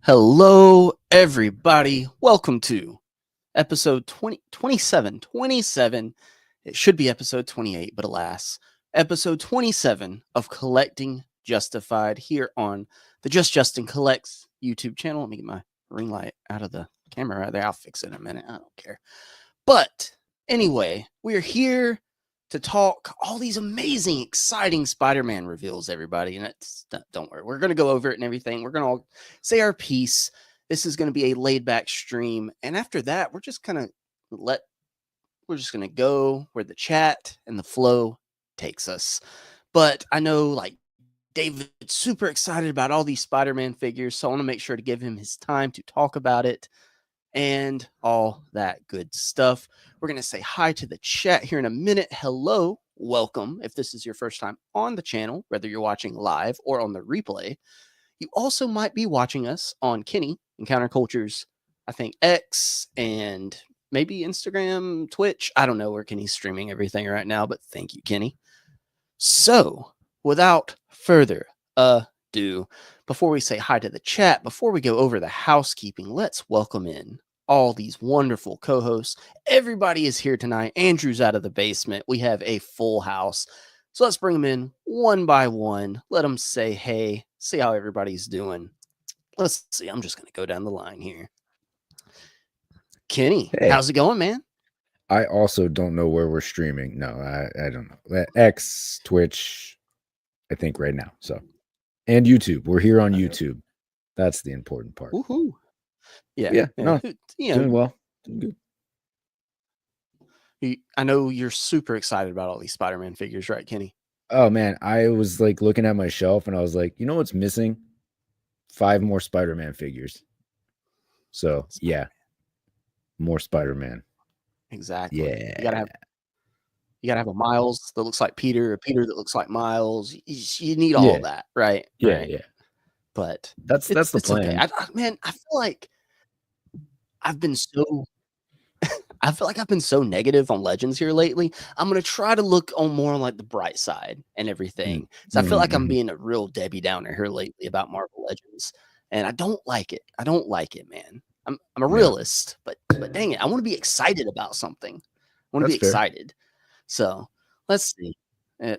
Hello, everybody. Welcome to episode 27. It should be episode 28, but alas, episode 27 of Collecting Justified here on the Just Justin Collects YouTube channel. Let me get my ring light out of the camera right there. I'll fix it in a minute. I don't care. But anyway, we're here to talk all these amazing, exciting Spider-Man reveals, everybody. And don't worry, we're going to go over it and everything. We're going to all say our piece. This is going to be a laid-back stream. And after that, we're just going to go where the chat and the flow takes us. But I know, like, David's super excited about all these Spider-Man figures, so I want to make sure to give him his time to talk about it and all that good stuff. We're going to say hi to the chat here in a minute. Hello, welcome. If this is your first time on the channel, whether you're watching live or on the replay, you also might be watching us on Kenny and Counterculture's, I think, X and maybe Instagram, Twitch. I don't know where Kenny's streaming everything right now, but thank you, Kenny. So, without further ado, before we say hi to the chat, before we go over the housekeeping, let's welcome in all these wonderful co-hosts. Everybody is here tonight. Andrew's out of the basement. We have a full house. So let's bring them in one by one. Let them say hey, see how everybody's doing. Let's see. I'm just going to go down the line here. Kenny, hey. How's it going, man? I also don't know where we're streaming. No, I don't know. X, Twitch, I think right now. So, and YouTube. We're here on YouTube. That's the important part. Woohoo. Yeah. No, doing well. Doing good. I know you're super excited about all these Spider-Man figures, right, Kenny? Oh, man. I was like looking at my shelf and I was like, you know what's missing? 5 more Spider-Man figures. So, yeah. More Spider-Man. Exactly. Yeah. You gotta have a Miles that looks like Peter, a Peter that looks like Miles. You need all that, right? Yeah, right. yeah. but That's the it's plan. okay. Man, I feel like I've been so negative on Legends here lately. I'm gonna try to look on more like the bright side and everything. So I feel like I'm being a real Debbie Downer here lately about Marvel Legends, and I don't like it. I don't like it, man. I'm a realist, but dang it, I want to be excited about something. I want to be That's fair. excited. So let's see.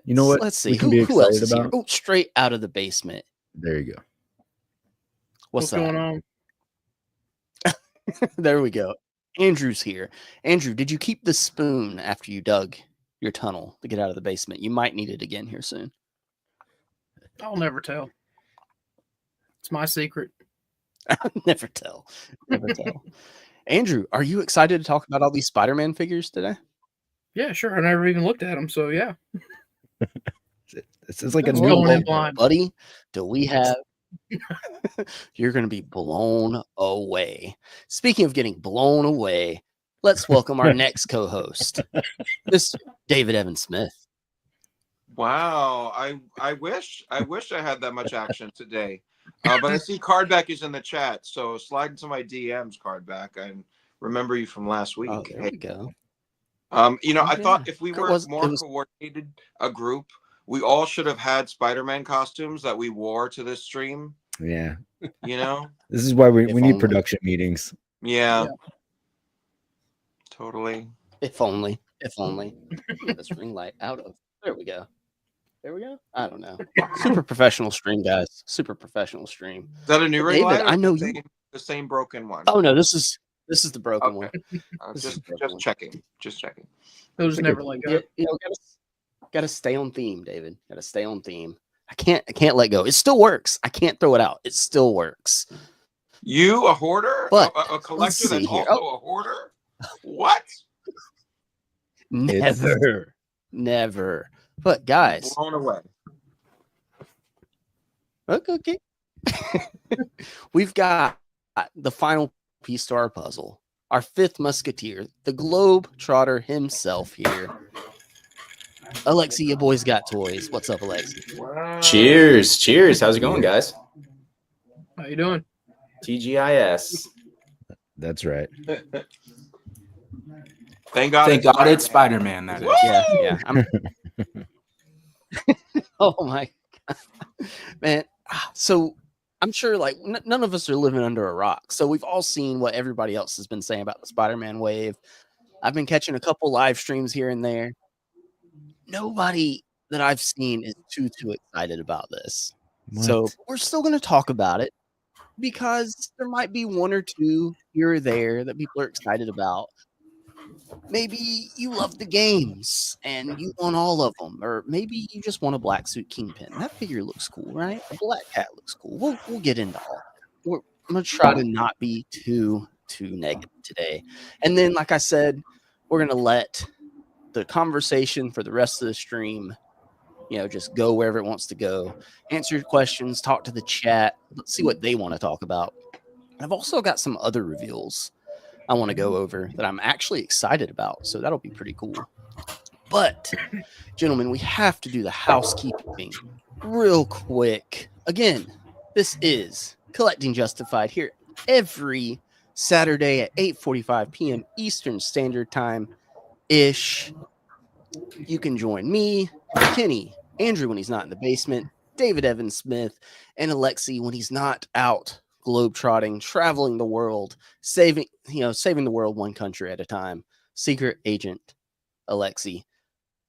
You know what Let's see we can be who else excited is here. about? Oh, straight out of the basement. There you go. What's that? going on? There we go. Andrew's here. Andrew, did you keep the spoon after you dug your tunnel to get out of the basement? You might need it again here soon. I'll never tell. It's my secret. Never tell. Never tell. Andrew, are you excited to talk about all these Spider-Man figures today? Yeah, sure. I never even looked at them, so yeah. This is like a Let's new go in one. blind. Buddy, do we have you're going to be blown away. Speaking of getting blown away, let's welcome our next co-host, Mr. David Evan Smith. Wow, I wish I had that much action today. But I see Cardback is in the chat, so slide into my DMs, Cardback. I remember you from last week. Oh, there we go. I thought if we were more coordinated, a group, we all should have had Spider-Man costumes that we wore to this stream. Yeah. This is why we need production meetings. Yeah. Totally. If only. Get this ring light out of. There we go. I don't know. Super professional stream, guys. Super professional stream. Is that a new ring light? I know the same broken one. Oh no, this is the broken one. Just checking. They'll just never let go. Gotta stay on theme, David. Gotta stay on theme. I can't let go. It still works. I can't throw it out. It still works. You a hoarder? But a collector that's also a hoarder? What? Never. But guys, blown away. Okay. We've got the final piece to our puzzle. Our fifth musketeer, the globe-trotter himself here. Alexi, your boy's got toys. What's up, Alexi? Wow. Cheers. How's it going, guys? How you doing? TGIS. That's right. Thank God it's Spider-Man. That is. Yeah. Oh my God. Man. So I'm sure like none of us are living under a rock. So we've all seen what everybody else has been saying about the Spider-Man wave. I've been catching a couple live streams here and there. Nobody that I've seen is too excited about this. What? So we're still going to talk about it because there might be one or two here or there that people are excited about. Maybe you love the games and you want all of them, or maybe you just want a black suit Kingpin. That figure looks cool, right? A Black Cat looks cool. We'll get into all that. I'm gonna try to not be too negative today. And then, like I said, we're gonna let the conversation for the rest of the stream, just go wherever it wants to go. Answer your questions, talk to the chat. Let's see what they want to talk about. I've also got some other reveals I want to go over that I'm actually excited about. So that'll be pretty cool. But, gentlemen, we have to do the housekeeping real quick. Again, this is Collecting Justified here every Saturday at 8:45 p.m. Eastern Standard Time-ish. You can join me, Kenny, Andrew when he's not in the basement, David Evan Smith, and Alexi when he's not out globetrotting, traveling the world, saving the world one country at a time. Secret Agent Alexi.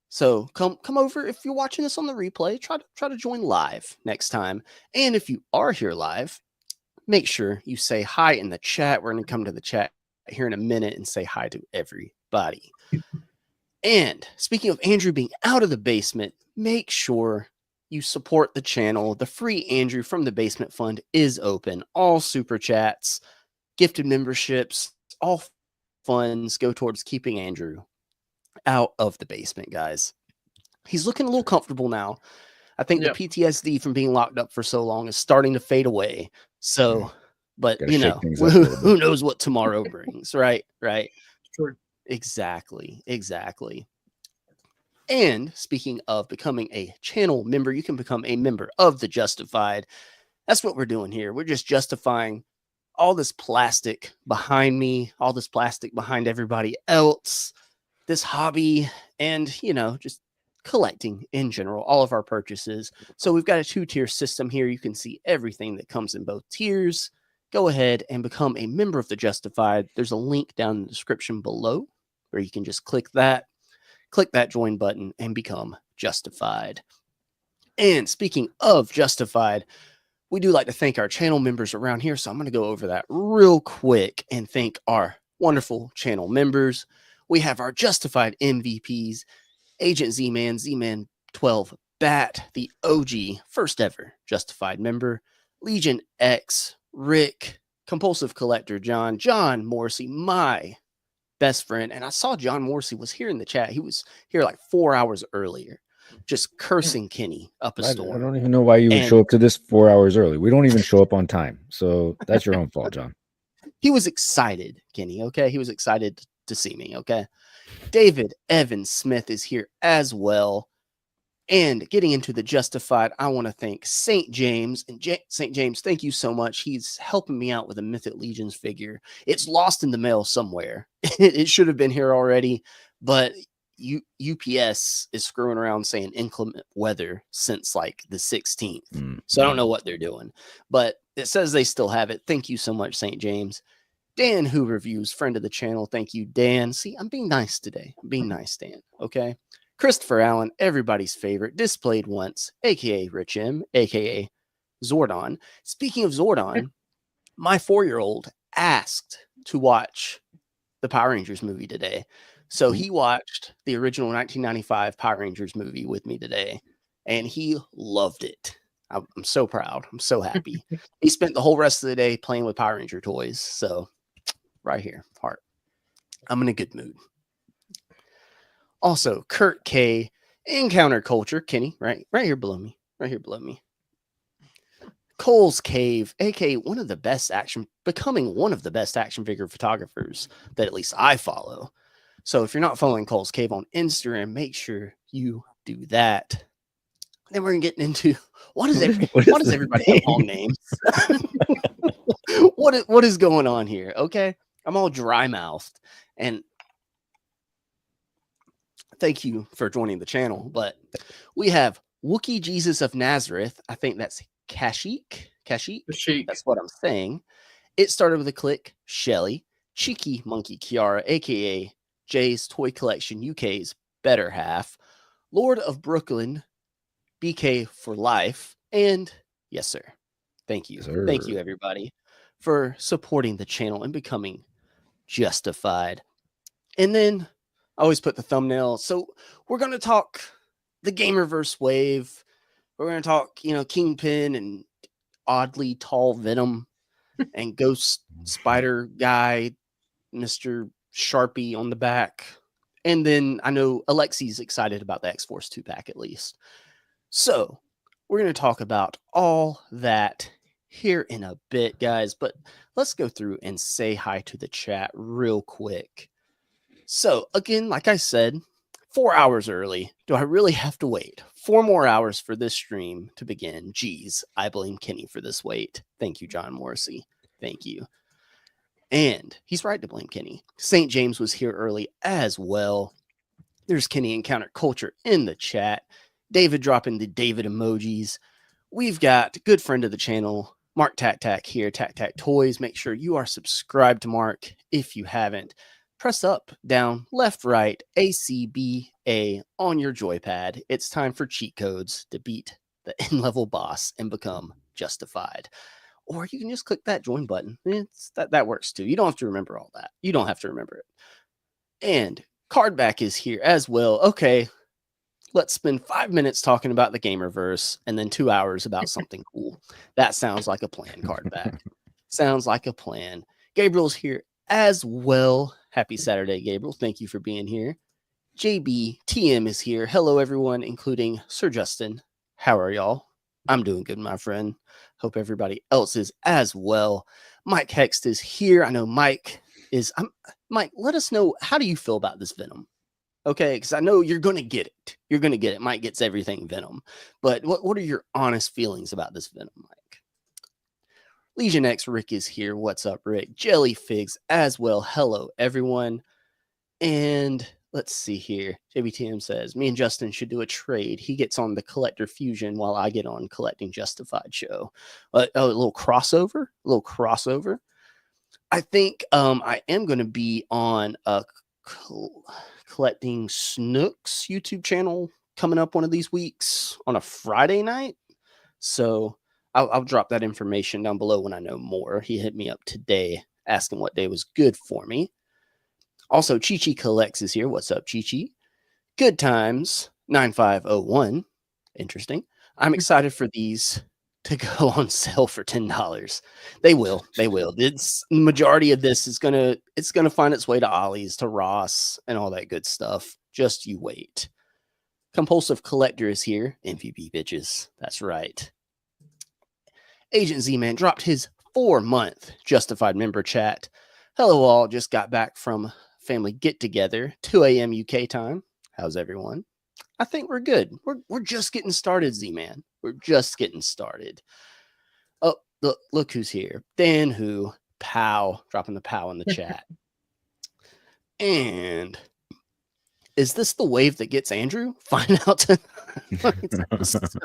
So come over if you're watching this on the replay. Try to join live next time. And if you are here live, make sure you say hi in the chat. We're going to come to the chat here in a minute and say hi to everybody. And speaking of Andrew being out of the basement, make sure you support the channel. The free Andrew from the Basement Fund is open. All super chats, gifted memberships, all funds go towards keeping Andrew out of the basement, guys. He's looking a little comfortable now. I think the PTSD from being locked up for so long is starting to fade away. So, but who knows what tomorrow brings, right? Sure. Exactly. And speaking of becoming a channel member, you can become a member of the Justified. That's what we're doing here. We're just justifying all this plastic behind me, all this plastic behind everybody else, this hobby, and, you know, just collecting in general, all of our purchases. So we've got a 2-tier system here. You can see everything that comes in both tiers. Go ahead and become a member of the Justified. There's a link down in the description below where you can just click that join button and become Justified. And speaking of Justified, we do like to thank our channel members around here. So I'm going to go over that real quick and thank our wonderful channel members. We have our Justified MVPs, Agent Z-Man, Z-Man 12, Bat, the OG, first ever Justified member, Legion X, Rick, Compulsive Collector John, John Morrissey, my best friend. And I saw John Morrissey was here in the chat. He was here like 4 hours earlier, just cursing Kenny up a storm. I don't even know why you would show up to this 4 hours early. We don't even show up on time. So that's your own fault, John. He was excited, Kenny. Okay. He was excited to see me. Okay. David Evan Smith is here as well. And getting into the Justified, I want to thank St. James. And St. James, thank you so much. He's helping me out with a Mythic Legions figure. It's lost in the mail somewhere. It should have been here already, but UPS is screwing around saying inclement weather since like the 16th. So I don't know what they're doing, but it says they still have it. Thank you so much, St. James. Dan, who reviews, friend of the channel. Thank you, Dan. See, I'm being nice today. I'm being nice, Dan. Okay. Christopher Allen, everybody's favorite, displayed once, aka Rich M, aka Zordon. Speaking of Zordon, my 4-year-old asked to watch the Power Rangers movie today. So he watched the original 1995 Power Rangers movie with me today, and he loved it. I'm so proud. I'm so happy. He spent the whole rest of the day playing with Power Ranger toys. So right here, heart. I'm in a good mood. Also, Kurt K, Encounter Culture, Kenny, right here below me, Cole's Cave, aka becoming one of the best action figure photographers that at least I follow. So if you're not following Cole's Cave on Instagram, make sure you do that. Then we're getting into why does everybody have long names? What is going on here? Okay, I'm all dry mouthed, and thank you for joining the channel. But we have Wookiee Jesus of Nazareth. I think that's Kashyyyk. That's what I'm saying. It started with a click. Shelly, Cheeky Monkey Kiara, aka Jay's Toy Collection UK's better half, Lord of Brooklyn, BK for life, and yes, sir. Thank you. Sir. Thank you, everybody, for supporting the channel and becoming Justified. And then I always put the thumbnail. So we're going to talk the Gamerverse wave. We're going to talk, Kingpin and oddly tall Venom and Ghost Spider guy, Mr. Sharpie on the back. And then I know Alexi's excited about the X-Force 2-pack at least. So we're going to talk about all that here in a bit, guys. But let's go through and say hi to the chat real quick. So again, like I said, 4 hours early. Do I really have to wait 4 more hours for this stream to begin? Geez, I blame Kenny for this wait. Thank you, John Morrissey. Thank you. And he's right to blame Kenny. St. James was here early as well. There's Kenny Encounter Culture in the chat. David dropping the David emojis. We've got good friend of the channel, Mark Tac Tac here, Tac Tac Toys. Make sure you are subscribed to Mark if you haven't. Press up, down, left, right, ACBA on your joypad. It's time for cheat codes to beat the N-level boss and become Justified. Or you can just click that join button. That works too. You don't have to remember all that. You don't have to remember it. And Cardback is here as well. Okay, let's spend 5 minutes talking about the Gamerverse and then 2 hours about something cool. That sounds like a plan, Cardback. Sounds like a plan. Gabriel's here as well. Happy Saturday, Gabriel. Thank you for being here. JBTM is here. Hello, everyone, including Sir Justin. How are y'all? I'm doing good, my friend. Hope everybody else is as well. Mike Hext is here. I know Mike is. Mike, let us know, how do you feel about this Venom? Okay, because I know you're going to get it. You're going to get it. Mike gets everything Venom. But what are your honest feelings about this Venom, Mike? Legion X Rick is here. What's up, Rick? Jelly Figs as well. Hello, everyone. And let's see here. JBTM says, me and Justin should do a trade. He gets on the Collector Fusion while I get on Collecting Justified show. A little crossover. A little crossover. I think I am going to be on a Collecting Snooks YouTube channel coming up one of these weeks on a Friday night. So I'll drop that information down below when I know more. He hit me up today asking what day was good for me. Also, Chi-Chi Collects is here. What's up, Chi-Chi? Good Times 9501. Interesting. I'm excited for these to go on sale for $10. They will. It's majority of this is gonna find its way to Ollie's, to Ross, and all that good stuff. Just you wait. Compulsive Collector is here. MVP bitches. That's right. Agent Z-Man dropped his 4-month Justified member chat. Hello all. Just got back from family get together. 2 a.m. UK time. How's everyone? I think we're good. We're just getting started, Z-Man. We're just getting started. Oh, look who's here. Dan who. Pow. Dropping the pow in the chat. And is this the wave that gets Andrew? Find out tonight.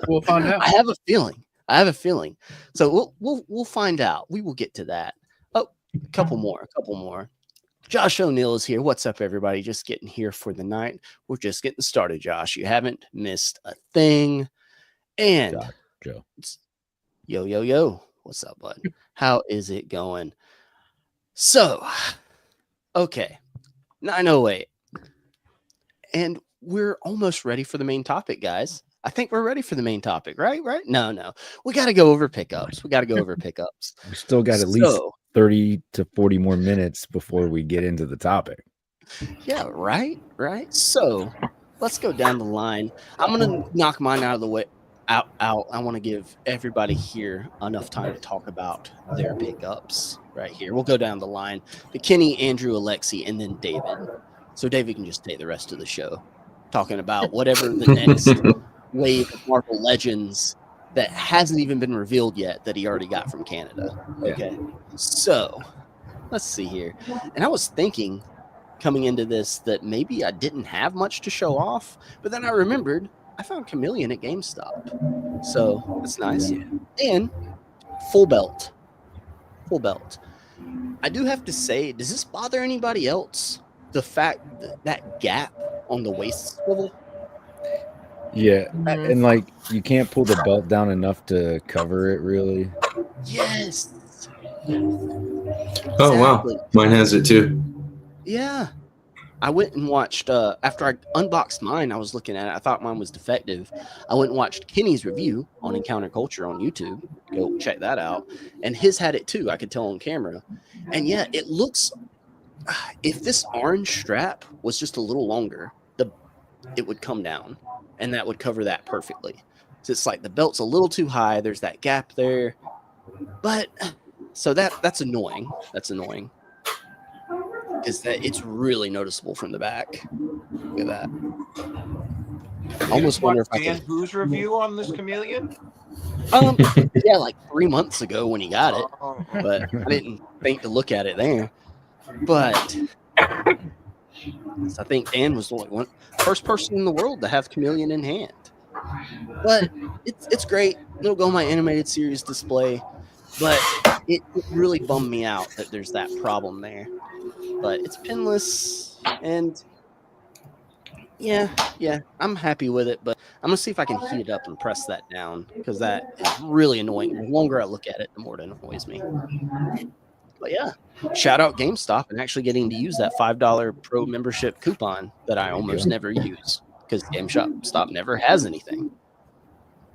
We'll find out. I have a feeling. So we'll find out. We will get to that. Oh, a couple more. Josh O'Neill is here. What's up, everybody? Just getting here for the night. We're just getting started, Josh. You haven't missed a thing. And Joe. Yo. What's up, bud? How is it going? So, okay. 9:08. And we're almost ready for the main topic, guys. I think we're ready for the main topic, right? No. We got to go over pickups. We still got at least 30 to 40 more minutes before we get into the topic. Yeah, right. So let's go down the line. I'm going to knock mine out of the way. Out. I want to give everybody here enough time to talk about their pickups right here. We'll go down the line. The Kenny, Andrew, Alexi, and then David. So David can just take the rest of the show talking about whatever the next wave of Marvel Legends that hasn't even been revealed yet that he already got from Canada. Okay. So let's see here. And I was thinking coming into this that maybe I didn't have much to show off, but then I remembered I found Chameleon at GameStop. So that's nice. And full belt. I do have to say, does this bother anybody else? The fact that gap on the waist swivel? Yeah, and like you can't pull the belt down enough to cover it, really. Yes. Oh, wow. Mine has it too. Yeah. I went and watched, after I unboxed mine, I was looking at it. I thought mine was defective. I went and watched Kenny's review on Encounter Culture on YouTube. Go check that out. And his had it too. I could tell on camera. And yeah, it looks, if this orange strap was just a little longer, it would come down. And that would cover that perfectly. So it's like the belt's a little too high. There's that gap there. But so that's annoying. Because it's really noticeable from the back. Look at that. I almost wonder if I can. Whose review on this Chameleon? Yeah, like 3 months ago when he got it. But I didn't think to look at it there. But I think Dan was the first person in the world to have Chameleon in hand. But it's great. It'll go on my animated series display. But it really bummed me out that there's that problem there. But it's pinless, and yeah, I'm happy with it. But I'm gonna see if I can heat it up and press that down because that is really annoying. The longer I look at it, the more it annoys me. But yeah, shout out GameStop and actually getting to use that $5 pro membership coupon that I almost never use because GameStop never has anything.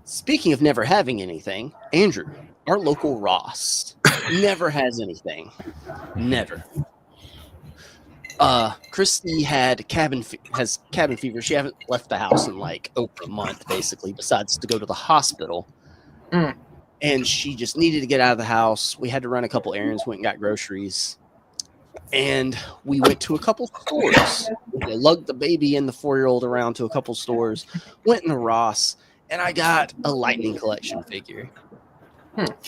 Speaking of never having anything, Andrew, our local Ross, never has anything. Never. Christy has cabin fever. She hasn't left the house in like over a month, basically, besides to go to the hospital. And she just needed to get out of the house. We had to run a couple errands, went and got groceries. And we went to a couple stores. We lugged the baby and the 4-year-old around to a couple stores, went into Ross, and I got a Lightning Collection figure.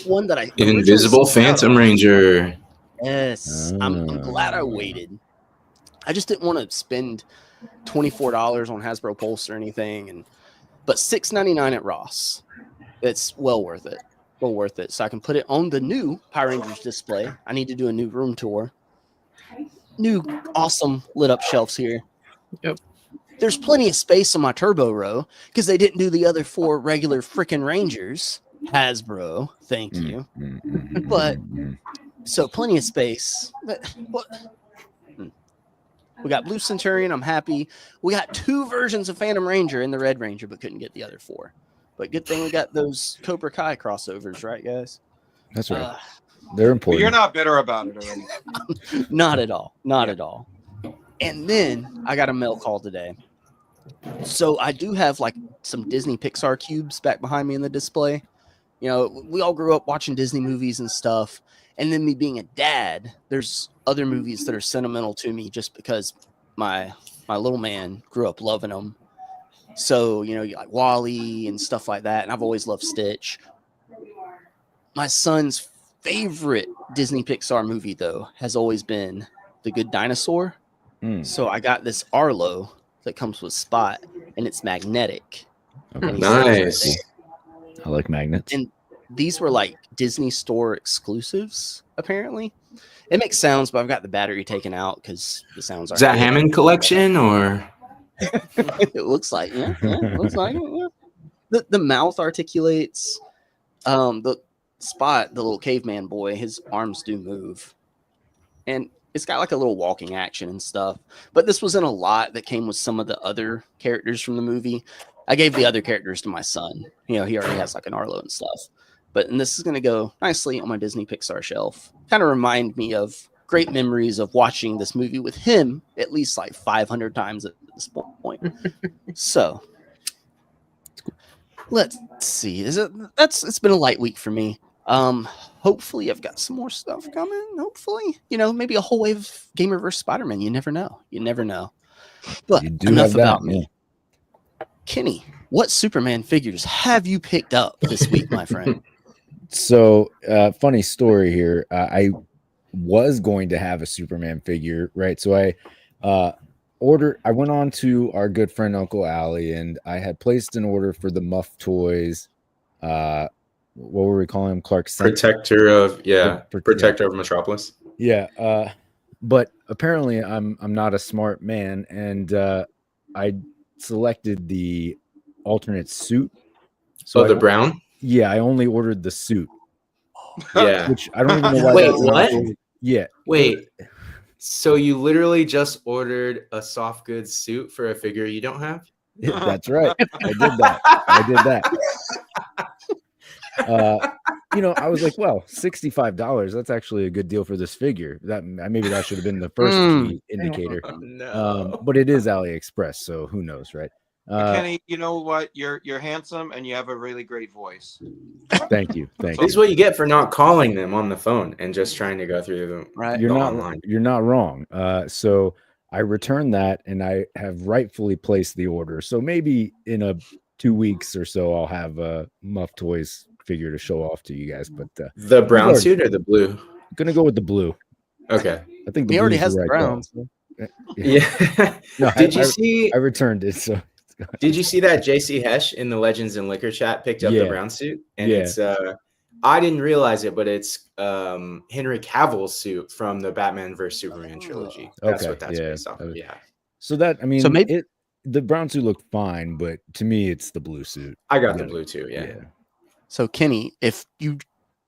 One that I Invisible originally sought out. Phantom Ranger. Yes, I'm glad I waited. I just didn't want to spend $24 on Hasbro Pulse or anything, but $6.99 at Ross. It's well worth it. Well worth it. So I can put it on the new Power Rangers display. I need to do a new room tour. New awesome lit up shelves here. Yep. There's plenty of space on my turbo row because they didn't do the other 4 regular freaking Rangers. Hasbro, thank you. But so plenty of space. We got Blue Centurion. I'm happy. We got 2 versions of Phantom Ranger and the Red Ranger, but couldn't get the other 4. But good thing we got those Cobra Kai crossovers, right, guys? That's right. They're But important. you're not bitter about it already. Not at all. Not at all. And then I got a mail call today. So I do have like some Disney Pixar cubes back behind me in the display. You know, we all grew up watching Disney movies and stuff. And then me being a dad, there's other movies that are sentimental to me just because my little man grew up loving them. So, you know, like Wall-E and stuff like that. And I've always loved Stitch. My son's favorite Disney Pixar movie, though, has always been The Good Dinosaur. So I got this Arlo that comes with Spot, and it's magnetic. Okay. Nice. I like magnets. And these were like Disney Store exclusives, apparently. It makes sounds, but I've got the battery taken out because the sounds are. Is that Hammond collection or? It looks like, yeah, it looks like it, yeah. The mouth articulates. The Spot, the little caveman boy, his arms do move, and it's got like a little walking action and stuff. But this wasn't a lot that came with some of the other characters from the movie. I gave the other characters to my son. You know, he already has like an Arlo and stuff. And this is going to go nicely on my Disney Pixar shelf. Kind of remind me of great memories of watching this movie with him at least like 500 times at this point. So let's see. It's been a light week for me. Hopefully I've got some more stuff coming. Hopefully, you know, maybe a whole wave of Gamerverse Spider-Man. You never know. But enough about me. Kenny, what Superman figures have you picked up this week, my friend? So, funny story here. I was going to have a Superman figure, right? So I went on to our good friend Uncle Allie, and I had placed an order for the Muff Toys. What were we calling him? Clark Kent? Protector of Metropolis. Yeah. But apparently I'm not a smart man, and I selected the alternate suit. So the brown? Yeah, I only ordered the suit. Yeah. Which I don't even know why. Wait, what? Yeah. Wait. So you literally just ordered a soft goods suit for a figure you don't have? Yeah, that's right. I did that. You know, I was like, well, $65. That's actually a good deal for this figure. Maybe that should have been the first key indicator. No. But it is AliExpress, so who knows, right? Kenny, you know what? You're handsome and you have a really great voice. Thank you. This is what you get for not calling them on the phone and just trying to go through them. Right. You're online. not wrong. So I returned that, and I have rightfully placed the order. So maybe in 2 weeks or so, I'll have a Muff Toys figure to show off to you guys. But the brown suit or the blue? I'm gonna go with the blue. Okay. I think He already has the brown. So. Yeah. No, Did you see? I returned it. So did you see that JC Hesh in the Legends and Liquor chat picked up the brown suit? And it's I didn't realize it, but it's Henry Cavill's suit from the Batman vs Superman trilogy. That's what that's based off of. Yeah. So that, I mean, so maybe the brown suit looked fine, but to me, it's the blue suit. I got the blue too. Yeah. So Kenny, if you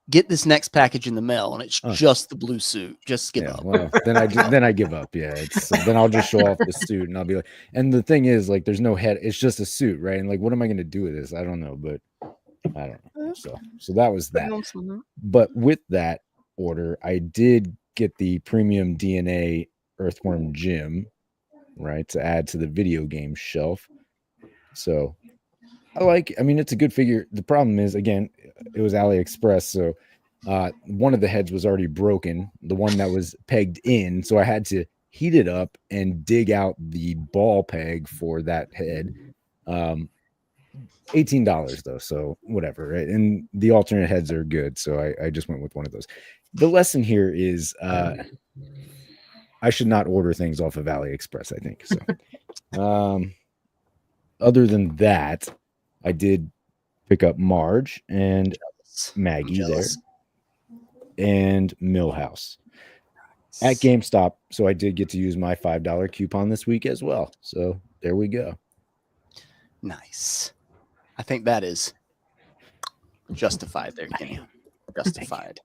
get this next package in the mail and it's just the blue suit, just give up. Well, then I give up. Yeah, then I'll just show off the suit, and I'll be like, and the thing is, like, there's no head. It's just a suit, right? And like, what am I going to do with this? I don't know, but I don't know. So that was that. But with that order, I did get the premium DNA Earthworm Jim, right, to add to the video game shelf. So I mean, it's a good figure. The problem is, again, it was AliExpress, so one of the heads was already broken, the one that was pegged in, so I had to heat it up and dig out the ball peg for that head. $18 though, so whatever, right? And the alternate heads are good, so I just went with one of those. The lesson here is I should not order things off of AliExpress, I think. So other than that, I did pick up Marge and Maggie there and Millhouse at GameStop. So I did get to use my $5 coupon this week as well. So there we go. Nice. I think that is justified there, Kenny. Justified.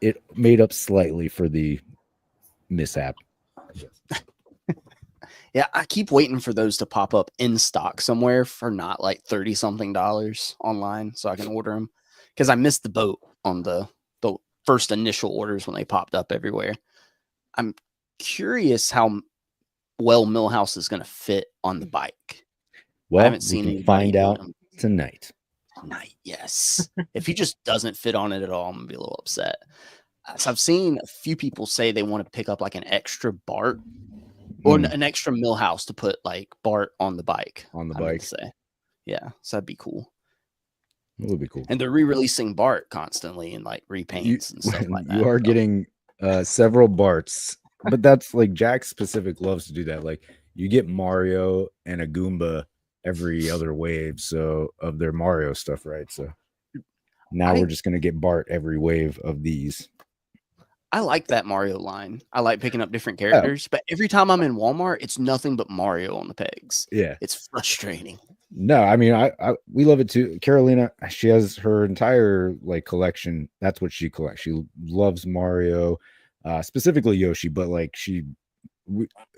It made up slightly for the mishap. Yeah, I keep waiting for those to pop up in stock somewhere for not like $30-something online so I can order them, because I missed the boat on the first initial orders when they popped up everywhere. I'm curious how well Millhouse is going to fit on the bike. Well, I haven't seen we can anybody find doing out them. tonight. Yes. If he just doesn't fit on it at all, I'm going to be a little upset. So I've seen a few people say they want to pick up like an extra Bart or an extra Millhouse to put like Bart on the bike. Say. Yeah, so that'd be cool. It would be cool. And they're re-releasing Bart constantly and like repaints and stuff like that. You are getting several Barts, but that's like Jack specific loves to do that. Like you get Mario and a Goomba every other wave, so of their Mario stuff, right? So now we're just gonna get Bart every wave of these. I like that Mario line. I like picking up different characters, but every time I'm in Walmart, it's nothing but Mario on the pegs. Yeah, it's frustrating. No, I mean, we love it too. Carolina, she has her entire like collection. That's what she collects. She loves Mario, specifically Yoshi, but like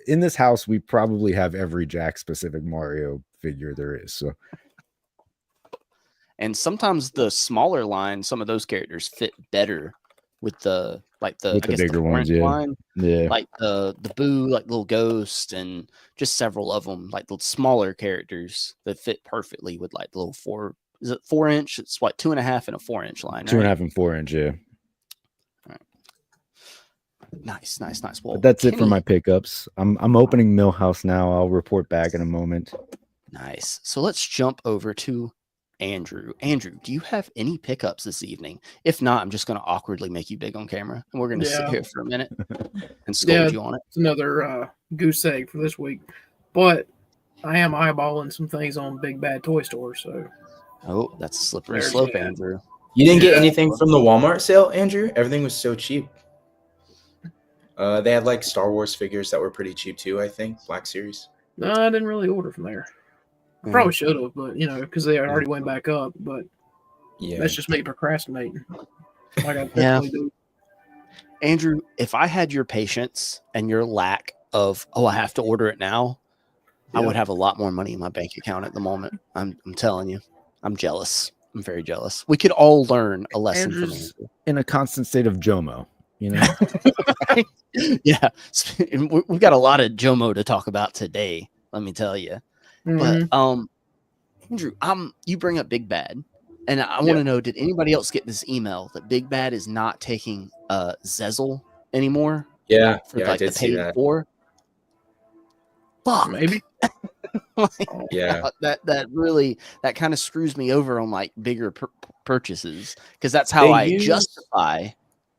in this house, we probably have every Jack specific Mario figure there is. So, and sometimes the smaller line, some of those characters fit better with the bigger ones, line. Yeah, like the Boo, like little Ghost, and just several of them, like the smaller characters that fit perfectly with like the little 4-inch? It's what, 2.5 and a 4-inch line, 2.5 and 4-inch, yeah. All right. Nice. Well, but that's it for my pickups. I'm opening Millhouse now. I'll report back in a moment. Nice. So let's jump over to Andrew. Andrew, do you have any pickups this evening? If not, I'm just going to awkwardly make you big on camera, and we're going to sit here for a minute and scold you on it. It's another goose egg for this week, but I am eyeballing some things on Big Bad Toy Store. So, that's a slippery slope, Andrew. You didn't get anything from the Walmart sale, Andrew? Everything was so cheap. They had like Star Wars figures that were pretty cheap too, I think. Black Series. No, I didn't really order from there. I probably should have, but because they already went back up. But that's just me procrastinating. Like I typically do. Andrew, if I had your patience and your lack of I have to order it now, I would have a lot more money in my bank account at the moment. I'm telling you, I'm jealous. I'm very jealous. We could all learn a lesson from Andrew. In a constant state of JOMO, you know. Yeah, we've got a lot of JOMO to talk about today. Let me tell you. But Andrew, you bring up Big Bad, and I want to know: did anybody else get this email that Big Bad is not taking Zezel anymore? Yeah, for I did see that. Fuck, maybe. that really kind of screws me over on like bigger purchases, because that's how I justify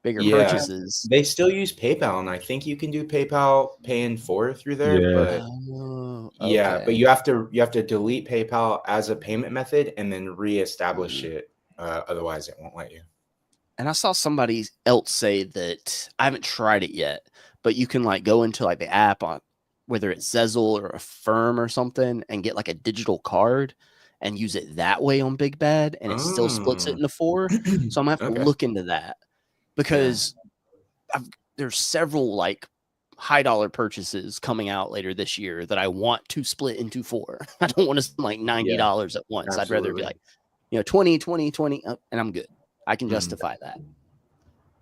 bigger purchases. They still use PayPal, and I think you can do PayPal Pay in 4 through there. But but you have to delete PayPal as a payment method and then reestablish it. Otherwise, it won't let you. And I saw somebody else say that, I haven't tried it yet, but you can like go into like the app on whether it's Zezel or Affirm or something and get like a digital card and use it that way on Big Bad, and it still splits it into 4. So I'm gonna have to look into that, because there's several like high dollar purchases coming out later this year that I want to split into 4. I don't want to spend like $90 at once. Absolutely. I'd rather be like, 20, and I'm good. I can justify that.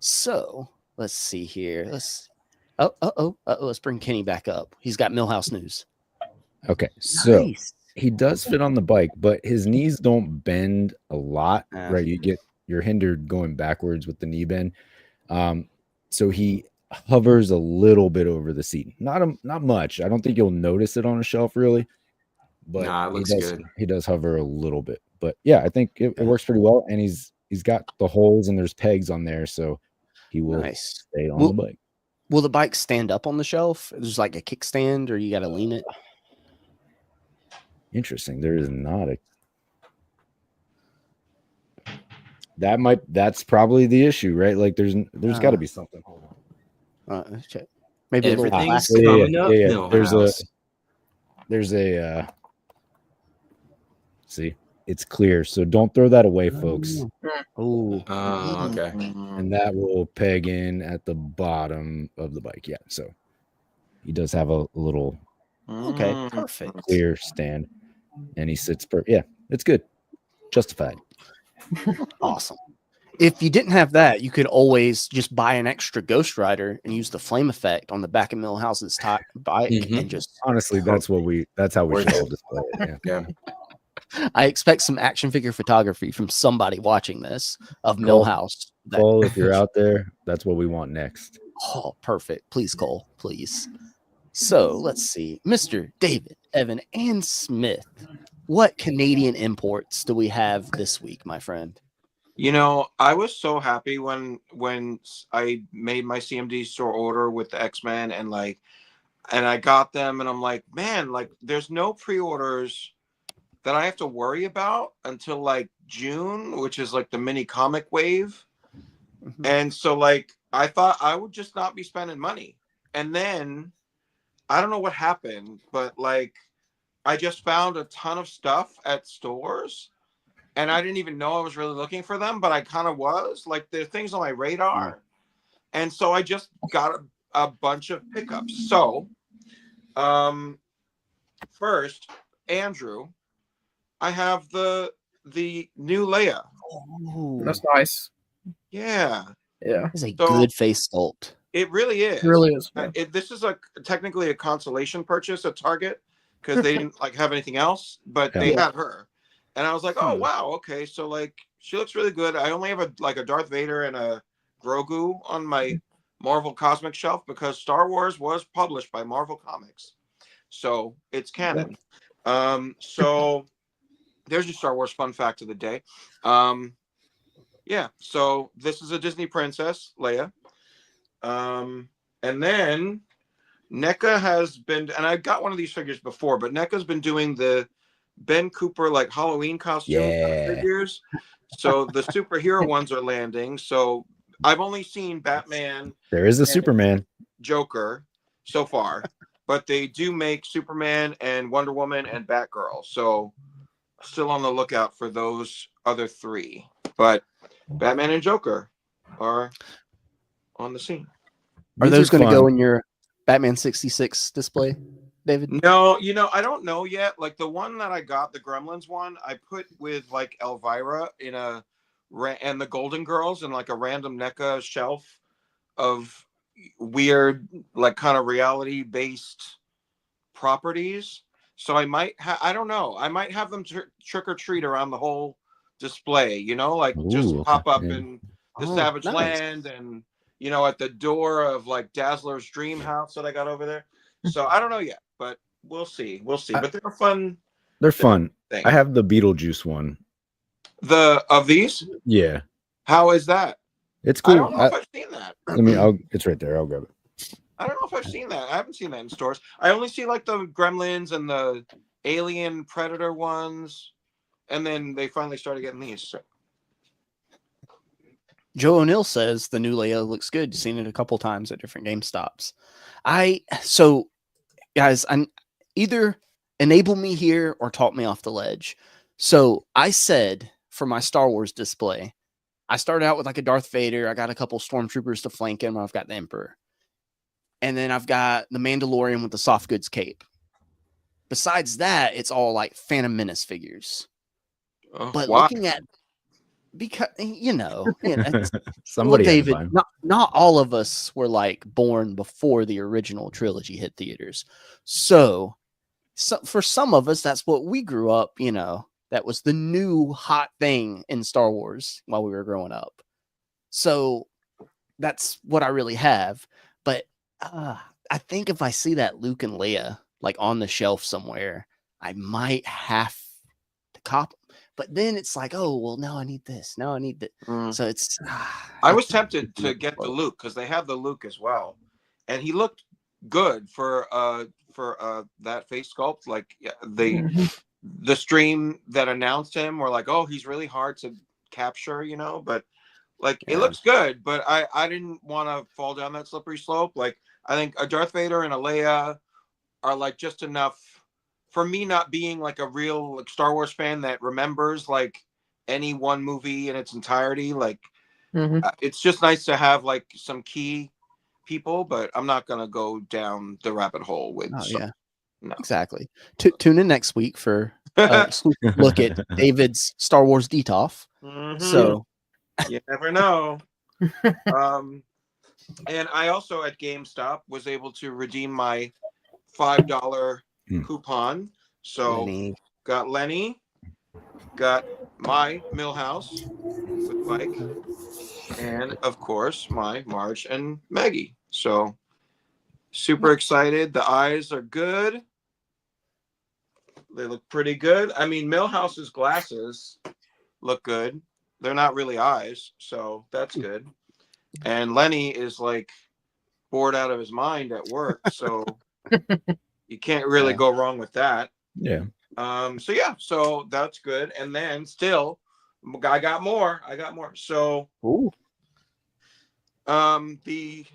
So let's see here. Let's bring Kenny back up. He's got Millhouse news. Okay, so he does fit on the bike, but his knees don't bend a lot, right? You're hindered going backwards with the knee bend. So he hovers a little bit over the seat. Not much. I don't think you'll notice it on a shelf really, but Nah, it looks good. He does hover a little bit, but yeah, I think it works pretty well. And he's got the holes and there's pegs on there, so he will stay on the bike. Will the bike stand up on the shelf? There's like a kickstand, or you got to lean it. Interesting. There is not a. That's probably the issue, right? Like there's got to be something. Hold on. Check. Maybe everything's a little coming up. There's a see, it's clear, so don't throw that away, folks. Oh, okay. And that will peg in at the bottom of the bike. Yeah, so he does have a little perfect clear stand, and he sits yeah, it's good, justified. Awesome. If you didn't have that, you could always just buy an extra Ghost Rider and use the flame effect on the back of Millhouse's bike, and just honestly, that's how we should all display it. Yeah. I expect some action figure photography from somebody watching this of Millhouse. Cole, if you're out there, that's what we want next. Oh, perfect. Please, Cole, please. So let's see. Mr. David, Evan, and Smith, what Canadian imports do we have this week, my friend? You know, I was so happy when I made my CMD store order with the X-Men and I got them, and I'm like, man, like there's no pre-orders that I have to worry about until like June, which is like the mini comic wave. Mm-hmm. And so like I thought I would just not be spending money. And then I don't know what happened, but like I just found a ton of stuff at stores, and I didn't even know I was really looking for them, but I kind of was. Like there are things on my radar. And so I just got a bunch of pickups. So first, Andrew, I have the new Leia. Oh, that's nice. Yeah. It's a good face sculpt. It really is. It really is. Yeah. This is technically a consolation purchase at Target because they didn't have anything else, but they had her, and I was like, oh wow, okay, so like she looks really good. I only have a Darth Vader and a Grogu on my Marvel Cosmic shelf because Star Wars was published by Marvel Comics, so it's canon. So. There's your Star Wars fun fact of the day. So this is a Disney princess, Leia. And then NECA has been, and I got one of these figures before, but NECA's been doing the Ben Cooper like Halloween costume figures. So the superhero ones are landing. So I've only seen Batman. There is a Superman. Joker so far, but they do make Superman and Wonder Woman and Batgirl. So still on the lookout for those other three, but Batman and Joker are on the scene. Are those going to go in your Batman 66 display, David? No, I don't know yet. Like the one that I got, the Gremlins one, I put with like Elvira and the Golden Girls in like a random NECA shelf of weird, like kind of reality based properties. So I might I don't know. I might have them trick or treat around the whole display, just pop up in the Savage Land and, at the door of like Dazzler's Dream House that I got over there. So I don't know yet, but we'll see. But they're fun. They're fun. I have the Beetlejuice one. Of these? Yeah. How is that? It's cool. I don't know if I've seen that. It's right there. I'll grab it. I don't know if I've seen that. I haven't seen that in stores. I only see like the Gremlins and the Alien Predator ones, and then they finally started getting these. So. Joe O'Neill says the new Leia looks good. You've seen it a couple times at different GameStops. Guys, I'm either enable me here or talk me off the ledge. So I said for my Star Wars display, I started out with like a Darth Vader. I got a couple stormtroopers to flank him. I've got the Emperor. And then I've got the Mandalorian with the soft goods cape. Besides that, it's all like Phantom Menace figures. But looking at, because somebody, David, not all of us were like born before the original trilogy hit theaters. So for some of us, that's what we grew up. That was the new hot thing in Star Wars while we were growing up. So that's what I really have. But I think if I see that Luke and Leia like on the shelf somewhere, I might have to cop them. But then it's like, oh, well, now I need this. Now I need that. So it's. I was tempted to get the Luke because they have the Luke as well, and he looked good for that face sculpt. Like the stream that announced him were like, oh, he's really hard to capture, you know, but like it looks good. But I didn't want to fall down that slippery slope. Like I think a Darth Vader and a Leia are like just enough for me, not being like a real like, Star Wars fan that remembers like any one movie in its entirety. Like it's just nice to have like some key people, but I'm not gonna go down the rabbit hole with. No. Exactly. Tune in next week for a look at David's Star Wars DTOF. So you never know. And I also at GameStop was able to redeem my $5 coupon. So got Lenny, got my Millhouse with Mike, and of course my Marge and Maggie. So super excited. The eyes are good. They look pretty good. I mean, Millhouse's glasses look good. They're not really eyes, so that's good. And Lenny is like bored out of his mind at work, so you can't really go wrong with that. Yeah. So that's good. And then still, I got more. So, the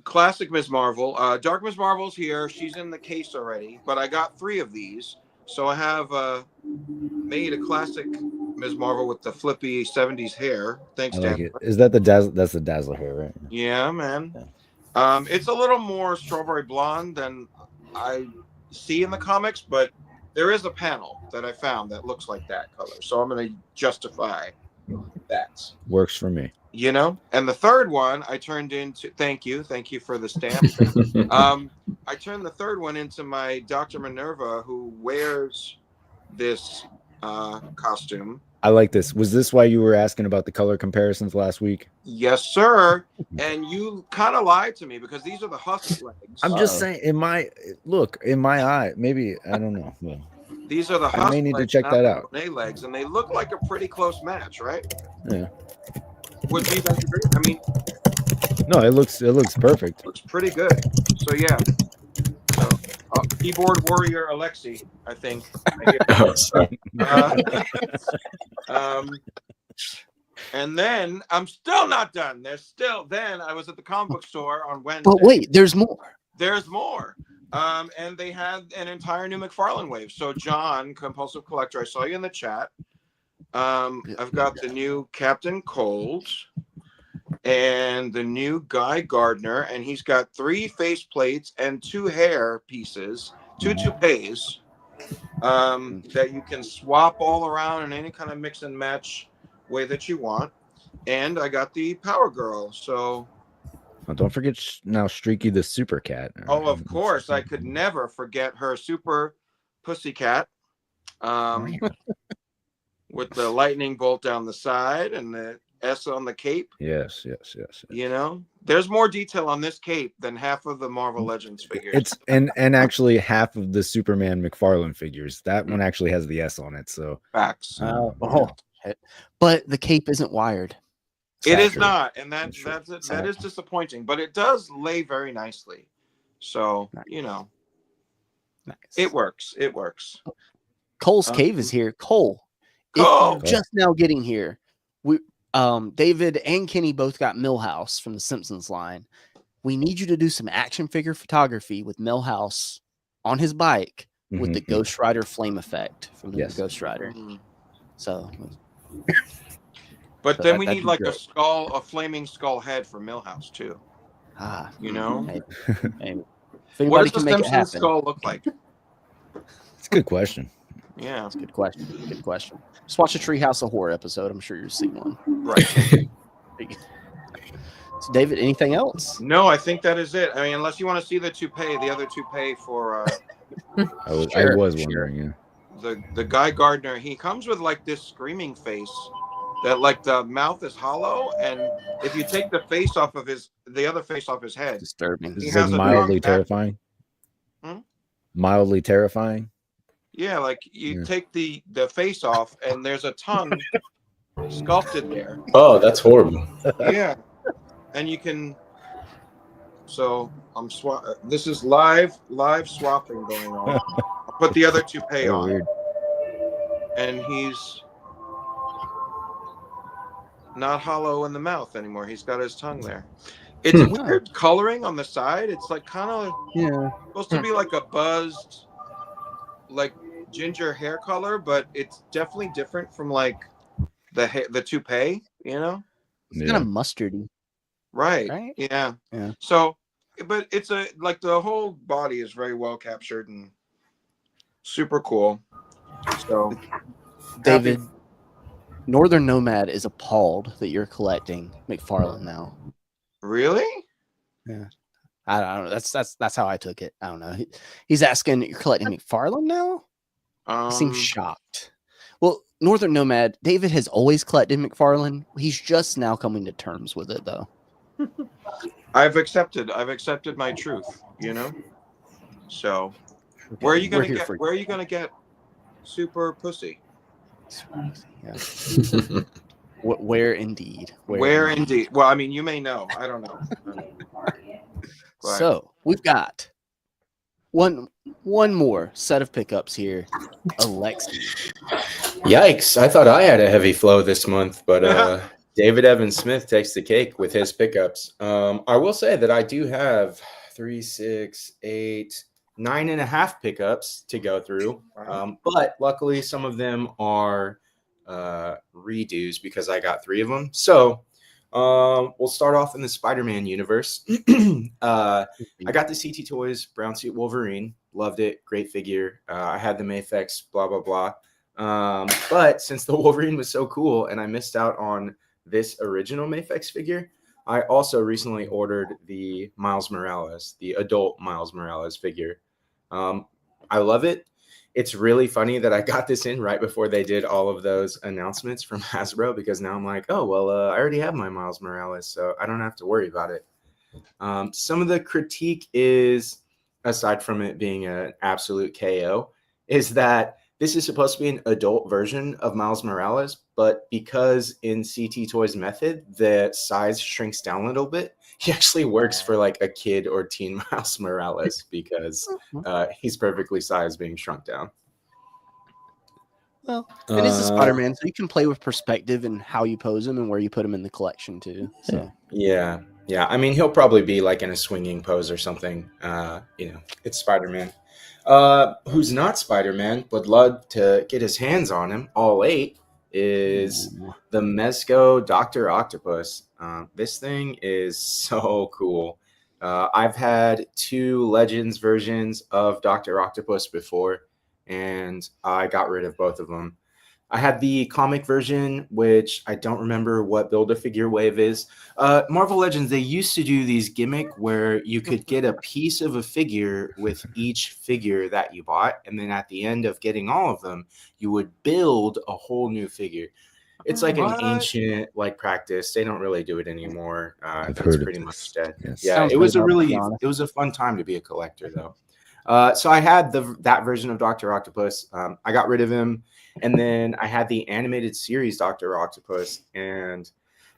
classic Ms. Marvel, Dark Ms. Marvel's here. She's in the case already, but I got 3 of these. So I have made a classic Ms. Marvel with the flippy 70s hair. Thanks, I like Dan. it. Is that the Dazzler? That's the Dazzler hair, right? Yeah, man. Yeah. It's a little more strawberry blonde than I see in the comics, but there is a panel that I found that looks like that color. So I'm going to justify that. Works for me. You know? And the third one I turned into, thank you for the stamp. I turned the third one into my Dr. Minerva, who wears this costume. I like this. Was this why you were asking about the color comparisons last week? Yes, sir. And you kind of lied to me because these are the Husk legs. I'm just saying, in my eye, maybe, I don't know. Well, these are the Husk I may need legs, to check that out. Monet legs, and they look like a pretty close match, right? Yeah. Would you guys agree? I mean, no, it looks perfect. Looks pretty good. So yeah. So keyboard warrior Alexi, I think. And then I'm still not done. Then I was at the comic book store on Wednesday. But wait, there's more. There's more. And they had an entire new McFarlane wave. So John, compulsive collector, I saw you in the chat. I've got the new Captain Cold and the new Guy Gardner, and he's got 3 face plates and 2 hair pieces, 2 toupees that you can swap all around in any kind of mix and match way that you want. And I got the Power Girl. So don't forget now Streaky the Super Cat. Oh, of course. I could never forget her Super Pussycat. With the lightning bolt down the side and the S on the cape. Yes. You know, there's more detail on this cape than half of the Marvel Legends figures. It's and actually half of the Superman McFarlane figures. That one actually has the S on it. So facts. But the cape isn't wired. It is not, and that is disappointing. But it does lay very nicely. So you know, it works. It works. Cole's Cave is here. Cole. If you're just now getting here, David and Kenny both got Millhouse from the Simpsons line. We need you to do some action figure photography with Millhouse on his bike with the Ghost Rider flame effect from the Ghost Rider. So, but then we need like a flaming skull head for Millhouse too. You know, maybe. What does the Simpsons skull look like? It's a good question. Yeah, that's a good question. Good question. Just watch a Treehouse of Horror episode. I'm sure you'll see one. Right. So, David, anything else? No, I think that is it. I mean, unless you want to see the other toupee for. I was wondering. Yeah. The Guy Gardner. He comes with like this screaming face that like the mouth is hollow, and if you take the face off of the other face off his head, disturbing. This is like mildly terrifying. Mildly terrifying. Yeah, like you take the face off, and there's a tongue sculpted there. Oh, that's horrible. Yeah, and you can. So this is live swapping going on. I'll put the other toupee Oh, on, weird. and he's not hollow in the mouth anymore. He's got his tongue there. It's weird coloring on the side. It's like kind of supposed to be like a buzzed, like ginger hair color, but it's definitely different from like the toupee. You know, it's kind of mustardy. Right. Yeah. So, but it's like the whole body is very well captured and super cool. So, David, Northern Nomad is appalled that you're collecting McFarlane now. Really? Yeah. I don't know. That's how I took it. I don't know. He's asking, you're collecting McFarlane now? He seems shocked. Well, Northern Nomad, David has always collected McFarlane. He's just now coming to terms with it, though. I've accepted my truth, you know. So, okay, where are you gonna get super pussy? Yeah. Where indeed? Where indeed? Well, I mean, you may know. I don't know. So we've got one more set of pickups here. Alexi. Yikes! I thought I had a heavy flow this month, but David Evan Smith takes the cake with his pickups. I will say that I do have 3, 6, 8, 9.5 pickups to go through. But luckily some of them are redos because I got 3 of them. So we'll start off in the Spider-Man universe. I got the CT Toys Brown Suit Wolverine. Loved it. Great figure. I had the Mafex, blah, blah, blah. But since the Wolverine was so cool and I missed out on this original Mafex figure, I also recently ordered the Miles Morales, the adult Miles Morales figure. I love it. It's really funny that I got this in right before they did all of those announcements from Hasbro, because now I'm like, oh, well, I already have my Miles Morales, so I don't have to worry about it. Some of the critique is, aside from it being an absolute KO, is that this is supposed to be an adult version of Miles Morales, but because in CT Toys method, the size shrinks down a little bit, he actually works for like a kid or teen Miles Morales because he's perfectly sized being shrunk down. Well, and it's a Spider-Man, so you can play with perspective and how you pose him and where you put him in the collection too. So yeah. I mean, he'll probably be like in a swinging pose or something. It's Spider-Man. Who's not Spider-Man, would love to get his hands on him, all 8, is the Mezco Dr. Octopus. This thing is so cool. I've had 2 Legends versions of Dr. Octopus before, and I got rid of both of them. I had the comic version, which I don't remember what Build-A-Figure Wave is. Marvel Legends, they used to do these gimmick where you could get a piece of a figure with each figure that you bought, and then at the end of getting all of them, you would build a whole new figure. It's like an ancient practice. They don't really do it anymore. I've it's heard pretty of much this. dead. Yes. Yeah, it was a fun time to be a collector, though. So I had that version of Dr. Octopus. I got rid of him. And then I had the animated series Dr. Octopus, and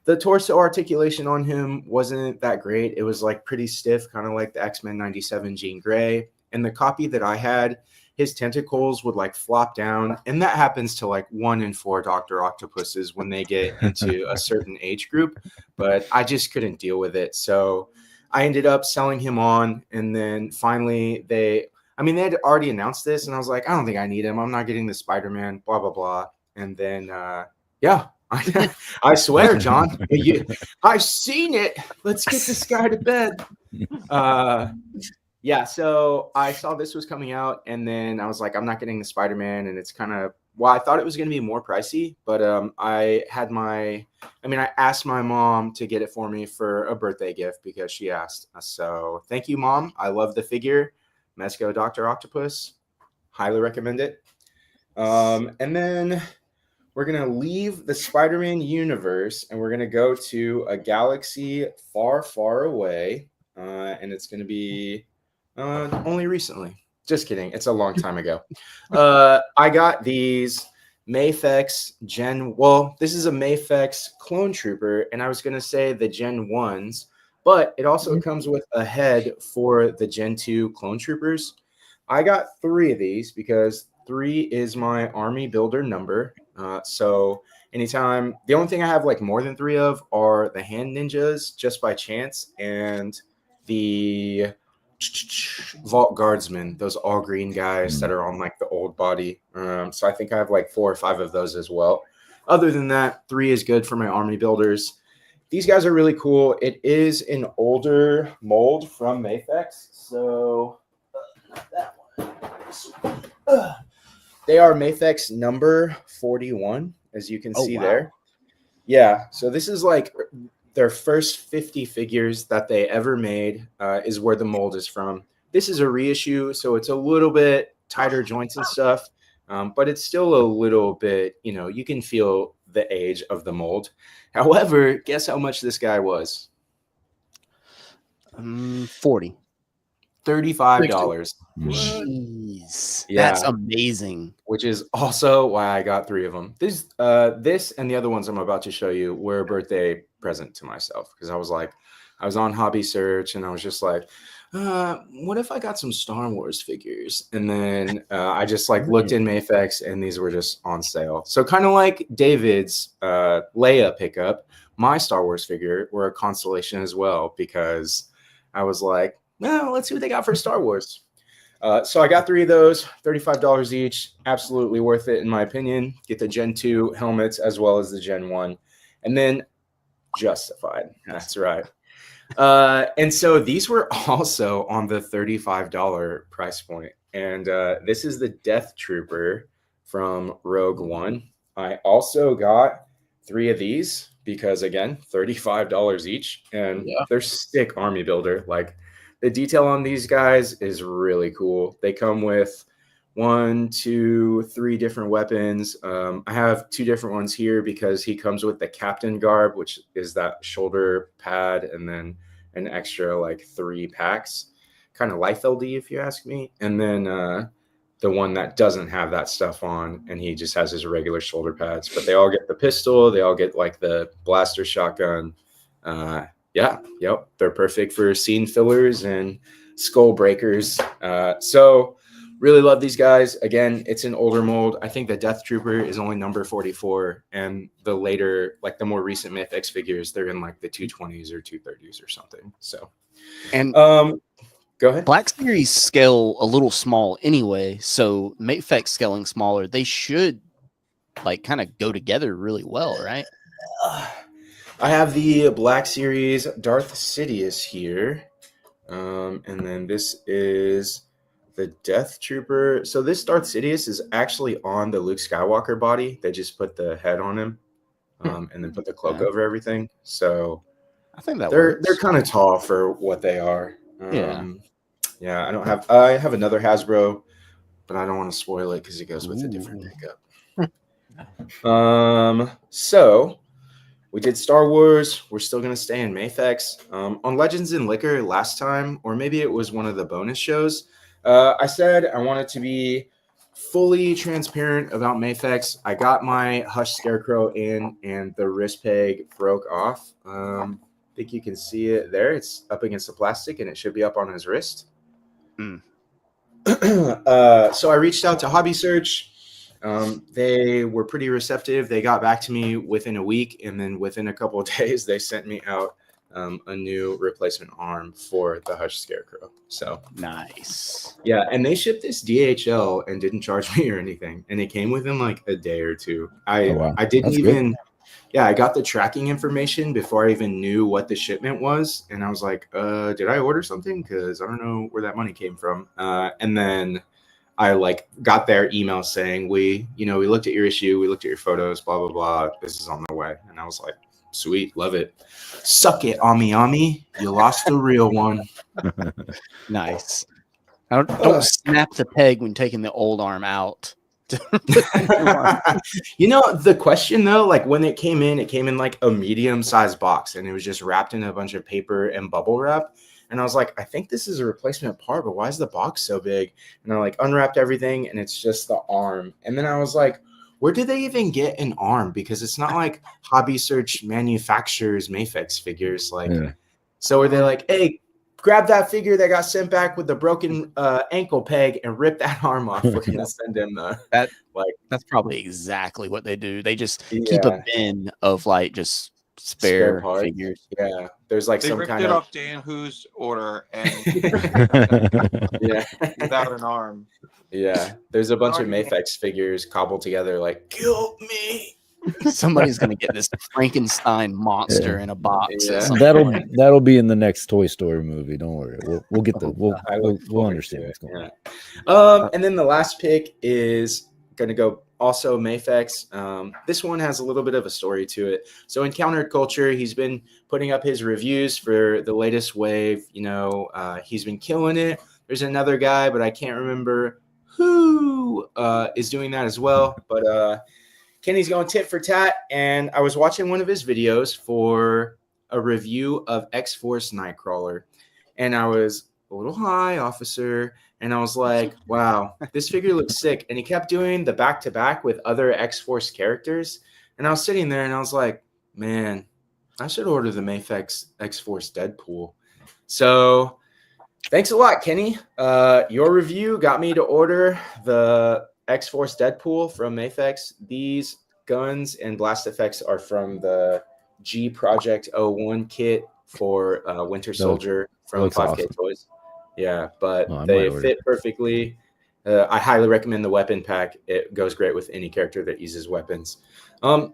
the torso articulation on him wasn't that great. It was like pretty stiff, kind of like the X-Men 97 Jean Grey. And the copy that I had, his tentacles would like flop down. And that happens to like 1 in 4 Dr. Octopuses when they get into a certain age group. But I just couldn't deal with it. So I ended up selling him on. And then finally they had already announced this, and I was like, I don't think I need him. I'm not getting the Spider-Man, blah, blah, blah. And then, I swear, John, I've seen it. Let's get this guy to bed. So I saw this was coming out, and then I was like, I'm not getting the Spider-Man, and it's kind of, I thought it was going to be more pricey, but I asked my mom to get it for me for a birthday gift because she asked. So thank you, Mom. I love the figure. Mezco Dr. Octopus, highly recommend it. And then we're going to leave the Spider-Man universe and we're going to go to a galaxy far, far away. And it's going to be only recently, Just kidding. It's a long time ago. I got these Mafex Gen. Well, this is a Mafex clone trooper, and I was going to say the Gen 1s, but it also comes with a head for the Gen 2 clone troopers. I got 3 of these because 3 is my army builder number. So anytime, the only thing I have like more than 3 of are the hand ninjas just by chance, and the Vault Guardsmen, those all green guys that are on like the old body. So I think I have like 4 or 5 of those as well. Other than that, 3 is good for my army builders. These guys are really cool. It is an older mold from Mafex. So not that one. They are Mafex number 41, as you can see there. Yeah. So this is like their first 50 figures that they ever made, is where the mold is from. This is a reissue, so it's a little bit tighter joints and stuff, but it's still a little bit, you know, you can feel the age of the mold. However, guess how much this guy was? 40. $35. Jeez. Yeah. That's amazing. Which is also why I got 3 of them. This and the other ones I'm about to show you were a birthday present to myself, because I was on Hobby Search and I was just like, what if I got some Star Wars figures? And then I just like looked in Mafex and these were just on sale. So kind of like David's Leia pickup, my Star Wars figure were a consolation as well, because I was like, well, let's see what they got for Star Wars. So I got 3 of those, $35 each. Absolutely worth it, in my opinion. Get the Gen 2 helmets as well as the Gen 1. And then justified. That's right. And so these were also on the $35 price point. And this is the Death Trooper from Rogue One. I also got 3 of these because, again, $35 each. And they're sick army builder. Like, the detail on these guys is really cool. They come with 1, 2, 3 different weapons. I have 2 different ones here because he comes with the captain garb, which is that shoulder pad, and then an extra like 3 packs, kind of life LD if you ask me. And then the one that doesn't have that stuff on, and he just has his regular shoulder pads. But they all get the pistol. They all get like the blaster shotgun. They're perfect for scene fillers and skull breakers. So really love these guys. Again, it's an older mold. I think the Death Trooper is only number 44, and the later, like the more recent Mafex figures, they're in like the 220s or 230s or something. So, and go ahead. Black Series scale a little small anyway, so Mafex scaling smaller, they should like kind of go together really well, right? I have the Black Series Darth Sidious here. And then this is the Death Trooper. So this Darth Sidious is actually on the Luke Skywalker body. They just put the head on him, and then put the cloak over everything. So I think that they're works. kind of tall for what they are. I have another Hasbro, but I don't want to spoil it because it goes with a different pickup. So we did Star Wars. We're still going to stay in Mafex. On Legends and Liquor last time, or maybe it was one of the bonus shows, I said I wanted to be fully transparent about Mafex. I got my Hush Scarecrow in, and the wrist peg broke off. I think you can see it there. It's up against the plastic, and it should be up on his wrist. So I reached out to Hobby Search. They were pretty receptive. They got back to me within a week, and then within a couple of days, they sent me out a new replacement arm for the Hush Scarecrow. So nice. Yeah, and they shipped this DHL and didn't charge me or anything, and it came within like a day or 2. I didn't That's even. Good. Yeah, I got the tracking information before I even knew what the shipment was, and I was like, "Did I order something? Because I don't know where that money came from." And then I like got their email saying, we looked at your issue, we looked at your photos, blah, blah, blah. This is on the way. And I was like, sweet, love it. Suck it, Ami. You lost the real one. Nice. Don't snap the peg when taking the old arm out. The question though, like when it came in like a medium-sized box, and it was just wrapped in a bunch of paper and bubble wrap. And I was like, I think this is a replacement part, but why is the box so big? And I like unwrapped everything, and it's just the arm. And then I was like, where did they even get an arm? Because it's not like Hobby Search manufactures Mafex figures. Like, so were they like, hey, grab that figure that got sent back with the broken ankle peg and rip that arm off. We're gonna send him that's probably exactly what they do. They just keep a bin of like just spare parts. Figures. Yeah, there's like they some ripped kind it of off Dan Who's order and yeah without an arm. Yeah, there's a bunch of Mafex figures cobbled together like, kill me. Somebody's gonna get this Frankenstein monster in a box. Yeah. That'll be in the next Toy Story movie. Don't worry, we'll get the we'll understand what's going on. And then the last pick is gonna go also Mafex. This one has a little bit of a story to it. So in Counterculture, he's been putting up his reviews for the latest wave. You know, he's been killing it. There's another guy, but I can't remember who is doing that as well. But Kenny's going tit for tat, and I was watching one of his videos for a review of X-Force Nightcrawler, and I was a little high, officer, and I was like, wow, this figure looks sick. And he kept doing the back-to-back with other X-Force characters, and I was sitting there, and I was like, man, I should order the Mafex X-Force Deadpool. So thanks a lot, Kenny. Your review got me to order the X-Force Deadpool from Mafex. These guns and blast effects are from the G Project 01 kit for Winter Soldier from 5K awesome. Toys. Yeah, but they fit perfectly. I highly recommend the weapon pack. It goes great with any character that uses weapons.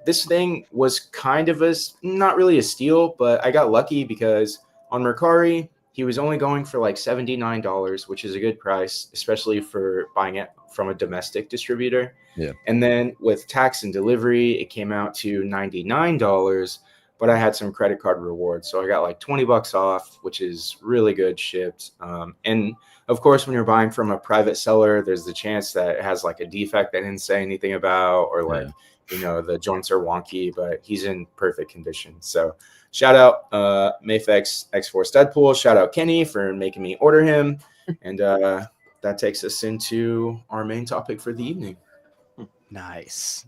This thing was kind of not really a steal, but I got lucky because on Mercari, he was only going for like $79, which is a good price, especially for buying it from a domestic distributor. Yeah. And then with tax and delivery, it came out to $99, but I had some credit card rewards. So I got like $20 off, which is really good shipped. And of course, when you're buying from a private seller, there's the chance that it has like a defect they didn't say anything about, or like, you know, the joints are wonky, but he's in perfect condition. So shout out Mafex X-Force Deadpool. Shout out Kenny for making me order him. And that takes us into our main topic for the evening. Nice.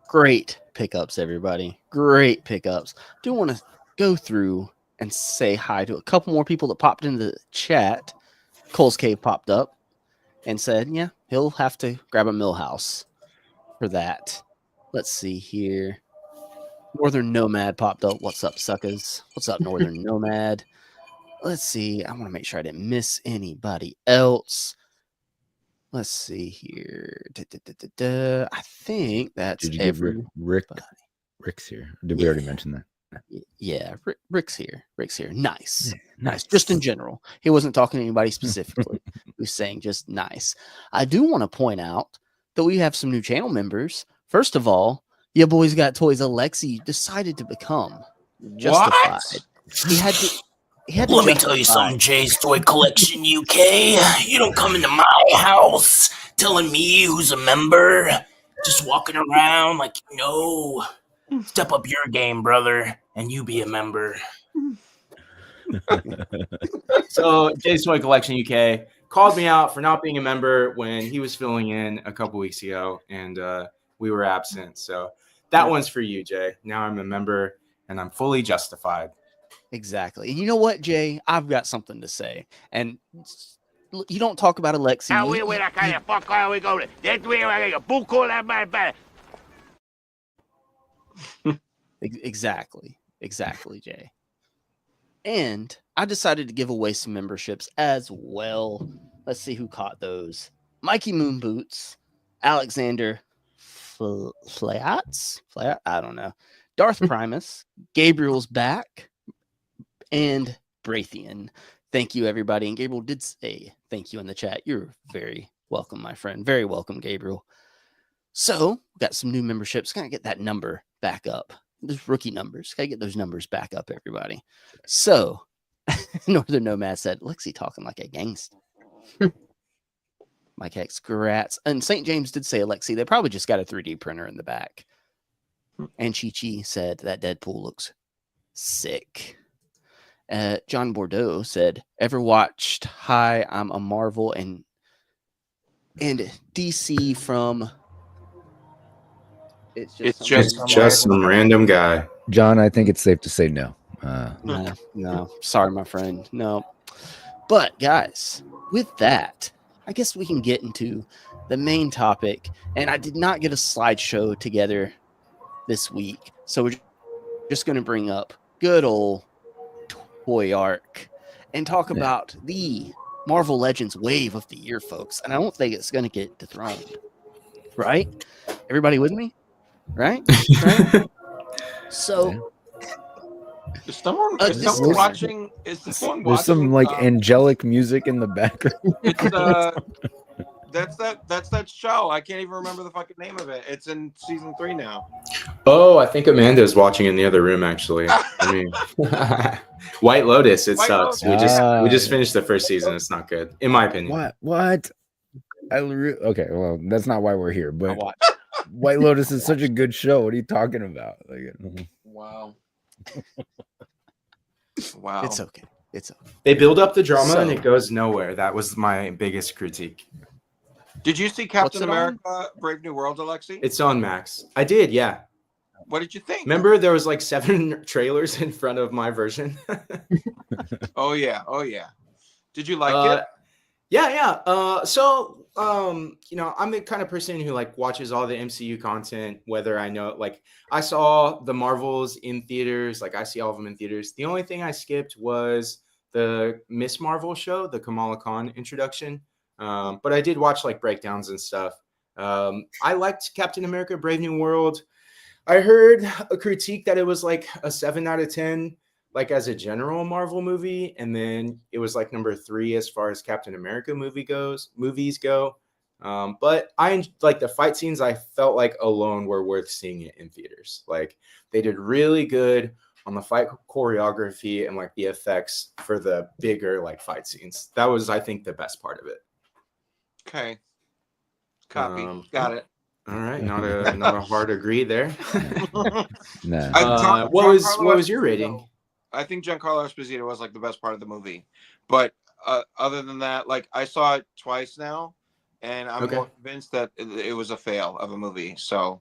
Great pickups, everybody. Great pickups. Do want to go through and say hi to a couple more people that popped into the chat. Cole's Cave popped up and said, yeah, he'll have to grab a Millhouse for that. Let's see here. Northern Nomad popped up. What's up, suckers? What's up, Northern Nomad? Let's see. I want to make sure I didn't miss anybody else. Let's see here. I think that's Did you get Rick's here? Did we already mention that? Yeah, Rick's here. Nice. Just in general. He wasn't talking to anybody specifically. He was saying just nice. I do want to point out that we have some new channel members. First of all, your boys got toys. Alexi decided to become justified. He had to. Let me tell you something, Jay's Toy Collection UK. You don't come into my house telling me who's a member, just walking around like you know. Step up your game, brother, and you be a member. So Jay's Toy Collection UK called me out for not being a member when he was filling in a couple weeks ago, and we were absent. So that one's for you, Jay. Now I'm a member, and I'm fully justified. Exactly. And you know what, Jay? I've got something to say. And you don't talk about Alexi. Exactly, Jay. And I decided to give away some memberships as well. Let's see who caught those. Mikey Moon Boots, Alexander Flats, I don't know. Darth Primus, Gabriel's back, and Brathian. Thank you, everybody. And Gabriel did say thank you in the chat. You're very welcome, my friend. Very welcome, Gabriel. So, we got some new memberships. Gotta get that number back up. Those rookie numbers. Gotta get those numbers back up, everybody. So, Northern Nomad said, Lexi talking like a gangster. Mike X, congrats. And St. James did say, Alexi, they probably just got a 3D printer in the back. And Chi-Chi said that Deadpool looks sick. John Bordeaux said, "Ever watched Hi, I'm a Marvel and DC from?" It's It's just just some random guy. John, I think it's safe to say no. No, sorry, my friend, no. But guys, with that, I guess we can get into the main topic. And I did not get a slideshow together this week, so we're just going to bring up good old Toy Arc and talk about the Marvel Legends wave of the year, folks. And I don't think it's going to get dethroned, right? Everybody with me? Right? So, is someone watching? Is someone There's watching? some like angelic music in the background. It's that's that show. I can't even remember the fucking name of it. It's in season 3 now. Oh, I think Amanda's watching in the other room. Actually, I mean, White Lotus. It sucks. Lotus. We just finished the first season. It's not good, in my opinion. What? Okay, well, that's not why we're here. But watch. White Lotus is such a good show. What are you talking about? Wow. Wow. It's okay. They build up the drama and it goes nowhere. That was my biggest critique. Did you see Captain America: Brave New World, Alexi? It's on Max. I did, yeah. What did you think? Remember, there was like 7 trailers in front of my version. Oh yeah. Did you like it? Yeah. I'm the kind of person who like watches all the MCU content, whether I know, like I saw the Marvels in theaters, like I see all of them in theaters. The only thing I skipped was the Miss Marvel show, the Kamala Khan introduction. But I did watch like breakdowns and stuff. I liked Captain America: Brave New World. I heard a critique that it was like a 7 out of 10, like as a general Marvel movie, and then it was like number 3 as far as Captain America movies go. But I like the fight scenes. I felt like alone were worth seeing it in theaters. Like they did really good on the fight choreography and like the effects for the bigger like fight scenes. That was, I think, the best part of it. Okay. Copy. Got it. All right, not a hard agree there. Nah. What was your rating? I think Giancarlo Esposito was like the best part of the movie, but other than that, like I saw it twice now, and I'm more convinced that it was a fail of a movie. So,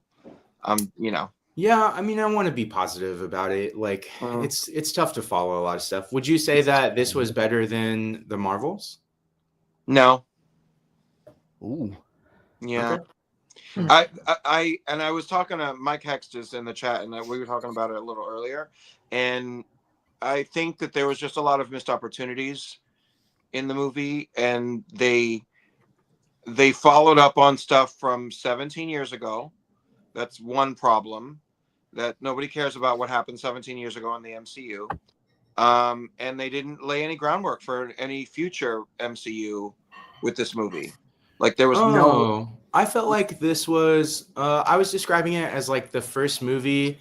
Yeah, I mean, I want to be positive about it. Like, it's tough to follow a lot of stuff. Would you say that this was better than the Marvels? No. Ooh. Yeah. Okay. I was talking to Mike Hextus in the chat, and we were talking about it a little earlier, and I think that there was just a lot of missed opportunities in the movie, and they followed up on stuff from 17 years ago. That's one problem, that nobody cares about what happened 17 years ago in the MCU. And they didn't lay any groundwork for any future MCU with this movie. Like there was no. I felt like this was. I was describing it as like the first movie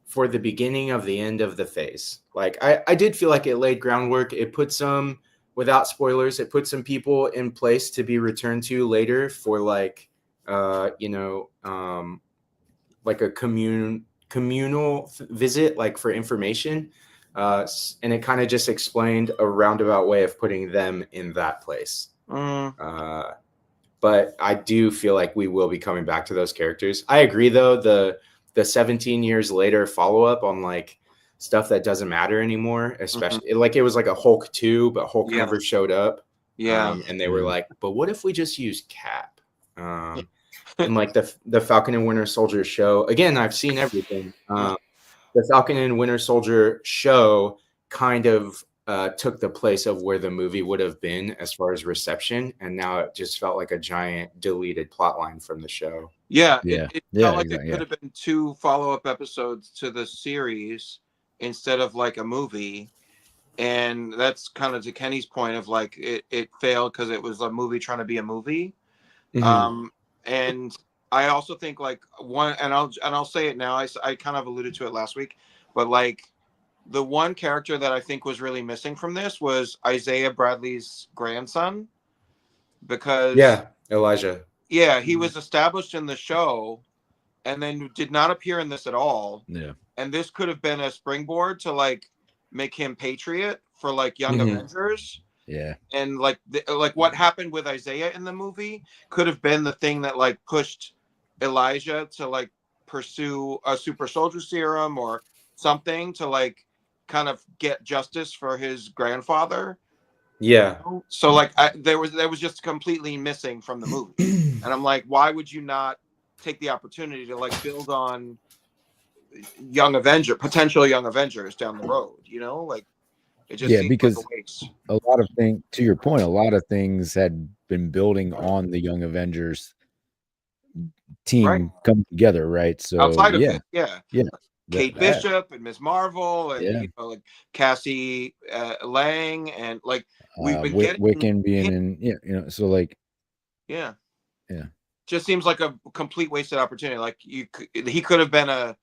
for the beginning of the end of the phase. Like I did feel like it laid groundwork. It put some, without spoilers, it put some people in place to be returned to later for like, like a communal visit, like for information. And it kind of just explained a roundabout way of putting them in that place. But I do feel like we will be coming back to those characters. I agree, though, the 17 years later follow-up on like stuff that doesn't matter anymore, especially like it was like a Hulk 2, but Hulk never showed up. And they were like, but what if we just use Cap? And like the Falcon and Winter Soldier show, again, I've seen everything. The Falcon and Winter Soldier show kind of took the place of where the movie would have been as far as reception, and now it just felt like a giant deleted plot line from the show. It felt like it could have been 2 follow-up episodes to the series instead of like a movie, and that's kind of to Kenny's point of like it failed because it was a movie trying to be a movie. And I also think like one, and I'll say it now, I kind of alluded to it last week, but like the one character that I think was really missing from this was Isaiah Bradley's grandson, because Elijah. Yeah, he was established in the show and then did not appear in this at all. Yeah. And this could have been a springboard to like make him Patriot for like Young Avengers. Yeah. And like what happened with Isaiah in the movie could have been the thing that like pushed Elijah to like pursue a super soldier serum or something to like kind of get justice for his grandfather. Yeah. So like there was just completely missing from the movie. And I'm like, why would you not take the opportunity to like build on potential young Avengers down the road, you know? Like it just seems because like a waste. A lot of things, to your point, a lot of things had been building on the Young Avengers team come together, right? So outside of it, yeah. Kate that. Bishop and Ms. Marvel and you know, like Cassie Lang and like we've been getting Wiccan being in, you know, so like yeah, just seems like a complete wasted opportunity. Like he could have been a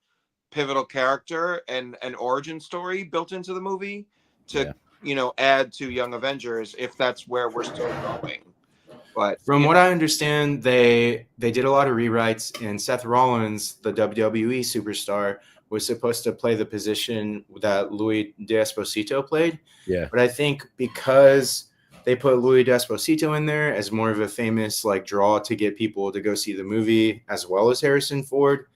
pivotal character and an origin story built into the movie to you know add to Young Avengers if that's where we're still going. But from what I understand, they did a lot of rewrites, and Seth Rollins, the WWE superstar, was supposed to play the position that Louis D'Esposito played. Yeah. But I think because they put Louis D'Esposito in there as more of a famous like draw to get people to go see the movie, as well as Harrison Ford,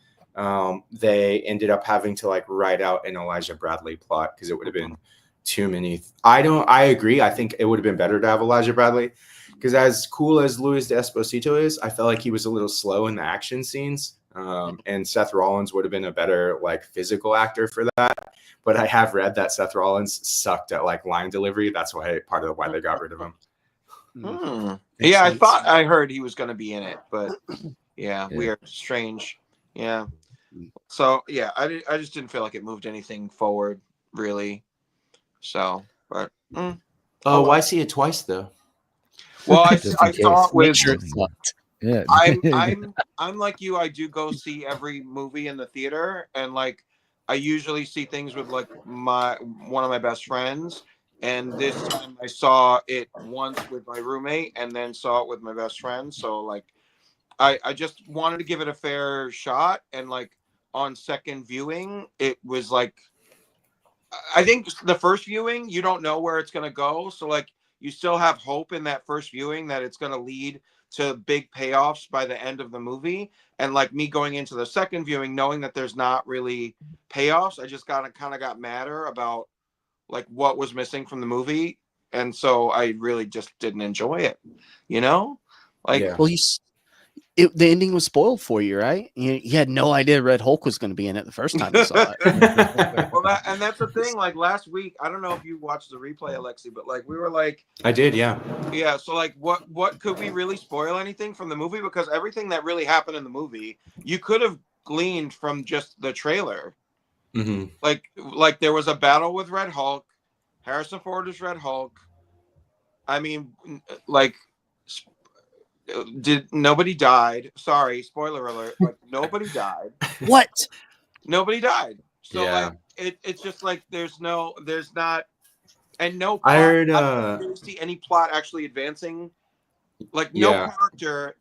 they ended up having to like write out an Elijah Bradley plot because it would have been too many. I agree. I think it would have been better to have Elijah Bradley. Because as cool as Louis D'Esposito is, I felt like he was a little slow in the action scenes. And Seth Rollins would have been a better like physical actor for that. But I have read that Seth Rollins sucked at like line delivery. That's why why they got rid of him. Yeah, I heard he was going to be in it, but weird, strange. Yeah. So yeah, I just didn't feel like it moved anything forward really. So, but why see it twice though? Well, I saw it with. Yeah, I'm like you. I do go see every movie in the theater, and like I usually see things with like one of my best friends. And this time I saw it once with my roommate, and then saw it with my best friend. So like, I just wanted to give it a fair shot, and like on second viewing, it was like, I think the first viewing you don't know where it's gonna go, so like. You still have hope in that first viewing that it's going to lead to big payoffs by the end of the movie. And like me going into the second viewing, knowing that there's not really payoffs, I just kind of got madder about like what was missing from the movie. And so I really just didn't enjoy it, you know? Like, well, the ending was spoiled for you, right? You had no idea Red Hulk was going to be in it the first time you saw it. Well, that's the thing. Like last week, I don't know if you watched the replay, Alexi, but like we were like, I did, yeah. So like, what could we really spoil anything from the movie? Because everything that really happened in the movie, you could have gleaned from just the trailer. Mm-hmm. Like there was a battle with Red Hulk. Harrison Ford is Red Hulk. I mean, like. Nobody died? Sorry, spoiler alert. Like nobody died. What? Nobody died. So like it's just like there's not, and no. Plot, I heard. I don't really see any plot actually advancing. Like no character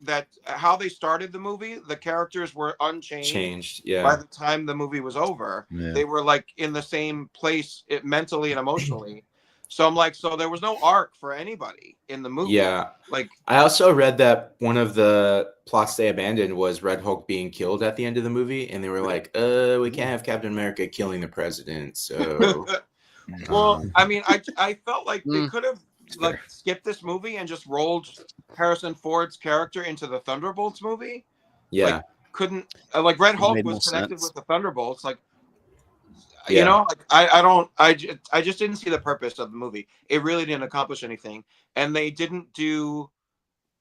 how they started the movie. The characters were unchanged. By the time the movie was over, they were like in the same place mentally and emotionally. So I'm like, so there was no arc for anybody in the movie. Yeah. Like I also read that one of the plots they abandoned was Red Hulk being killed at the end of the movie, and they were like, we can't have Captain America killing the president. So well, I mean, I felt like they could have like skipped this movie and just rolled Harrison Ford's character into the Thunderbolts movie. Yeah. Like, couldn't like Red Hulk was connected with the Thunderbolts, like you know, like I just didn't see the purpose of the movie. It really didn't accomplish anything, and they didn't do.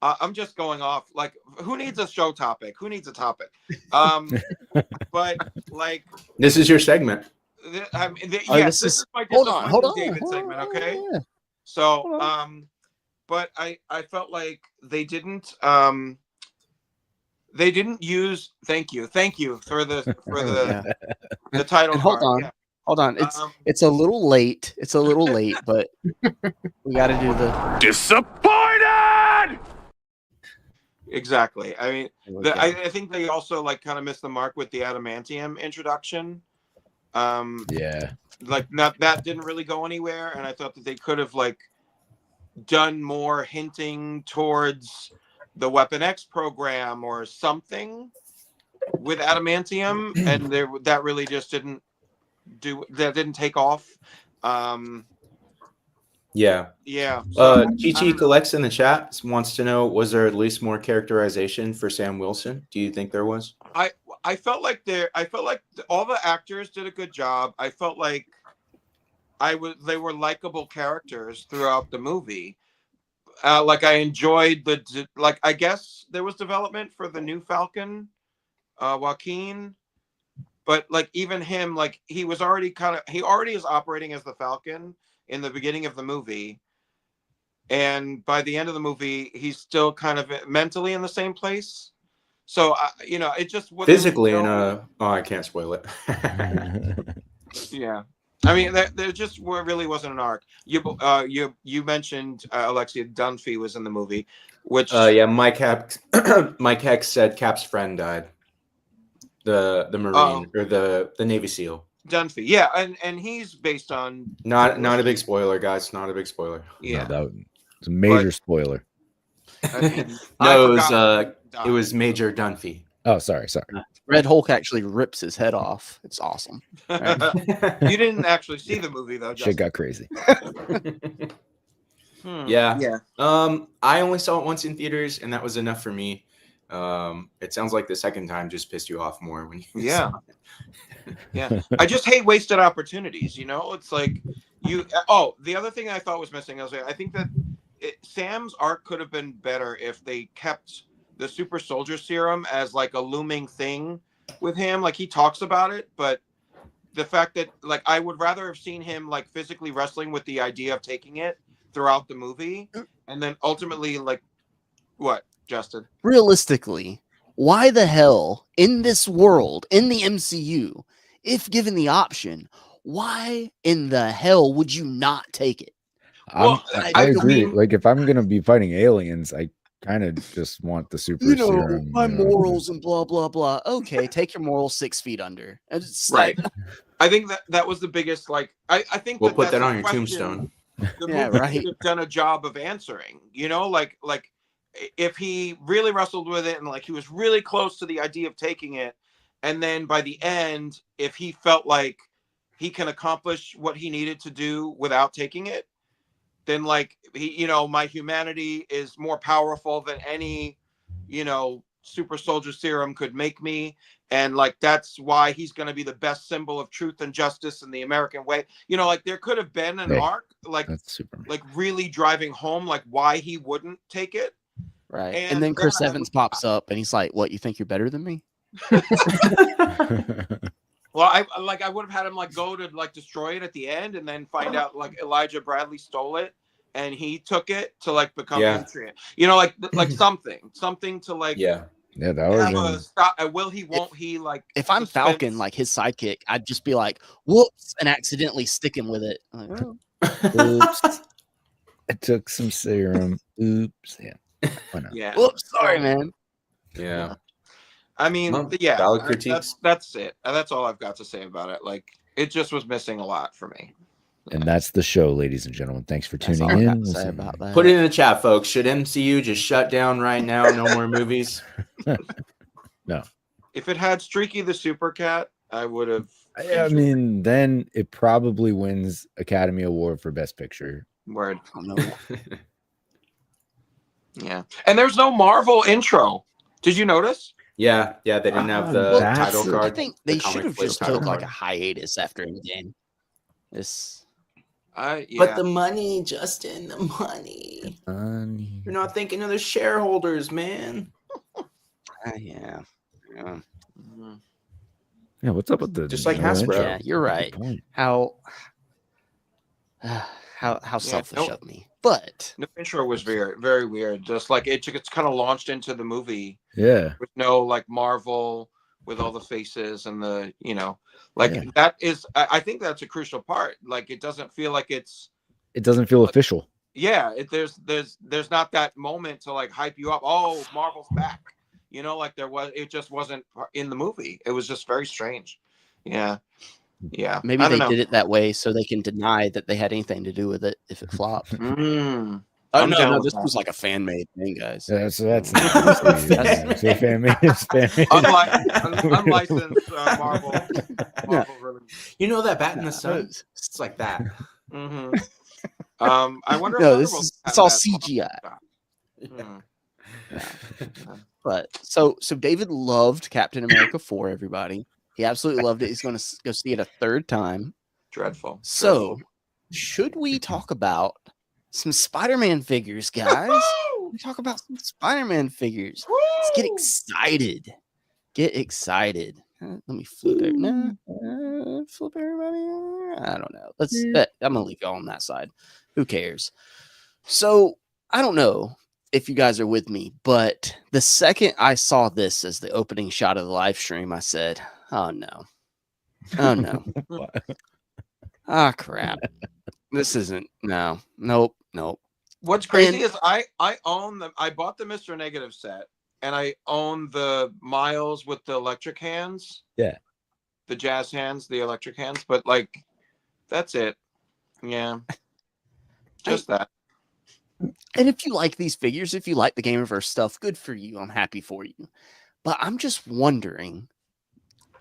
I'm just going off. Like, who needs a show topic? Who needs a topic? But like, this is your segment. I mean, yes, this is my disappointing David segment. Okay, so but I felt like they didn't use. Thank you for the the title. And hold on. It's a little late. But we got to do the disappointed. Exactly. I mean, I think they also like kind of missed the mark with the adamantium introduction. Yeah. Like that didn't really go anywhere, and I thought that they could have like done more hinting towards the Weapon X program or something with adamantium, and that really just didn't take off. Yeah. So Chi collects in the chat wants to know, was there at least more characterization for Sam Wilson? Do you think there was? I felt like all the actors did a good job. I felt like they were likable characters throughout the movie. Like I enjoyed I guess there was development for the new Falcon, Joaquin, but like even him, like he already is operating as the Falcon in the beginning of the movie, and by the end of the movie he's still kind of mentally in the same place. So it just physically I can't spoil it. Yeah, I mean there just really wasn't an arc. You mentioned Alexia Dunphy was in the movie, which Mike Hex said Cap's friend died. The Marine or the Navy SEAL. Dunphy, yeah, and he's based on not a big spoiler, guys. Not a big spoiler. Yeah, no, it's a major spoiler. I mean, no, it was Major Dunphy. Oh, sorry. Red Hulk actually rips his head off. It's awesome. Right? You didn't actually see the movie though. Shit got crazy. Yeah. I only saw it once in theaters, and that was enough for me. It sounds like the second time just pissed you off more when you saw it. Yeah. I just hate wasted opportunities. It's like the other thing I thought was missing, I think that Sam's arc could have been better if they kept the super soldier serum as like a looming thing with him. Like he talks about it, but the fact that like I would rather have seen him like physically wrestling with the idea of taking it throughout the movie, and then ultimately like what, Justin? Realistically, why the hell in this world, in the MCU, if given the option, why in the hell would you not take it? I agree. Like if I'm gonna be fighting aliens, I kind of just want the super serum. My morals and blah blah blah. Okay, take your morals 6 feet under. Right. I think that was the biggest. Like I think we'll put that on your tombstone. The movie could have done a job of answering. Like if he really wrestled with it and like he was really close to the idea of taking it, and then by the end, if he felt like he can accomplish what he needed to do without taking it, then like my humanity is more powerful than any super soldier serum could make me, and like that's why he's going to be the best symbol of truth and justice in the American way. Like there could have been an arc like really driving home like why he wouldn't take it. Right. And then Chris Evans pops up and he's like, "What, you think you're better than me?" Well, I would have had him like go to like destroy it at the end, and then find out like Elijah Bradley stole it and he took it to like become nutrient. Like something to like that was will he, won't he, like if I'm Falcon, like his sidekick, I'd just be like, whoops, and accidentally stick him with it. Like, oops. I took some serum. Oops. Yeah. Whoops, sorry, man. Yeah. I mean, valid critiques. That's it. That's all I've got to say about it. Like, it just was missing a lot for me. And that's the show, ladies and gentlemen. Thanks for tuning in. Put it in the chat, folks. Should MCU just shut down right now? No more movies? No. If it had Streaky the Super Cat, I would have. I mean, then it probably wins Academy Award for Best Picture. Word. Yeah. And there's no Marvel intro. Did you notice? Yeah, they didn't have the title card. I think they should have just took like a hiatus after Endgame. But the money, Justin, the money. You're not thinking of the shareholders, man. Yeah. Yeah, what's up with the just like Hasbro? Yeah, you're right. How selfish of me. But the intro was very, very weird. Just like it's kind of launched into the movie. Yeah. With no like Marvel with all the faces and the that is. I think that's a crucial part. Like it doesn't feel like it doesn't feel official. Yeah. There's not that moment to like hype you up. Oh, Marvel's back. Like there was. It just wasn't in the movie. It was just very strange. Yeah. Yeah. Maybe I don't they know. did it that way so they can deny that they had anything to do with it if it flopped. Mm, Oh I'm no, down no, with this that. was like a fan made thing, guys. Yeah, so that's not so fan made. Unlicensed Marvel No, release. You know that bat in no, the sun? it's- It's like that. Mm-hmm. I wonder if no, Thunderbolts it's have all that CGI. Hmm. But so David loved Captain America 4, everybody. He absolutely loved it. He's going to go see it a third time. Dreadful. So, should we talk about some Spider-Man figures, guys? We talk about some Spider-Man figures. Let's get excited. Get excited. Let me flip it. No, flip everybody. I don't know. I'm gonna leave y'all on that side. Who cares? So I don't know if you guys are with me, but the second I saw this as the opening shot of the live stream, I said, "Oh no, oh no, ah crap, this isn't nope." What's crazy And- is I own them. I bought the Mr. Negative set, and I own the Miles with the electric hands. Yeah. The jazz hands, the electric hands, but like that's it. Yeah. Just that. And if you like these figures, if you like the Gamerverse stuff, good for you. I'm happy for you. But I'm just wondering,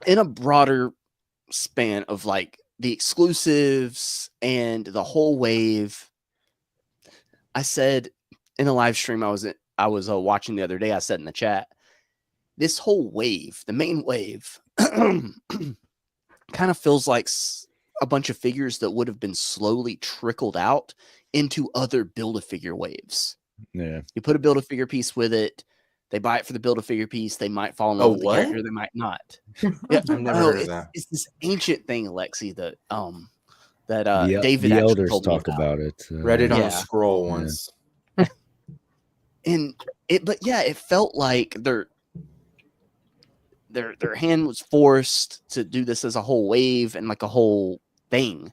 in a broader span of like the exclusives and the whole wave, I said in a live stream I was watching the other day, I said in the chat, this whole wave, the main wave, kind of feels like a bunch of figures that would have been slowly trickled out into other Build-A-Figure waves. Yeah. You put a Build-A-Figure piece with it, they buy it for the Build-A-Figure piece, they might fall in love with the character, they might not. Yeah, I've never heard of that. It's this ancient thing, Alexi, that The David the actually elders told me talk about it. Read it on Yeah. a scroll once. And it felt like their hand was forced to do this as a whole wave and like a whole thing,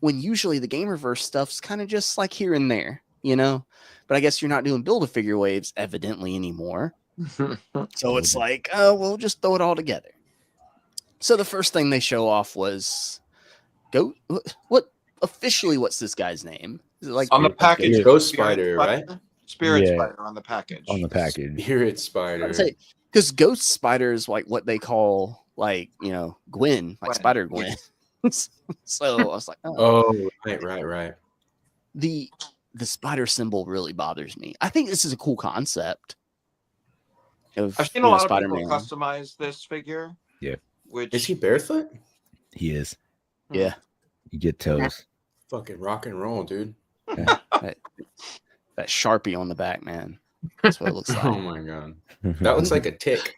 when usually the Gamerverse stuff's kind of just like here and there, you know. But I guess you're not doing Build-A-Figure waves evidently anymore, so it's like, oh, we'll just throw it all together. So the first thing they show off was what's this guy's name? Is it like On the package, Ghost Spider, right? Spirit Yeah. Spider on the package. On the package. Spirit Spider. Because Ghost Spider is like what they call, like, you know, Gwen, like Gwen. Spider Gwen. So I was like, Oh, right. the spider symbol really bothers me. I think this is a cool concept. I've seen a lot of people customize this figure. Yeah. Which Is he barefoot? He is. Yeah. You get toes. Fucking rock and roll, dude. that Sharpie on the back, man. That's what it looks like. Oh my god. That looks like a tick.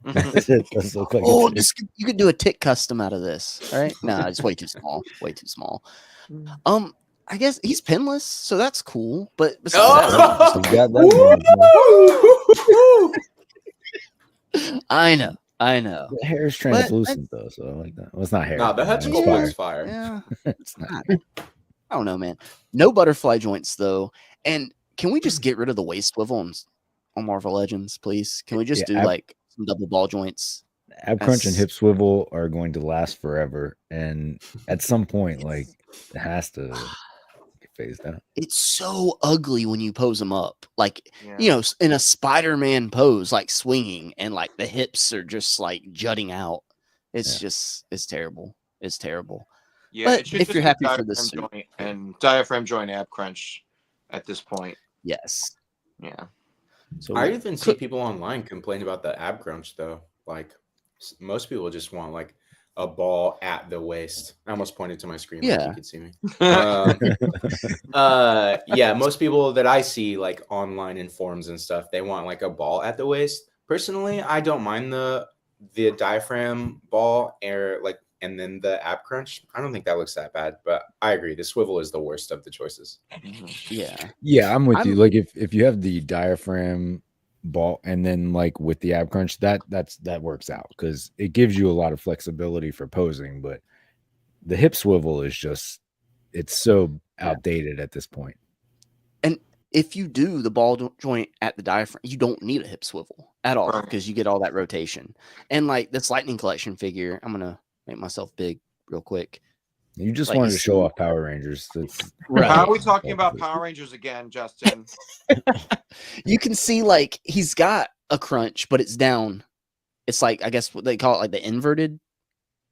It does look like Oh, a you could do a tick custom out of this, right? No, it's way too small. Way too small. I guess he's pinless, so that's cool. But besides that, You got that. I know. The hair is translucent though, so I like that. Well, it's not hair. Nah, the head it's sculpt fire. looks fire. Yeah. It's not. I don't know, man. No butterfly joints though. And can we just get rid of the waist swivel on Marvel Legends, please? Can we just do like some double ball joints? Ab crunch and hip swivel are going to last forever, and at some point, like, it has to get phased out. It's so ugly when you pose them up, like, Yeah. you know, in a Spider-Man pose, like swinging, and like the hips are just like jutting out. It's it's terrible. It's terrible. Yeah, But it should if just you're be happy for diaphragm this joint and diaphragm joint ab crunch at this point. Yes. Yeah. So I even see people online complain about the ab crunch though. Like most people just want like a ball at the waist. I almost pointed to my screen like you could see me. Yeah, most people that I see like online in forums and stuff, they want like a ball at the waist. Personally, I don't mind the diaphragm ball and then the ab crunch. I don't think that looks that bad, but I agree. The swivel is the worst of the choices. Yeah, I'm with you. Like if you have the diaphragm ball and then like with the ab crunch, that works out because it gives you a lot of flexibility for posing. But the hip swivel is just, it's so outdated at this point. And if you do the ball joint at the diaphragm, you don't need a hip swivel at all because you get all that rotation. And like this Lightning Collection figure, I'm gonna make myself big. real quick. You just Like, wanted you to show see- off Power Rangers. That's Right. How are we talking about Power Rangers again, Justin? You can see like he's got a crunch, but it's down. It's like, I guess what they call it, like the inverted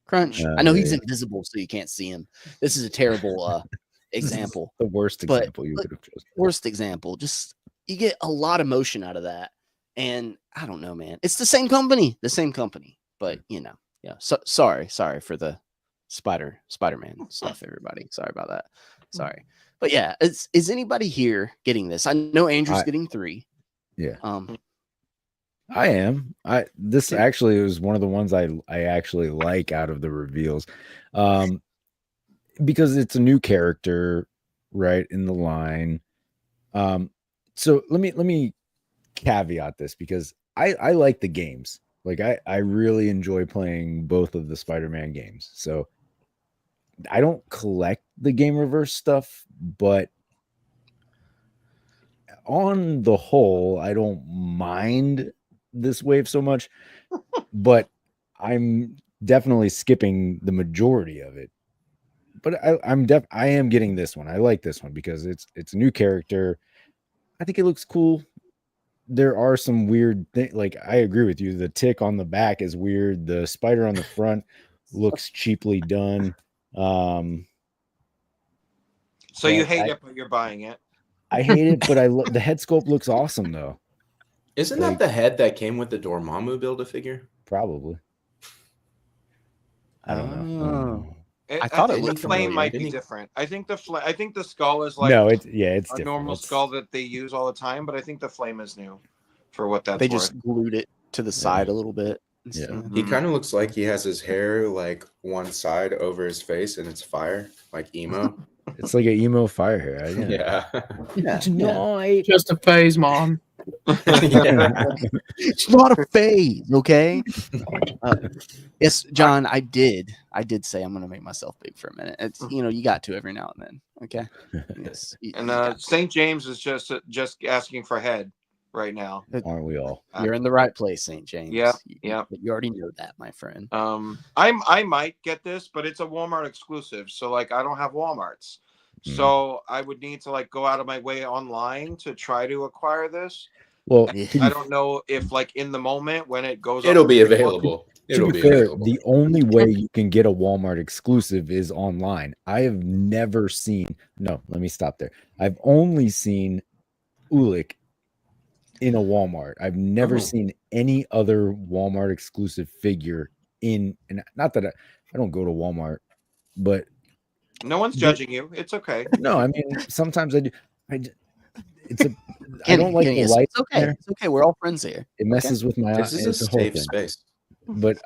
crunch. I know he's yeah. invisible, so you can't see him. This is a terrible example. The worst But example you could have chosen. Worst example. Just you get a lot of motion out of that. And I don't know, man. It's the same company. But yeah. So sorry for the Spider-Man stuff, everybody. Sorry about that. Sorry. But yeah, is anybody here getting this? I know Andrew's getting 3. Yeah. I am. This actually was one of the ones I actually like out of the reveals. Because it's a new character right in the line. So let me caveat this, because I like the games. Like I really enjoy playing both of the Spider-Man games. So I don't collect the Gamerverse stuff, but on the whole, I don't mind this wave so much, but I'm definitely skipping the majority of it. But I am getting this one. I like this one because it's a new character. I think it looks cool. There are some weird things. Like, I agree with you. The tick on the back is weird. The spider on the front looks cheaply done. So you hate it, but you're buying it. I hate it, but the head sculpt looks awesome though. Isn't that the head that came with the Dormammu Build-A-Figure? Probably. I don't know. I thought it the looked flame familiar. might be different. I think the skull is like it's a different. normal skull that they use all the time, but I think the flame is new for what that's They worth. just glued it to the side a little bit. Yeah. He kind of looks like he has his hair like one side over his face and it's fire, like emo. It's like an emo fire hair. Yeah. Tonight. Just a phase, Mom. It's not a phase, okay? Yes, John, I did say I'm gonna make myself big for a minute. It's you got to every now and then, okay? Yes. And St. James is just asking for head right now. Aren't we all? You're in the right place, St. James. Yeah. But you already know that, my friend. I might get this, but it's a Walmart exclusive, so like I don't have Walmarts. So I would need to like go out of my way online to try to acquire this. Well, I don't know if like in the moment when it goes, it'll be available. To be fair, the only way you can get a Walmart exclusive is online. I have never seen. No, let me stop there. I've only seen Ulik in a Walmart. I've never seen any other Walmart exclusive figure and not that I don't go to Walmart, but no one's judging you. It's okay. No, I mean sometimes I do. I don't like the light. It's okay. It's okay. We're all friends here. It messes with my eyes. This is a safe space. But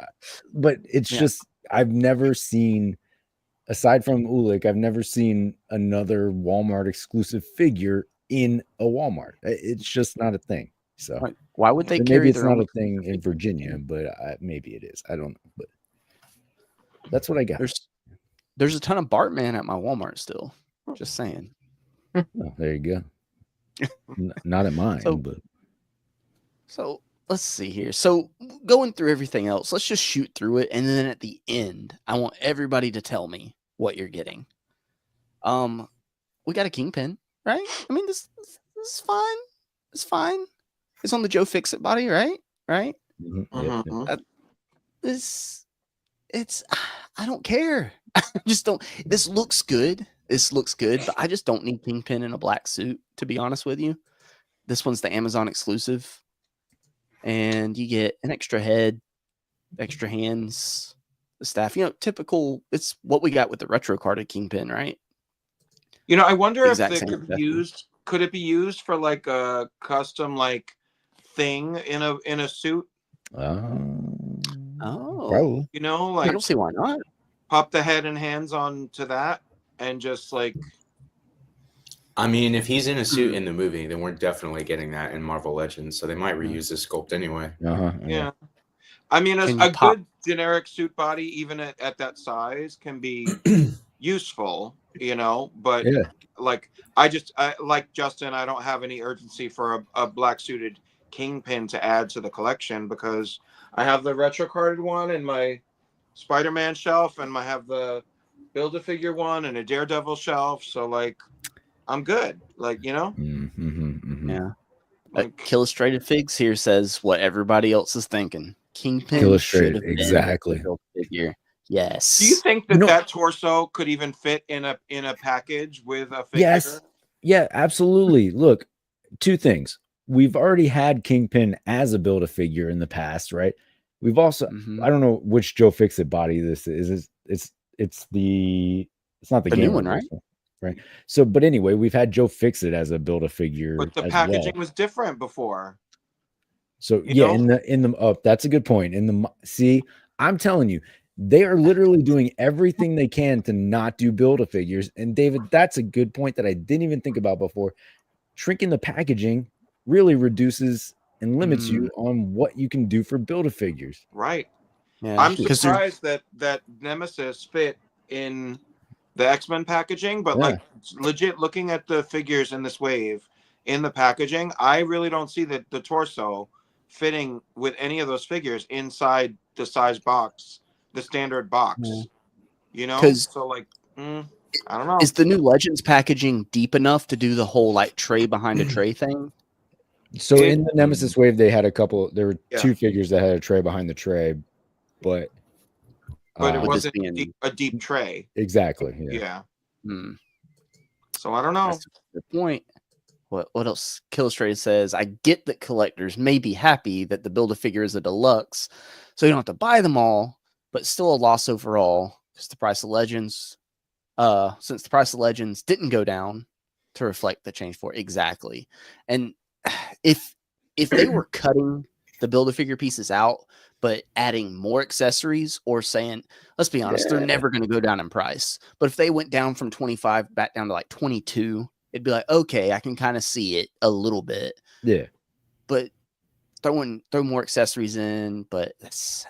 it's just I've never seen, aside from Ulik, I've never seen another Walmart exclusive figure in a Walmart. It's just not a thing. So why would they carry? Maybe it's not a thing in Virginia, but maybe it is. I don't know. But that's what I got. There's a ton of Bartman at my Walmart still. Just saying. Oh, there you go. Not at mine, but so let's see here. So going through everything else, let's just shoot through it, and then at the end, I want everybody to tell me what you're getting. We got a Kingpin, right? I mean, this is fine. It's fine. It's on the Joe Fix-It body, right? Right? I don't care. I just don't. This looks good. But I just don't need Kingpin in a black suit, to be honest with you. This one's the Amazon exclusive. And you get an extra head, extra hands, the staff. Typical. It's what we got with the retro carded Kingpin, right? I wonder if it could be used for like a custom like thing in a suit? Probably. I don't see why not. Pop the head and hands onto that. And just like, I mean, if he's in a suit in the movie, then we're definitely getting that in Marvel Legends. So they might reuse this sculpt anyway. Yeah. I mean, a good generic suit body, even at that size, can be useful, But like Justin, I don't have any urgency for a black suited Kingpin to add to the collection because I have the retro carded one in my Spider-Man shelf, and I have the Build-A-Figure one and a Daredevil shelf. So like, I'm good. Like, you know. Yeah. Like, Illustrated Figs here says what everybody else is thinking. Kingpin should Illustrated, have been exactly. a Build-A-Figure. Yes. do you think that that torso could even fit in a package with a figure? Yes. Yeah, absolutely. Look, two things. We've already had Kingpin as a Build-A-Figure in the past, right? We've also I don't know which Joe Fixit body this is. It's not the new one, right? Right. So, but anyway, we've had Joe Fixit as a Build-A-Figure, But the as packaging well. was different before. So yeah, in the that's a good point. I'm telling you, they are literally doing everything they can to not do Build-A-Figures. And David, that's a good point that I didn't even think about before. Shrinking the packaging really reduces and limits you on what you can do for Build-A-Figures. Right. Yeah, I'm surprised that Nemesis fit in the X-Men packaging, but like legit looking at the figures in this wave in the packaging, I really don't see the torso fitting with any of those figures inside the size box, the standard box. You know, so like I don't know. Is the new Legends packaging deep enough to do the whole like tray behind a tray thing? So in the Nemesis wave, they had there were two figures that had a tray behind the tray, but it wasn't a deep tray. Exactly. Yeah. So I don't know. That's the point. What else? Illustrated says, I get that collectors may be happy that the Build-A-Figure is a deluxe, so you don't have to buy them all, but still a loss overall because the price of Legends, since the price of Legends didn't go down to reflect the change for exactly. And if they were cutting the Build-A-Figure pieces out, but adding more accessories or saying, let's be honest, they're never going to go down in price. But if they went down from 25 back down to like 22, it'd be like, okay, I can kind of see it a little bit. Yeah. But throw more accessories in. But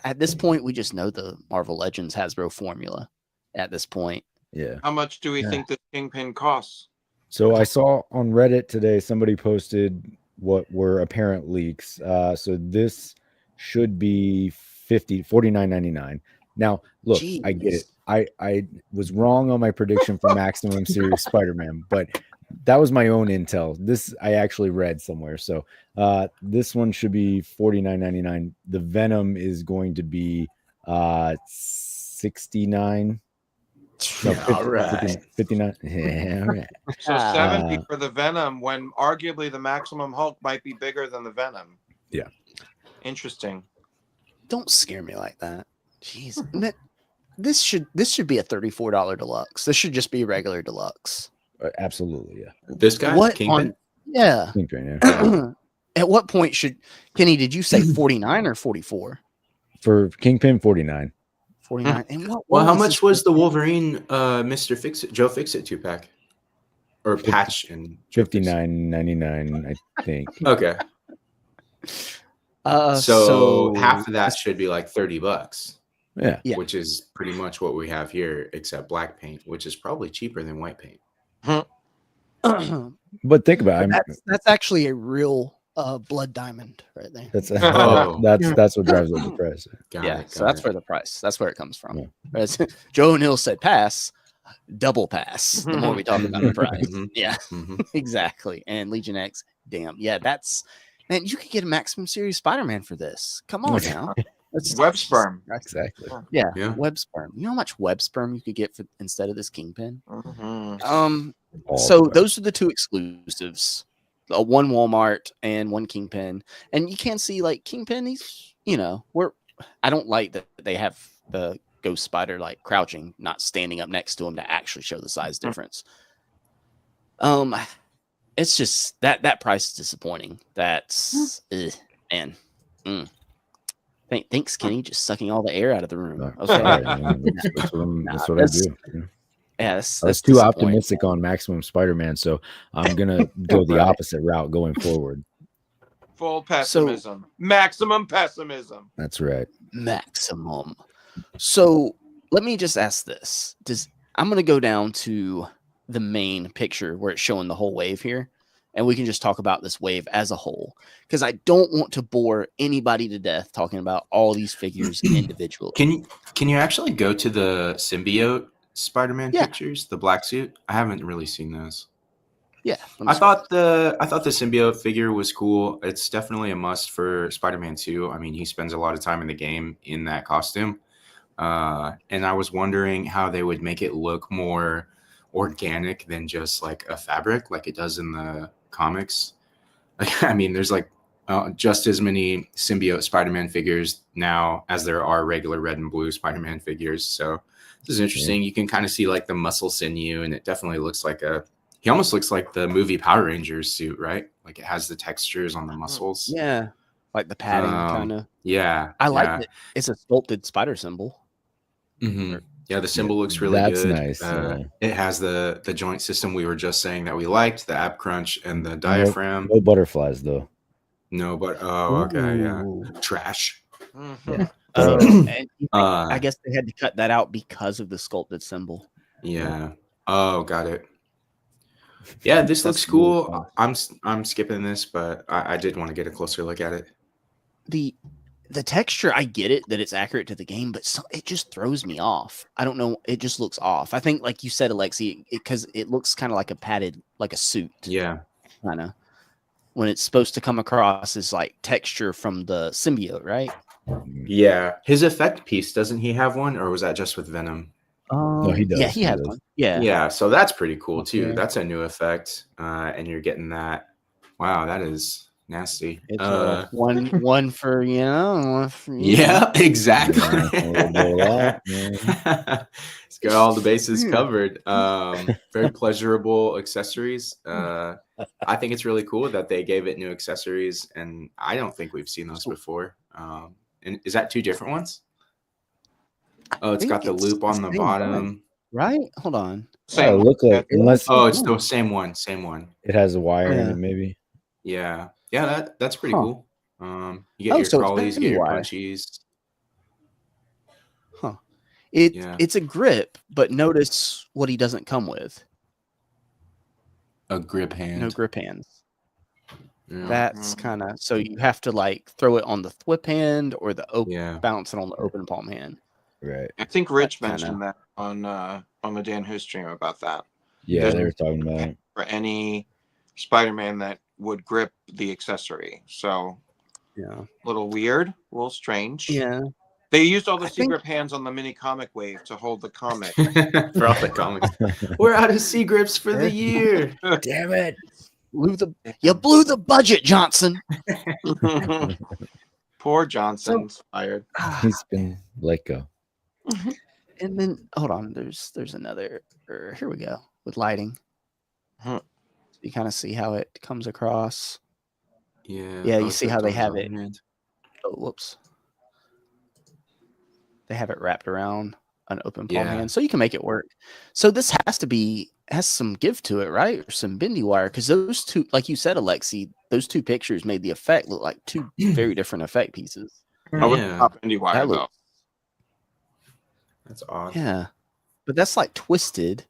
at this point, we just know the Marvel Legends Hasbro formula at this point. Yeah. How much do we think the Kingpin costs? So I saw on Reddit today, somebody posted what were apparent leaks. So this should be $49.99. Now, look, I get it. I was wrong on my prediction for Maximum Series Spider-Man, but that was my own intel. This I actually read somewhere. So this one should be $49.99. The Venom is going to be $69. No, 59. Yeah, all right. So 70 for the Venom, when arguably the Maximum Hulk might be bigger than the Venom. Yeah. Interesting. Don't scare me like that. Jeez. This should be a $34 deluxe. This should just be regular deluxe. Absolutely, yeah. This guy, what Kingpin? Kingpin, yeah. At what point should Kenny? Did you say 49 or 44? For Kingpin, 49. 49. And well, how much was the Wolverine Mr. Fix-It, Joe Fix-It 2-pack? Or patch and $59.99, I think. Okay. So half of that should be like $30. Yeah. Which is pretty much what we have here, except black paint, which is probably cheaper than white paint. But think about it. That's actually a real blood diamond right there. That's what drives up the price. That's where the price. That's where it comes from. Yeah. Joe O'Neill said, "Pass, double pass." The more we talk about the price, exactly. And Legion X, damn, that's man. You could get a Maximum Series Spider-Man for this. Come on now. That's web sperm. Exactly. Yeah, web sperm. You know how much web sperm you could get for instead of this Kingpin? So those are the two exclusives. One Walmart and one Kingpin. And you can see like Kingpin, he's I don't like that they have the Ghost Spider like crouching, not standing up next to him to actually show the size difference. It's just that price is disappointing. That's man. Thanks, Kenny. Just sucking all the air out of the room. Okay. That's what I do. Yeah, that's too optimistic on Maximum Spider-Man, so I'm gonna go the opposite route going forward. Full pessimism. Maximum pessimism. That's right. Maximum. So let me just ask this. I'm gonna go down to the main picture where it's showing the whole wave here. and we can just talk about this wave as a whole, because I don't want to bore anybody to death talking about all these figures individually. Can you actually go to the symbiote Spider-Man pictures, the black suit? I haven't really seen those. Yeah, I thought the symbiote figure was cool. It's definitely a must for Spider-Man 2. I mean, he spends a lot of time in the game in that costume. And I was wondering how they would make it look more organic than just like a fabric like it does in the comics. I mean, there's like just as many symbiote Spider-Man figures now as there are regular red and blue Spider-Man figures. So this is interesting. You can kind of see like the muscle sinew, and it definitely looks like he almost looks like the movie Power Rangers suit, right? Like it has the textures on the muscles. Yeah, like the padding kind of. Yeah, I like it. It's a sculpted spider symbol. Mm-hmm. Yeah, the symbol looks really That's good. nice. It has the joint system we were just saying that we liked, the ab crunch and the diaphragm. No butterflies though. No, but okay, yeah, trash. Yeah. I guess they had to cut that out because of the sculpted symbol. Yeah. Oh, got it. Yeah, this looks cool. I'm skipping this, but I did want to get a closer look at it. The texture, I get it that it's accurate to the game, but it just throws me off. I don't know. It just looks off. I think, like you said, Alexi, because it looks kind of like a padded, like a suit. Yeah. Kind of. When it's supposed to come across as like texture from the symbiote, right? Yeah. His effect piece, doesn't he have one? Or was that just with Venom? No, he does. Yeah, he has one. Yeah. Yeah. So that's pretty cool too. Okay. That's a new effect. And you're getting that. Wow, that is nasty. It's one for one for yeah, exactly. It's got all the bases covered. Very pleasurable accessories. I think it's really cool that they gave it new accessories, and I don't think we've seen those before. And is that two different ones? Oh, it's got the loop on the bottom. Right? Hold on. Same look like unless it's the same one. It has a wire in it, maybe. Yeah. Yeah, that's pretty cool. You get your crawlies, you get your punchies. Huh. It's a grip, but notice what he doesn't come with. A grip hand. No grip hands. Yeah. That's kind of so you have to like throw it on the whip hand or the open bounce it on the open palm hand. Right. I think Rich mentioned that on the Dan Who stream about that. Yeah, they were talking about it. For any Spider-Man that would grip the accessory. So a little weird, a little strange. Yeah. They used all the C-grip hands on the mini comic wave to hold the comic. For all the comics. We're out of C-grips for the year. Damn it. You blew the budget, Johnson. Poor Johnson's fired. He's been let go. And then hold on, there's another. Here we go with lighting. You kind of see how it comes across. Yeah. You see how they have it. Oh, whoops. They have it wrapped around an open palm hand, so you can make it work. So this has some give to it, right? Or some bendy wire, because those two, like you said, Alexi, those two pictures made the effect look like two very different effect pieces. Bendy wire though. That's odd. Yeah, but that's like twisted,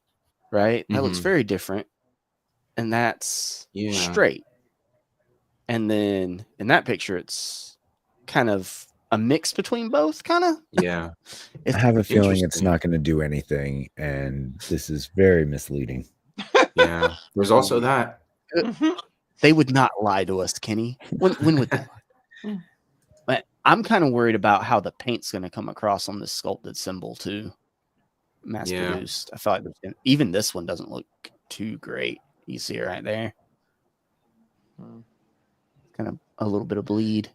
right? That looks very different. And that's straight. And then in that picture, it's kind of a mix between both, kind of. Yeah. I have a feeling it's not going to do anything, and this is very misleading. Yeah. There's also that. They would not lie to us, Kenny. When would they lie? But I'm kind of worried about how the paint's going to come across on this sculpted symbol, too. Mass produced. I feel like even this one doesn't look too great. You see it right there. Kind of a little bit of bleed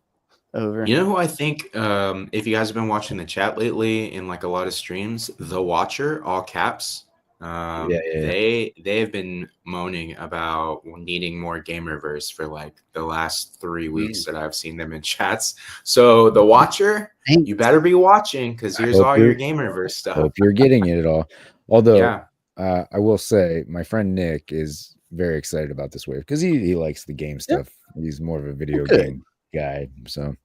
over. You know who I think, if you guys have been watching the chat lately in like a lot of streams, The Watcher, all caps, they have been moaning about needing more Gamerverse for like the last 3 weeks that I've seen them in chats. So The Watcher, you better be watching, because here's all your Gamerverse stuff. Hope you're getting it all. Although I will say my friend Nick is very excited about this wave because he likes the game stuff. He's more of a video game guy. So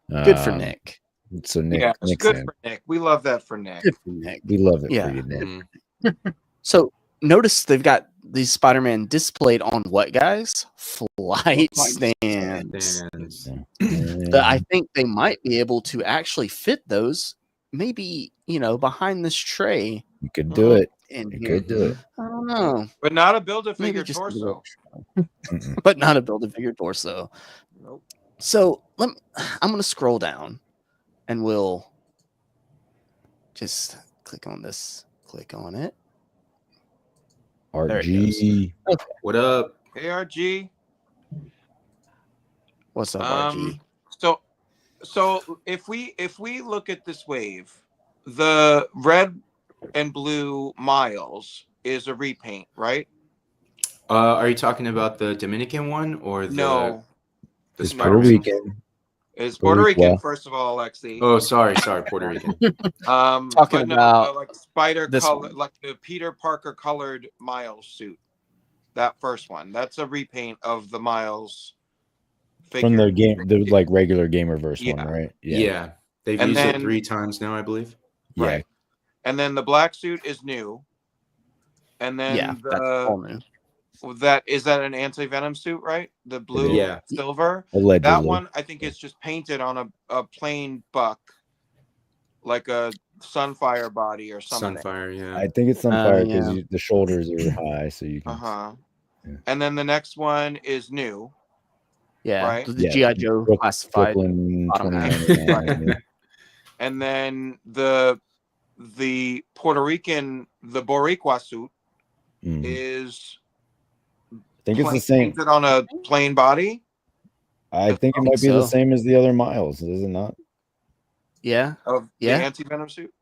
good for Nick. So Nick, it's good for Nick. We love that for Nick. Good for Nick. We love it for you, Nick. So notice they've got these Spider-Man displayed on what, guys? Flight stands. I think they might be able to actually fit those, maybe, behind this tray. You could do it. And You could do it. I don't know. But not a Build-A-Figure Maybe just torso. but not a Build-A-Figure torso. Nope. So I'm going to scroll down, and we'll just click on this. Click on it. RG. Okay. What up? Hey, RG. What's up, RG? So if we look at this wave, the red and blue Miles is a repaint, right? Are you talking about the Dominican one or the? No, The It's Puerto Rican. It's Puerto Rican, Well. first of all, Alexi. Oh, sorry, Puerto Rican. Talking about like spider this color, one. like the Peter Parker colored Miles suit. That first one, that's a repaint of the Miles figure. From the game, the like regular Gamerverse Yeah. one, right? Yeah. They've And used it then- 3 times now, I believe. Right. And then the black suit is new. And then that's all new. that an anti-venom suit, right? The blue, Yeah. silver. Allegedly. That one, I think, is just painted on a plain buck, like a Sunfire body or something. Sunfire, yeah. I think it's Sunfire because yeah. the shoulders are high, so you can. Yeah. And then the next one is new. Yeah, Right. the G.I. Joe classified. Brooklyn bottom half. 2099. And then the Puerto Rican, the Boricua suit Mm. is I think it's the same. painted on a plain body. I think it might be the same as the other Miles, is it not? Yeah. Of Yeah. the anti-venom suit?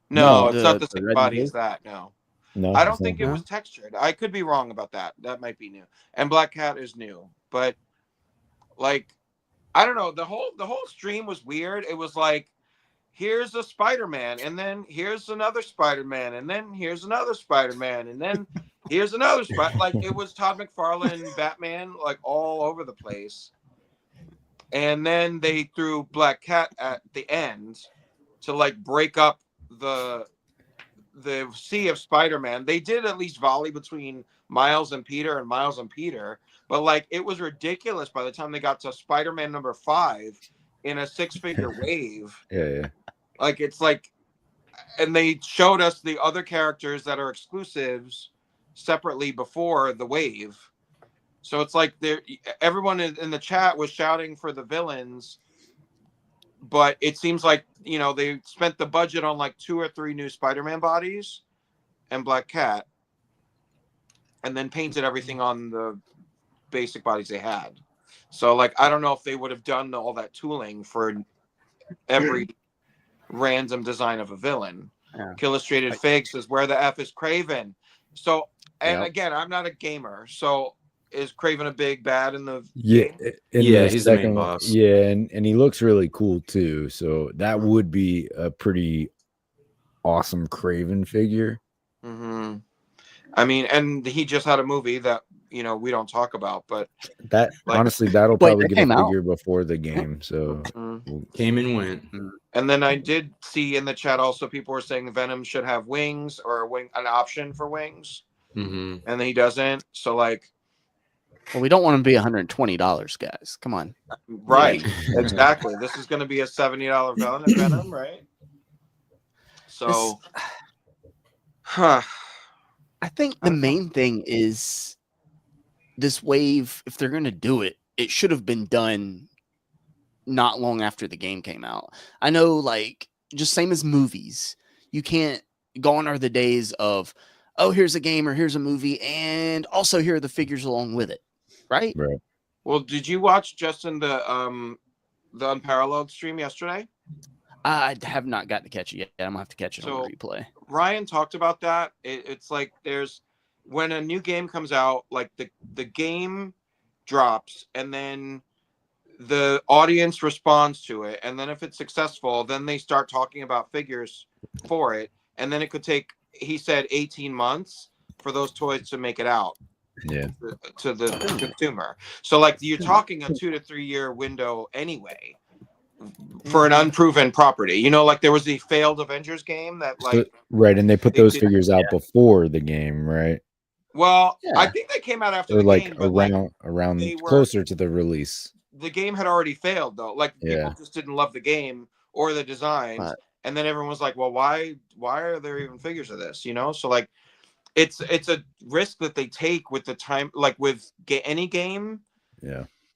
No, No, it's not the the same red body blue? as that. No, No, I don't it's think not. it was textured. I could be wrong about that. That might be new. And Black Cat is new, but like, I don't know. The whole stream was weird. It was like, here's a Spider-Man, and then here's another Spider-Man, and then here's another Spider-Man, and then here's another like it was Todd McFarlane Batman, like all over the place. And then they threw Black Cat at the end to like break up the sea of Spider-Man. They did at least volley between Miles and Peter and Miles and Peter, but like it was ridiculous by the time they got to Spider-Man number 5 in a 6-figure wave. Yeah. Like it's like, and they showed us the other characters that are exclusives separately before the wave. So it's like everyone in the chat was shouting for the villains, but it seems like, they spent the budget on like 2 or 3 new Spider-Man bodies and Black Cat, and then painted everything on the basic bodies they had. So like, I don't know if they would have done all that tooling for every random design of a villain. Yeah. Illustrated Fig says, where the F is Craven? So, and Yep. again, I'm not a gamer, so is Craven a big bad in the Yeah. game? Yeah, he's the main boss. Yeah, and he looks really cool too. So that would be a pretty awesome Craven figure. Mm-hmm. I mean, and he just had a movie that we don't talk about, but That like, honestly, that'll Wait, probably that get a came out? figure before the game. So Came and went. and then I did see in the chat also people were saying Venom should have wings or an option for wings, Mm-hmm. and he doesn't. So like, Well, we don't want to be $120, guys. Come on. right, exactly. This is going to be a $70 Venom, right? So, I think the main thing is this wave, if they're going to do it, it should have been done not long after the game came out. I know, like, just same as movies, you can't, gone are the days of, oh, here's a game or here's a movie, and also here are the figures along with it, right? right. well, did you watch Justin the Unparalleled stream yesterday? I have not got to catch it yet. I'm gonna have to catch it on the replay. Ryan talked about that. It's like when a new game comes out, like the game drops and then the audience responds to it, and then if it's successful, then they start talking about figures for it, and then it could take, he said, 18 months for those toys to make it out to the consumer. So like you're talking a 2 to 3 year window anyway. for an unproven property. You know, like there was the failed Avengers game that like right, and they put those figures out before the game, right? Well, I think they came out after or the like game, but around they were closer to the release. The game had already failed though. Like people just didn't love the game or the designs, and then everyone was like, "Well, why are there even figures of this?" You know, so like it's a risk that they take with the time, like with any game,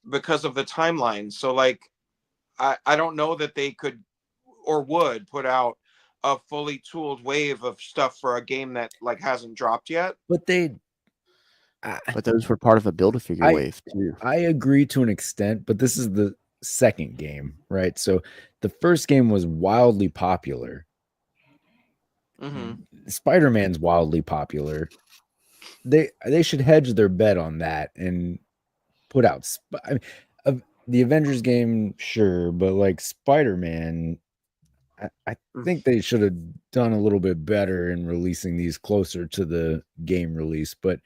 because of the timeline. So like I don't know that they could or would put out a fully tooled wave of stuff for a game that like hasn't dropped yet. But but those were part of a Build-A-Figure wave too. I agree to an extent, but this is the second game, right? So the first game was wildly popular. Spider-Man's wildly popular. They should hedge their bet on that and put out the Avengers game, sure, but like Spider-Man, I think they should have done a little bit better in releasing these closer to the game release. But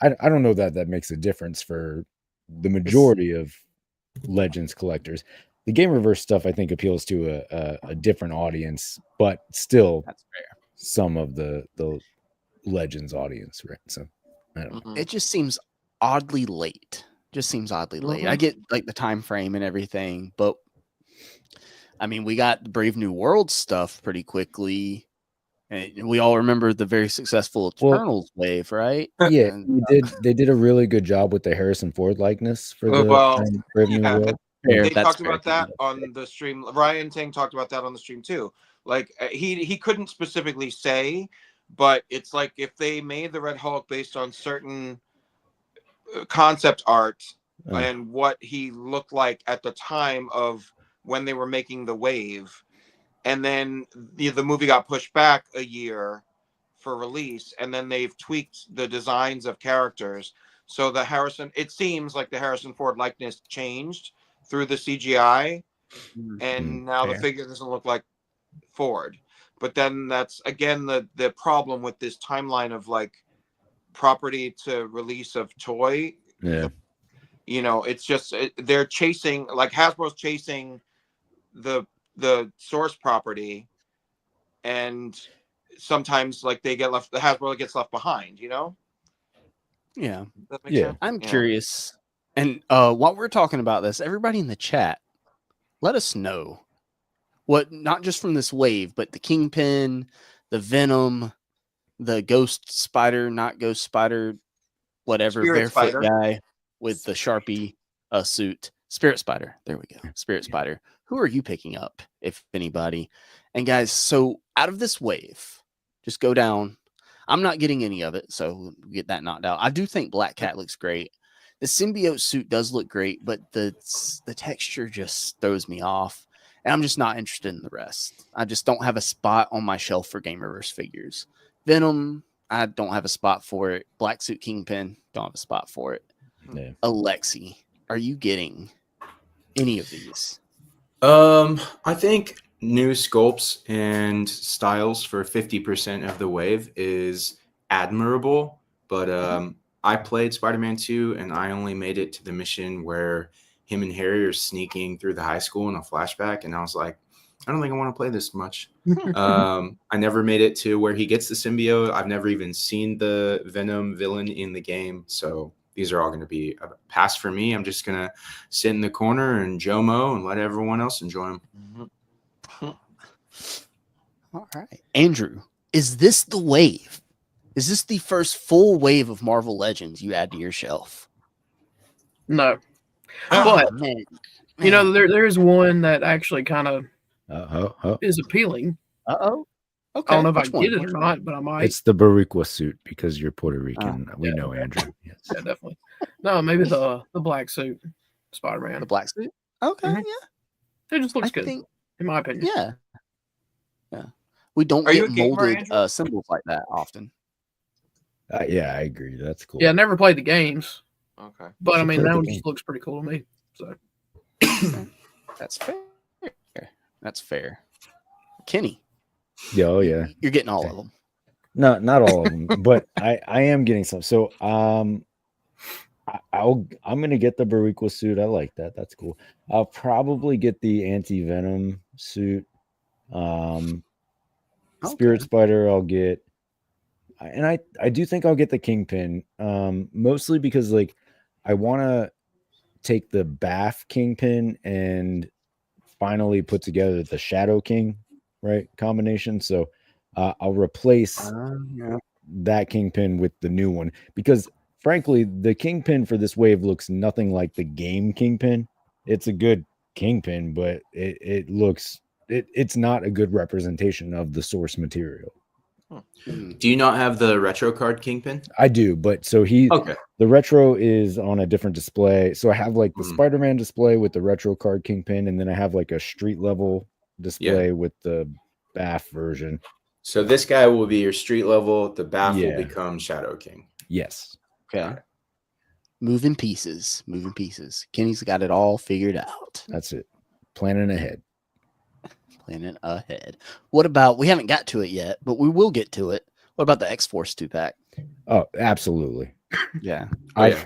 I don't know that makes a difference for the majority of Legends collectors. The Gamerverse stuff I think appeals to a different audience, but still that's fair. Some of the Legends audience, right? So I don't know. It just seems oddly late. I get like the time frame and everything, but I mean, we got the Brave New World stuff pretty quickly. And we all remember the very successful Eternals wave, right? Yeah, they did a really good job with the Harrison Ford likeness for the Brave New World. They talked about that on the stream. Ryan Ting talked about that on the stream too. Like he couldn't specifically say, but it's like if they made the Red Hulk based on certain concept art and what he looked like at the time of when they were making the wave, and then the movie got pushed back a year for release, and then they've tweaked the designs of characters. So it seems like the Harrison Ford likeness changed through the CGI, and now the figure doesn't look like Ford. But then that's again the problem with this timeline of like property to release of toy. You know, it's just they're chasing, like Hasbro's chasing the source property, and sometimes like the Hasbro gets left behind, you know? Yeah. That makes sense? I'm curious. And while we're talking about this, everybody in the chat, let us know what, not just from this wave, but the Kingpin, the Venom, the Ghost Spider, not Ghost Spider, whatever, Spirit barefoot Spider guy with the Sharpie suit. Spirit Spider. There we go. Spirit Spider. Who are you picking up, if anybody? And guys, so out of this wave, just go down. I'm not getting any of it, so we'll get that knocked out. I do think Black Cat looks great. The symbiote suit does look great, but the texture just throws me off, and I'm just not interested in the rest. I just don't have a spot on my shelf for Gamerverse figures. Venom, I don't have a spot for it. Black Suit Kingpin, don't have a spot for it. Yeah. Alexi, are you getting any of these? I think new sculpts and styles for 50% of the wave is admirable, but I played Spider-Man 2 and I only made it to the mission where him and Harry are sneaking through the high school in a flashback, and I was like, I don't think I want to play this much. I never made it to where he gets the symbiote. I've never even seen the Venom villain in the game, so these are all going to be a pass for me. I'm just going to sit in the corner and Jomo and let everyone else enjoy them. All right. Andrew, is this the wave? Is this the first full wave of Marvel Legends you add to your shelf? No. But, you know, there's one that actually kind of is appealing. Okay. I don't know if I get it or not, but I might. It's the Boricua suit because you're Puerto Rican. We know, Andrew. Yes. Yeah, definitely. No, maybe the black suit Spider-Man. The black suit? Okay, yeah. It just looks good, in my opinion. Yeah. Yeah. We don't get molded symbols like that often. Yeah, I agree. That's cool. Yeah, I never played the games. Okay. But I mean, that one just looks pretty cool to me. So that's fair. That's fair. Kenny. Yeah, oh yeah. You're getting all of them. No, not all of them, but I am getting some. So I I'm gonna get the Bariqua suit. I like that. That's cool. I'll probably get the anti-venom suit. Spirit Spider I'll get. And I do think I'll get the Kingpin. Mostly because like I want to take the Baff Kingpin and finally put together the Shadow King, right? Combination. So I'll replace that Kingpin with the new one because frankly, the Kingpin for this wave looks nothing like the game Kingpin. It's a good Kingpin, but it's not a good representation of the source material. Do you not have the retro card Kingpin? I do, but so the retro is on a different display. So I have like the Spider-Man display with the retro card Kingpin, and then I have like a street level display with the Baff version. So this guy will be your street level. The Baff will become Shadow King. Yes. Okay. Moving pieces. Kenny's got it all figured out. That's it. Planning ahead. What about, we haven't got to it yet, but we will get to it. What about the X-Force 2-pack? Oh, absolutely. Yeah. I've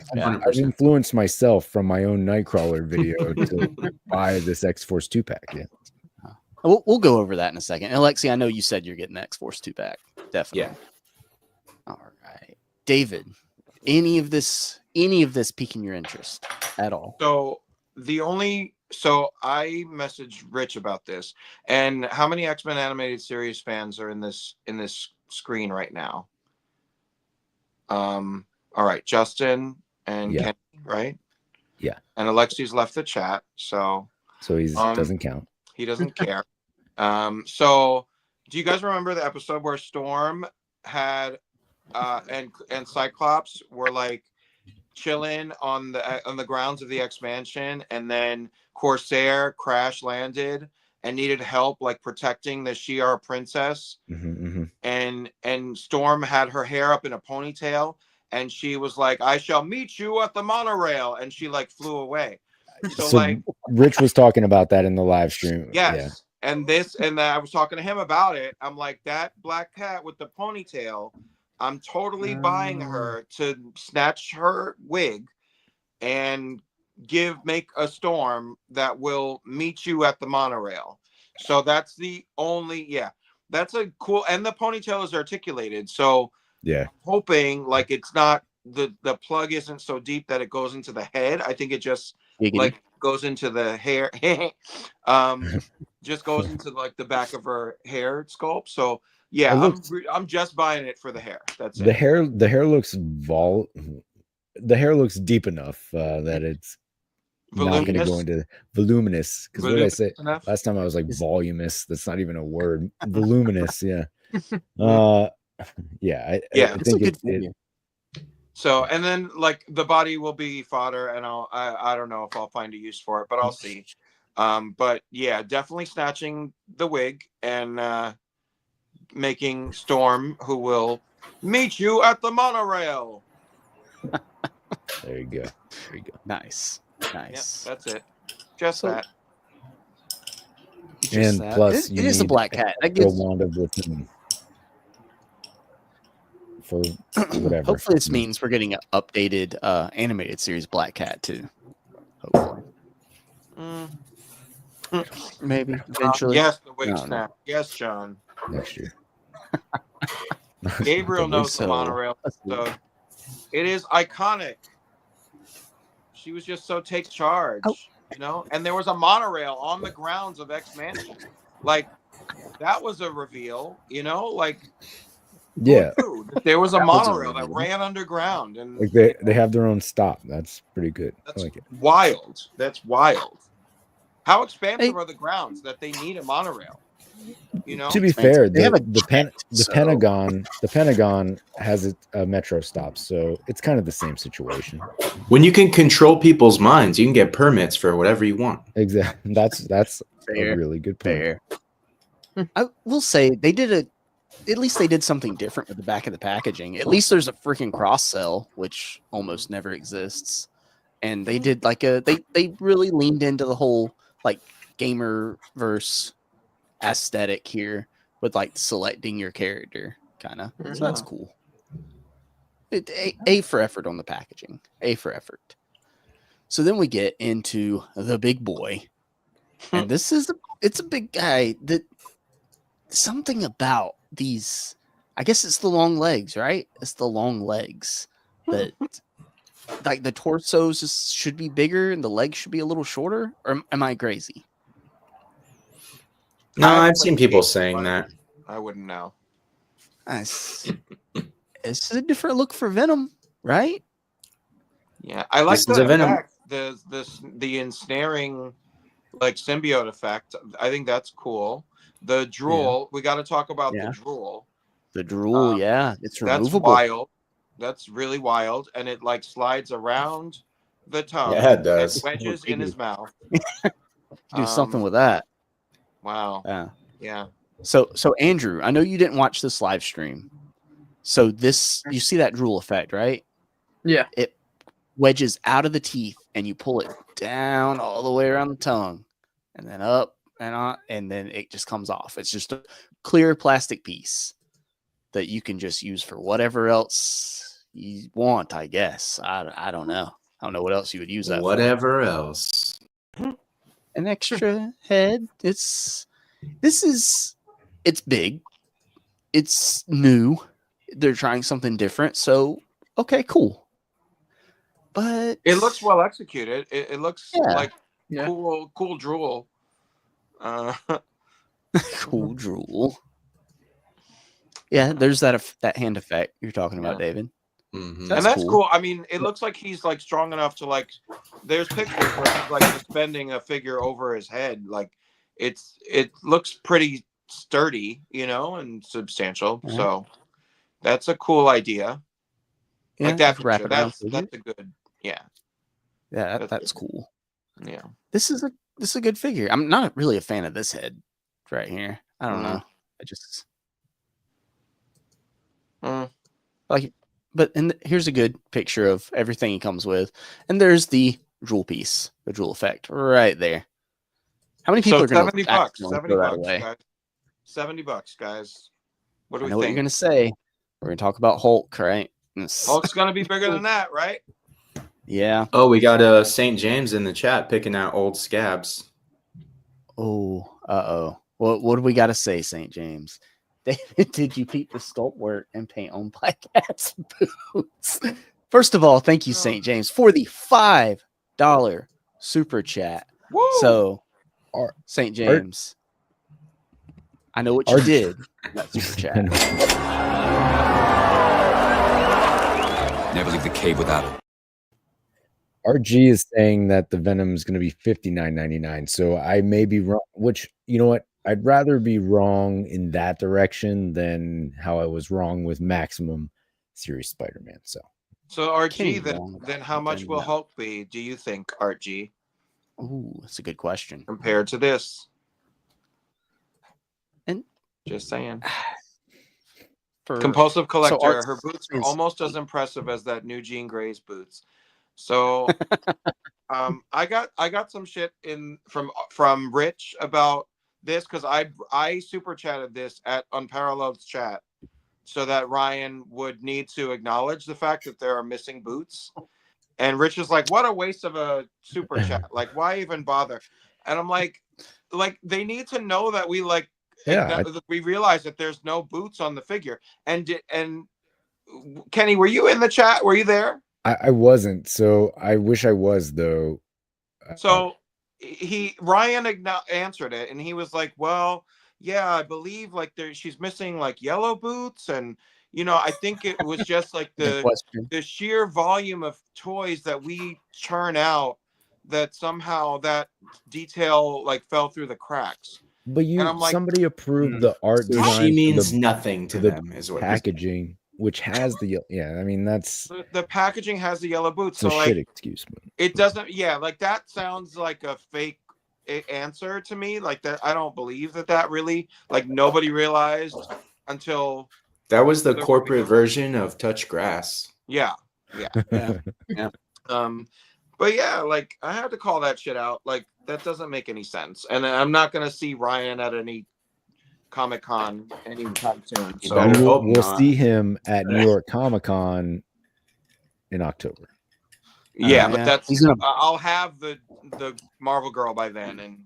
influenced myself from my own Nightcrawler video to buy this X-Force 2-pack. Yeah. We'll go over that in a second. And Alexi, I know you said you're getting the X-Force 2-pack. Definitely. Yeah. All right. David, any of this piquing your interest at all? So I messaged Rich about this, and how many X-Men animated series fans are in this screen right now? All right, Justin and Kenny, right? Yeah. And Alexi's left the chat, so he doesn't count. He doesn't care. So do you guys remember the episode where Storm had and Cyclops were like chilling on the grounds of the X-Mansion, and then Corsair crash landed and needed help like protecting the Shi'ar princess, and Storm had her hair up in a ponytail, and she was like, "I shall meet you at the monorail," and she like flew away. So like Rich was talking about that in the live stream. Yes. Yeah. And I was talking to him about it. I'm like, that black cat with the ponytail, I'm totally buying her to snatch her wig and make a Storm that will meet you at the monorail. So that's the only, that's a cool, and the ponytail is articulated. So I'm hoping like it's not, the plug isn't so deep that it goes into the head. I think it just like goes into the hair, just goes into like the back of her hair sculpt. So I'm just buying it for the hair. That's it. The hair looks deep enough that it's not going to go into voluminous. Because what did I say last time? I was like voluminous. That's not even a word. Voluminous. Yeah. I think it. So, and then like the body will be fodder, and I don't know if I'll find a use for it, but I'll see. But yeah, definitely snatching the wig and making Storm, who will meet you at the monorail. There you go. Nice. Yep, that's it. Just that. And that. Plus, it is a black cat. That gives Wanda with him for whatever. Hopefully, this means we're getting an updated animated series Black Cat too. Hopefully, maybe eventually. Yes, the wig snap. Yes, John. Next year. Gabriel knows the monorail episode. It is iconic. She was just so take charge, you know. And there was a monorail on the grounds of X-Mansion. Like that was a reveal, you know. Like there was a monorail that ran underground, and like they have their own stop. That's pretty good. That's I like it. Wild. That's wild. How expansive are the grounds that they need a monorail? You know, to be fair, the Pentagon has a metro stop, so it's kind of the same situation. When you can control people's minds, you can get permits for whatever you want. Exactly. That's a really good point. I will say at least they did something different with the back of the packaging. At least there's a freaking cross sell, which almost never exists. And they did like they really leaned into the whole like Gamerverse aesthetic here with like selecting your character kind of. So that's cool. A for effort on the packaging. A for effort. So then we get into the big boy, and it's a big guy. That something about these. I guess it's the long legs, right? It's the long legs that. Like the torsos should be bigger and the legs should be a little shorter, or am I crazy? No, I've seen people saying that. I wouldn't know. It's a different look for Venom, right? Yeah, I like This is a the Venom. effect, the ensnaring like symbiote effect. I think that's cool. The drool, we got to talk about the drool. The drool, it's removable. That's wild. That's really wild, and it like slides around the tongue. Yeah, it does. And wedges in his mouth. Do something with that. Wow. Yeah. So Andrew, I know you didn't watch this live stream. So you see that drool effect, right? Yeah. It wedges out of the teeth, and you pull it down all the way around the tongue, and then up and on, and then it just comes off. It's just a clear plastic piece that you can just use for whatever else you want, I guess. I don't know. I don't know what else you would use that Whatever else. An extra head. It's big. It's new. They're trying something different. So, okay, cool. But it looks well executed. It looks like cool drool. Cool drool. Yeah, there's that hand effect you're talking about, David. Mm-hmm. That's cool. I mean, it looks like he's like strong enough to like. There's pictures where he's like suspending a figure over his head. Like it looks pretty sturdy, and substantial. Yeah. So that's a cool idea. Yeah, like that wrap picture. It around That's a good. Yeah. Yeah, that's cool. Yeah. This is a good figure. I'm not really a fan of this head right here. I don't know. I just like, but here's a good picture of everything he comes with, and there's the drool piece, the drool effect right there. How many people are going to $70? $70, guys. $70, guys. What do we think? I know what you're going to say. We're going to talk about Hulk, right? Hulk's going to be bigger than that, right? Yeah. Oh, we got St. James in the chat picking out old scabs. Oh, what do we got to say, St. James? David, did you peep the sculpt work and paint on Black Cat's boots? First of all, thank you, St. James, for the $5 super chat. Woo! So, St. James, I know what you did in that super chat. Never leave the cave without it. RG is saying that the Venom is going to be $59.99. So I may be wrong, which, you know what? I'd rather be wrong in that direction than how I was wrong with Maximum Series Spider-Man. So RG, then how much will Hulk be, do you think, RG? Ooh, that's a good question. Compared to this. And just saying. Compulsive collector, her boots are almost as impressive as that new Jean Grey's boots. So I got some shit from Rich about this because I super chatted this at Unparalleled's chat so that Ryan would need to acknowledge the fact that there are missing boots. And Rich is like, what a waste of a super chat. Like, why even bother? And I'm like they need to know that we we realize that there's no boots on the figure. And Kenny, were you in the chat? Were you there? I wasn't. So I wish I was, though. So Ryan answered it, and he was like, well, yeah, I believe she's missing like yellow boots, and I think it was just like the sheer volume of toys that we churn out that somehow that detail like fell through the cracks. But somebody approved the art design. She means nothing to them, is what packaging, which has that's the packaging has the yellow boots. It's so a shit excuse, man. It doesn't. Yeah, like that sounds like a fake answer to me. Like that, I don't believe that really nobody realized until that was the corporate version of touch grass. Yeah. But yeah, I had to call that shit out. Like that doesn't make any sense, and I'm not gonna see Ryan at any Comic-Con anytime soon. So we'll see him at New York Comic-Con in October. Yeah, but yeah. that's He's gonna. I'll have the Marvel girl by then, and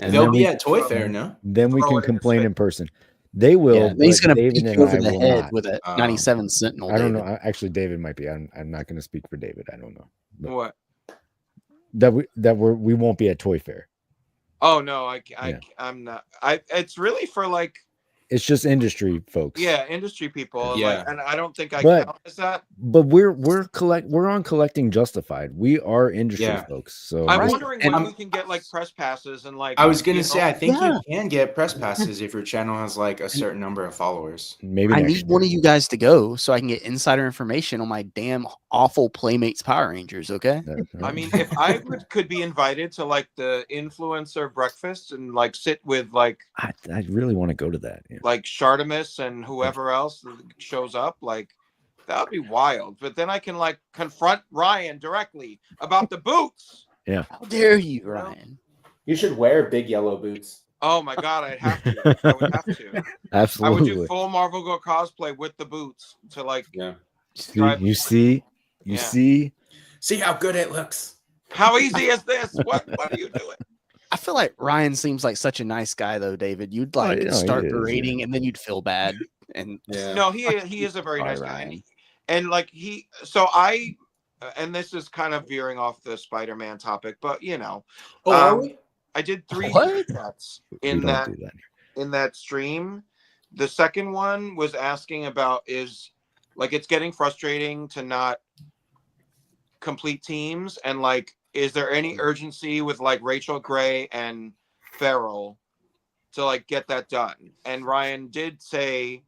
And They'll then be we at Toy Fair, no? then we throw can it in his complain face. in person. They will, Yeah, then he's but gonna David beat and you over I the will head not. with a 97 Sentinel. I don't David. know. Actually, David might be. I'm not going to speak for David. I don't know. But What? we won't be at Toy Fair. Oh no, Yeah. I'm not. It's really for like It's just industry folks. yeah, industry people, and Yeah. like, and I don't think I But- count as that. But we're on Collecting Justified. We are industry Yeah. folks. So I'm Right. wondering And- when we can get like press passes and like. I was gonna you say, know, I think Yeah. you can get press passes if your channel has like a certain number of followers. maybe I next need one of you guys to go so I can get insider information on my damn awful Playmates Power Rangers. Okay. year. I mean, if I could be invited to like the influencer breakfast and like sit with like I really want to go to that. Yeah. like Shartimus and whoever else that shows up, like that would be wild. But then I can like confront Ryan directly about the boots. How dare you, Ryan? You should wear big yellow boots. Oh my god, I'd have to. I would have to. I would Absolutely. do full Marvel Girl cosplay with the boots to like. Yeah. You see, Yeah. See how good it looks. How easy is this? What are you doing? I feel like Ryan seems like such a nice guy, though, David. You'd like yeah, he start is, berating, and then you'd feel bad. And Yeah. No, he is a very Sorry, nice guy, Ryan. and like so I, and this is kind of veering off the Spider-Man topic, but you know, Oh, are we? I did 3 What? chats we in don't that do that. in that stream. The second one was asking about is like it's getting frustrating to not complete teams, and like is there any urgency with like Rachel Gray and Farrell to like get that done? And Ryan did say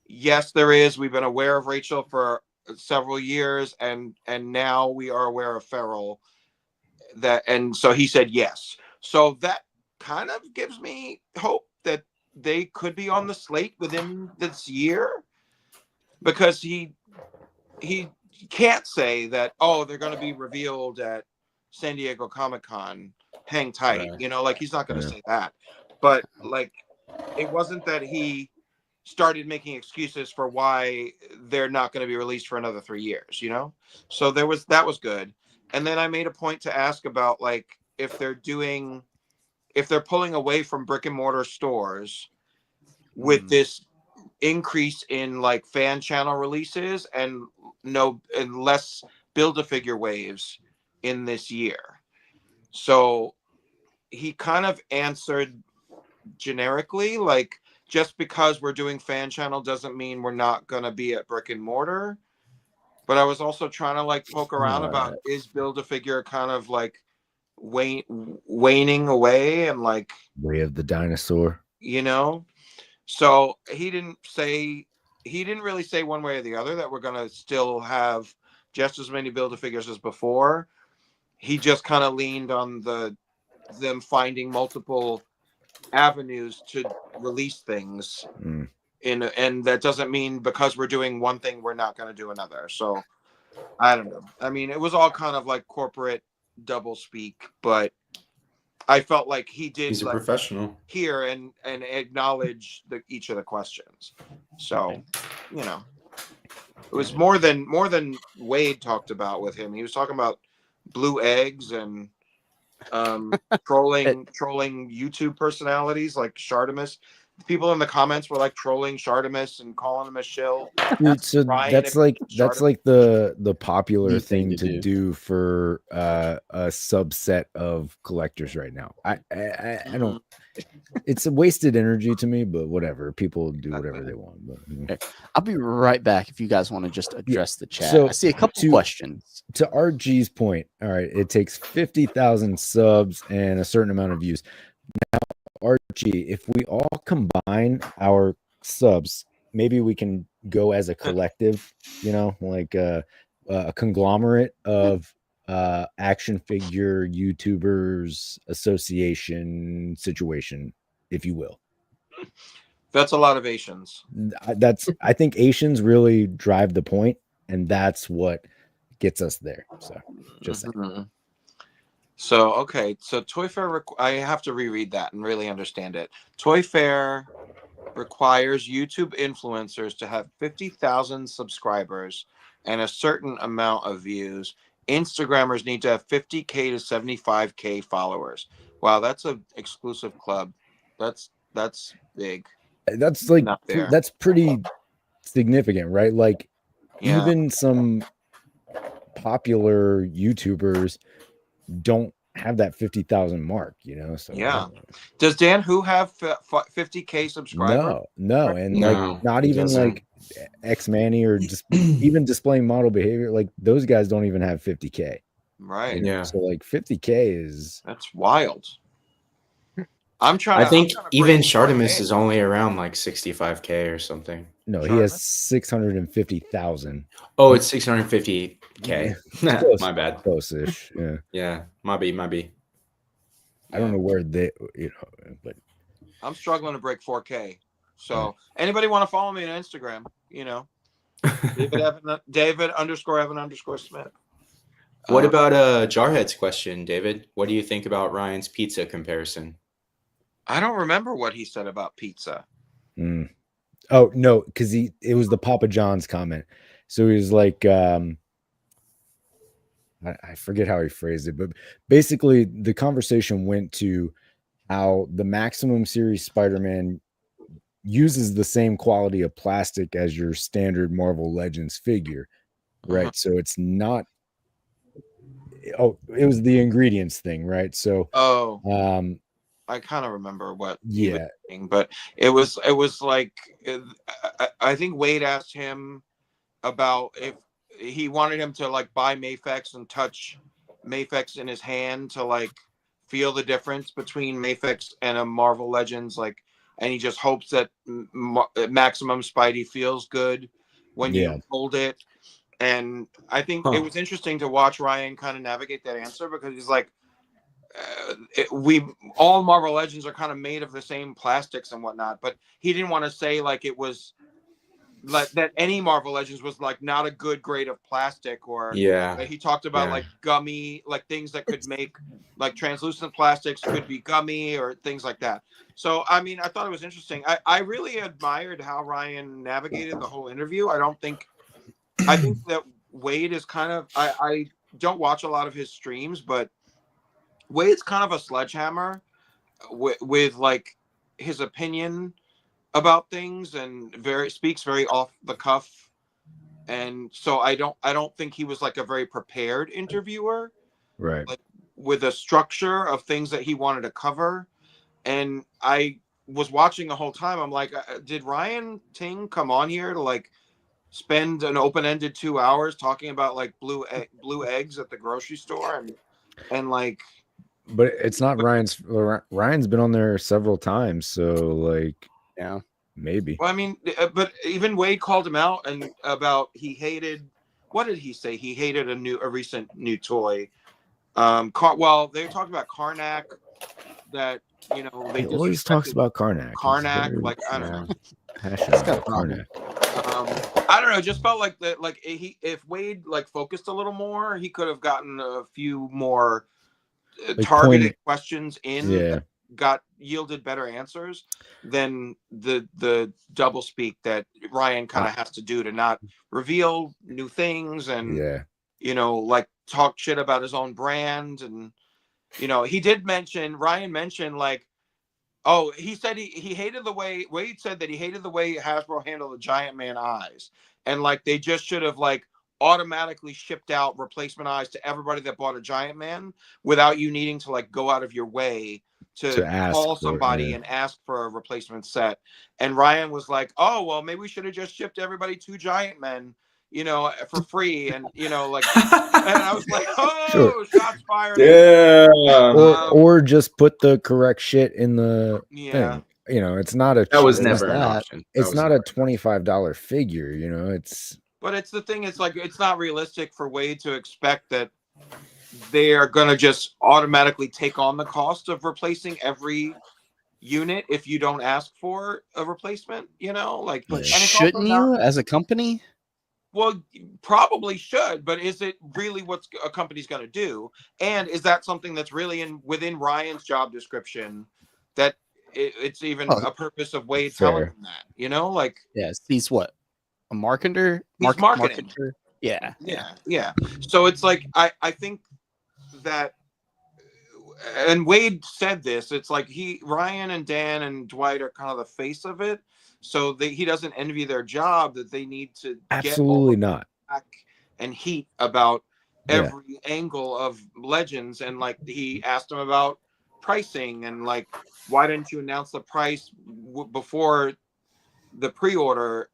yes, there is. We've been aware of Rachel for several years, and now we are aware of Farrell. And so he said yes. So that kind of gives me hope that they could be on the slate within this year, because he can't say that they're going to be revealed at San Diego Comic-Con. Hang tight, Right. you know, like he's not going to Yeah. say that. But like it wasn't that he started making excuses for why they're not going to be released for another 3 years, you know? So that was good. And then I made a point to ask about like if they're pulling away from brick and mortar stores with this increase in like fan channel releases and less Build-A-Figure waves in this year. So he kind of answered generically, like, just because we're doing fan channel doesn't mean we're not going to be at brick and mortar. But I was also trying to like poke around about is Build-A-Figure kind of like waning away and like Way of the dinosaur. you know. So he didn't really say one way or the other that we're going to still have just as many Build-A-Figures as before. He just kind of leaned on them finding multiple avenues to release things and that doesn't mean because we're doing one thing we're not going to do another. So I don't know. I mean, it was all kind of like corporate double speak, but I felt like he did. He's a like, professional. Hear and acknowledge each of the questions. So, you know, it was more than Wade talked about with him. He was talking about blue eggs and trolling YouTube personalities like Shartimus. People in the comments were like trolling Shartimus and calling him a shill. Dude, so Ryan, that's like the popular New thing thing to to do for a subset of collectors right now. I don't. It's a wasted energy to me, but whatever. People do whatever they want. But, I'll be right back if you guys want to just address the chat. So, I see a couple questions. To RG's point, all right, it takes 50,000 subs and a certain amount of views. Now, RG, if we all combine our subs, maybe we can go as a collective, you know, like a conglomerate of action figure YouTubers association situation, if you will. That's a lot of Asians. I think Asians really drive the point, and that's what gets us there. So just saying. So okay, so Toy Fair I have to reread that and really understand it. Toy Fair requires YouTube influencers to have 50,000 subscribers and a certain amount of views Instagrammers need to have 50K to 75K followers. Wow, that's an exclusive club. That's big. That's like Not there. that's pretty significant, right? Like Yeah. even some popular YouTubers don't have that 50,000 mark, you know. So yeah. Does Dan Who have 50K subscribers? No, and No, like not he even doesn't. like X Manny or just even displaying model behavior, like those guys don't even have 50K. Right. Yeah. So like 50K is That's wild. I'm trying. I think I'm trying to even break Shartimus 4K. is only around like 65K or something. no, he has 650,000. Oh, it's 650K. Close, My bad. Close-ish. Yeah. Yeah, might be. I don't know where they, you know, but I'm struggling to break 4K. So anybody want to follow me on Instagram? You know, David _ Evan _ Smith. What about Jarhead's question, David? What do you think about Ryan's pizza comparison? I don't remember what he said about pizza. Oh no, because it was the Papa John's comment. So he was like, I forget how he phrased it, but basically the conversation went to how the Maximum Series Spider-Man uses the same quality of plastic as your standard Marvel Legends figure, right? So it's not. Oh, it was the ingredients thing, right? So, I kind of remember what he was saying, but it was like I think Wade asked him about if he wanted him to like buy Mafex and touch Mafex in his hand to like feel the difference between Mafex and a Marvel Legends, like, and he just hopes that Maximum Spidey feels good when you hold it. And I think it was interesting to watch Ryan kind of navigate that answer, because he's like, all Marvel Legends are kind of made of the same plastics and whatnot, but he didn't want to say like it was like that any Marvel Legends was like not a good grade of plastic, or he talked about like gummy, like things that could make like translucent plastics could be gummy or things like that. So I mean, I thought it was interesting. I really admired how Ryan navigated the whole interview. I think that Wade is kind of, I don't watch a lot of his streams, but Wade's kind of a sledgehammer with like his opinion about things, and speaks very off the cuff. And so I don't think he was like a very prepared interviewer, right? Like with a structure of things that he wanted to cover. And I was watching the whole time. I'm like, did Ryan Ting come on here to like spend an open-ended 2 hours talking about like blue eggs at the grocery store and like, but it's not Ryan's been on there several times, so like maybe. Well, I mean, but even Wade called him out and about he hated, what did he say? He hated a recent new toy. Well, they talked about Karnak, that you know they he always talks about Karnak. Like I don't know. Karnak. I don't know. It just felt like that. Like if Wade like focused a little more, he could have gotten a few more targeted questions in. Yeah. Got yielded better answers than the double speak that Ryan kind of has to do to not reveal new things and you know, like talk shit about his own brand. And you know, Ryan mentioned like, oh, he said he hated the way Wade said that he hated the way Hasbro handled the Giant Man eyes, and like they just should have like automatically shipped out replacement eyes to everybody that bought a Giant Man without you needing to like go out of your way to call somebody and ask for a replacement set. And Ryan was like, oh, well, maybe we should have just shipped everybody 2 Giant Men, you know, for free. And, you know, like, and I was like, oh, shots fired. Yeah. Or just put the correct shit in the thing. You know, it's not a, that was never an option. It's not a $25 figure, you know, it's. But it's the thing, it's like, it's not realistic for Wade to expect that they are going to just automatically take on the cost of replacing every unit if you don't ask for a replacement, you know, like, but shouldn't you as a company? Well, probably should, but is it really what a company's going to do? And is that something that's really within Ryan's job description, that it's even a purpose of Wade telling him that, you know, like, yes, he's what, a marketer? He's marketing. Marketer? Yeah. So it's like I think that, and Wade said this. It's like Ryan and Dan and Dwight are kind of the face of it. So he doesn't envy their job, that they need to Absolutely get all not. back and heat about every angle of Legends. And like he asked him about pricing and like, why didn't you announce the price before the pre-order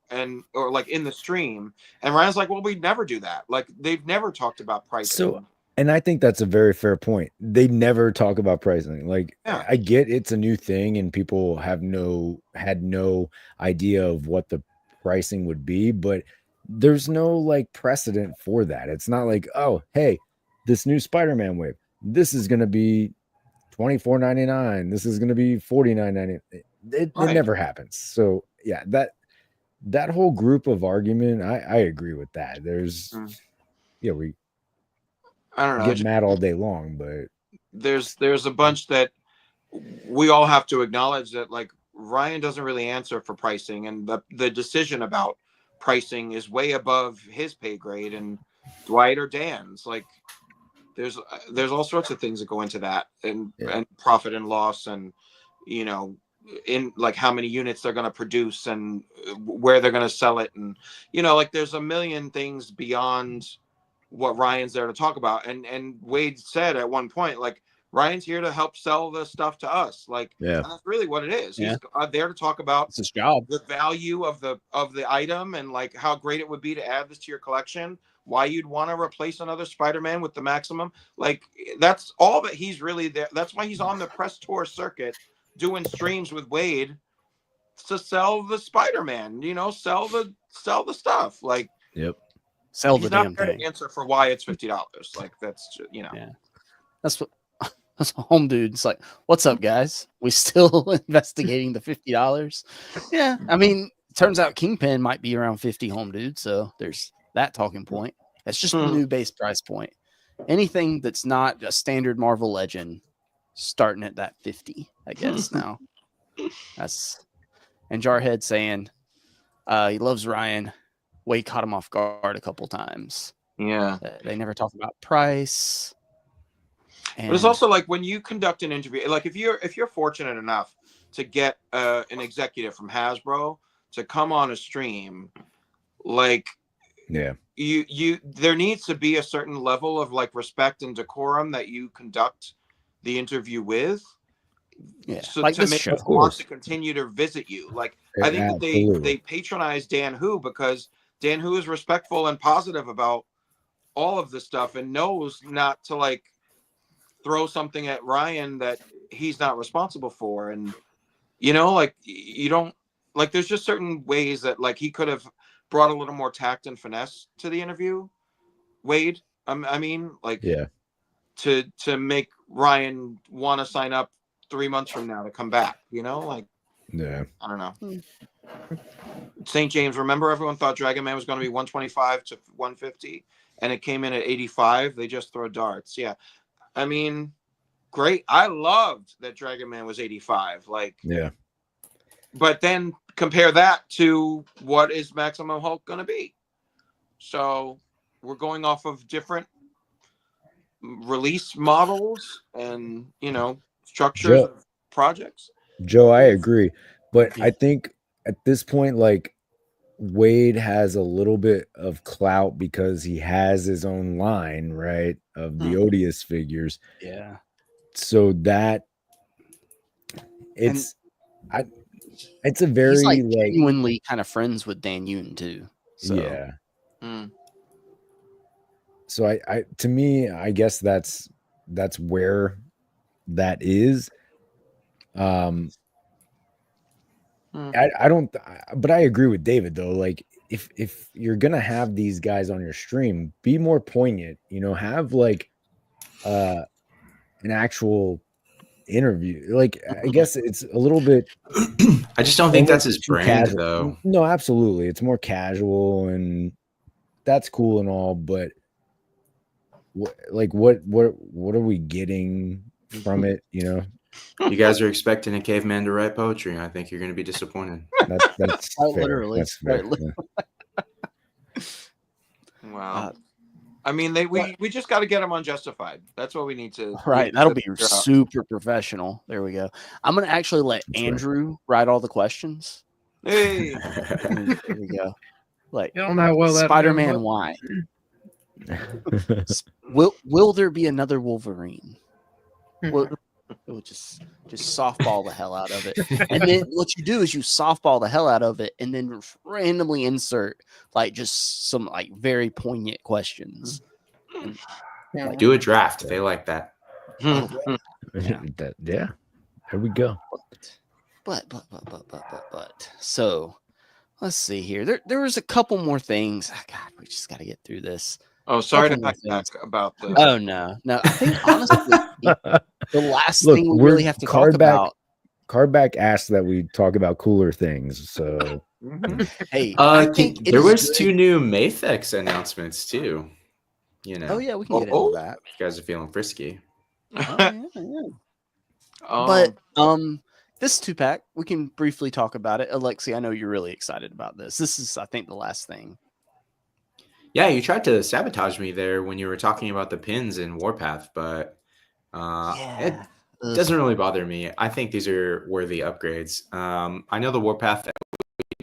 or like in the stream? And Ryan's like, well, we'd never do that. Like they've never talked about pricing. So, and I think that's a very fair point. They never talk about pricing. Like, I get it's a new thing and people had no idea of what the pricing would be, but there's no like precedent for that. It's not like, oh, hey, this new Spider-Man wave, this is going to be $24.99. This is going to be $49.99. It never happens. So yeah, that whole group of argument, I agree with that. There's I don't know. Get mad all day long, but there's a bunch that we all have to acknowledge that like Ryan doesn't really answer for pricing, and the decision about pricing is way above his pay grade and Dwight or Dan's. Like there's all sorts of things that go into that, and profit and loss, and in like how many units they're going to produce and where they're going to sell it, and like there's a million things beyond what Ryan's there to talk about. And Wade said at one point, like, Ryan's here to help sell the stuff to us. Like, that's really what it is. He's there to talk about it's his job, the value of the item, and like how great it would be to add this to your collection, why you'd want to replace another Spider-Man with the Maximum. Like, that's all that he's really there. That's why he's on the press tour circuit doing streams with Wade, to sell the Spider-Man, sell the stuff. Like, sell the he's damn not there thing. to answer for why it's $50. Like, that's that's what home dude's like. What's up, guys? We still investigating the $50. Yeah, I mean, turns out Kingpin might be around 50, home dude. So there's that talking point. That's just the new base price point. Anything that's not a standard Marvel Legend, starting at that 50, I guess now. And Jarhead saying he loves Ryan. Wade caught him off guard a couple times. Yeah. They never talk about price. And but it's also like when you conduct an interview, like if you're fortunate enough to get an executive from Hasbro to come on a stream, like you there needs to be a certain level of like respect and decorum that you conduct the interview with. So like to make them want to continue to visit you. Like I think that they patronize Dan Hu because Dan Hu is respectful and positive about all of this stuff and knows not to like throw something at Ryan that he's not responsible for. And like you don't like there's just certain ways that like he could have brought a little more tact and finesse to the interview, Wade. I mean, like to make Ryan want to sign up 3 months from now to come back, like I don't know. St. James, remember everyone thought Dragon Man was going to be 125 to 150 and it came in at 85. They just throw darts. Yeah. I mean, great. I loved that Dragon Man was 85. Like, but then compare that to what is Maximum Hulk going to be. So we're going off of different release models and, structures of projects. Joe, I agree. But I think at this point, like, Wade has a little bit of clout because he has his own line, right, of the Odious figures. Yeah. So that it's a very he's like genuinely kind of friends with Dan Yoon too. So. Yeah. So I to me, I guess that's where that is. I don't, but I agree with David though. Like if you're gonna have these guys on your stream, be more poignant. Have like an actual interview. Like I guess it's a little bit. I just don't think that's his brand, though. No, absolutely, it's more casual, and that's cool and all. But what are we getting from it? You guys are expecting a caveman to write poetry. I think you're going to be disappointed. That's quite fair. literally. That's fair. Wow. I mean, we just got to get them unjustified. That's what we need to. Right. That'll be super professional. There we go. I'm going to actually let Andrew write all the questions. Hey. There we go. Like, you don't know how well Spider-Man, why? Will there be another Wolverine? We'll just softball the hell out of it. And then what you do is you softball the hell out of it and then randomly insert like just some like very poignant questions. And, like, do a draft. They like that. Yeah. Here we go. But. So let's see here. There was a couple more things. Oh, God, we just got to get through this. Oh, sorry to back about the. Oh no. I think honestly, the last thing we really have to talk about. Cardback asked that we talk about cooler things. So, hey, I think there was 2 new Mayfex announcements too. You know. Oh yeah, we can get into that. If you guys are feeling frisky. Yeah. But this 2-pack, we can briefly talk about it. Alexi, I know you're really excited about this. This is, I think, the last thing. Yeah, you tried to sabotage me there when you were talking about the pins in Warpath, but it doesn't really bother me. I think these are worthy upgrades. I know the Warpath that we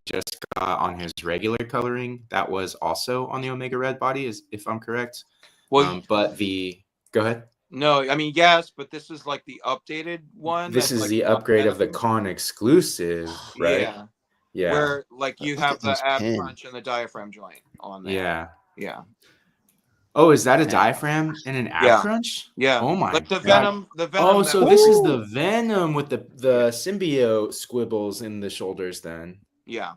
just got on his regular coloring, that was also on the Omega Red body, if I'm correct. Well, but go ahead. No, I mean, yes, but this is like the updated one. This is like the upgrade of the con exclusive, right? Yeah. Where like you have the ab crunch and the diaphragm joint on there. Yeah. Oh, is that a diaphragm and an ab crunch? Yeah. Oh my like the God. Venom. Oh, so this is the Venom with the symbiote squibbles in the shoulders then. Yeah.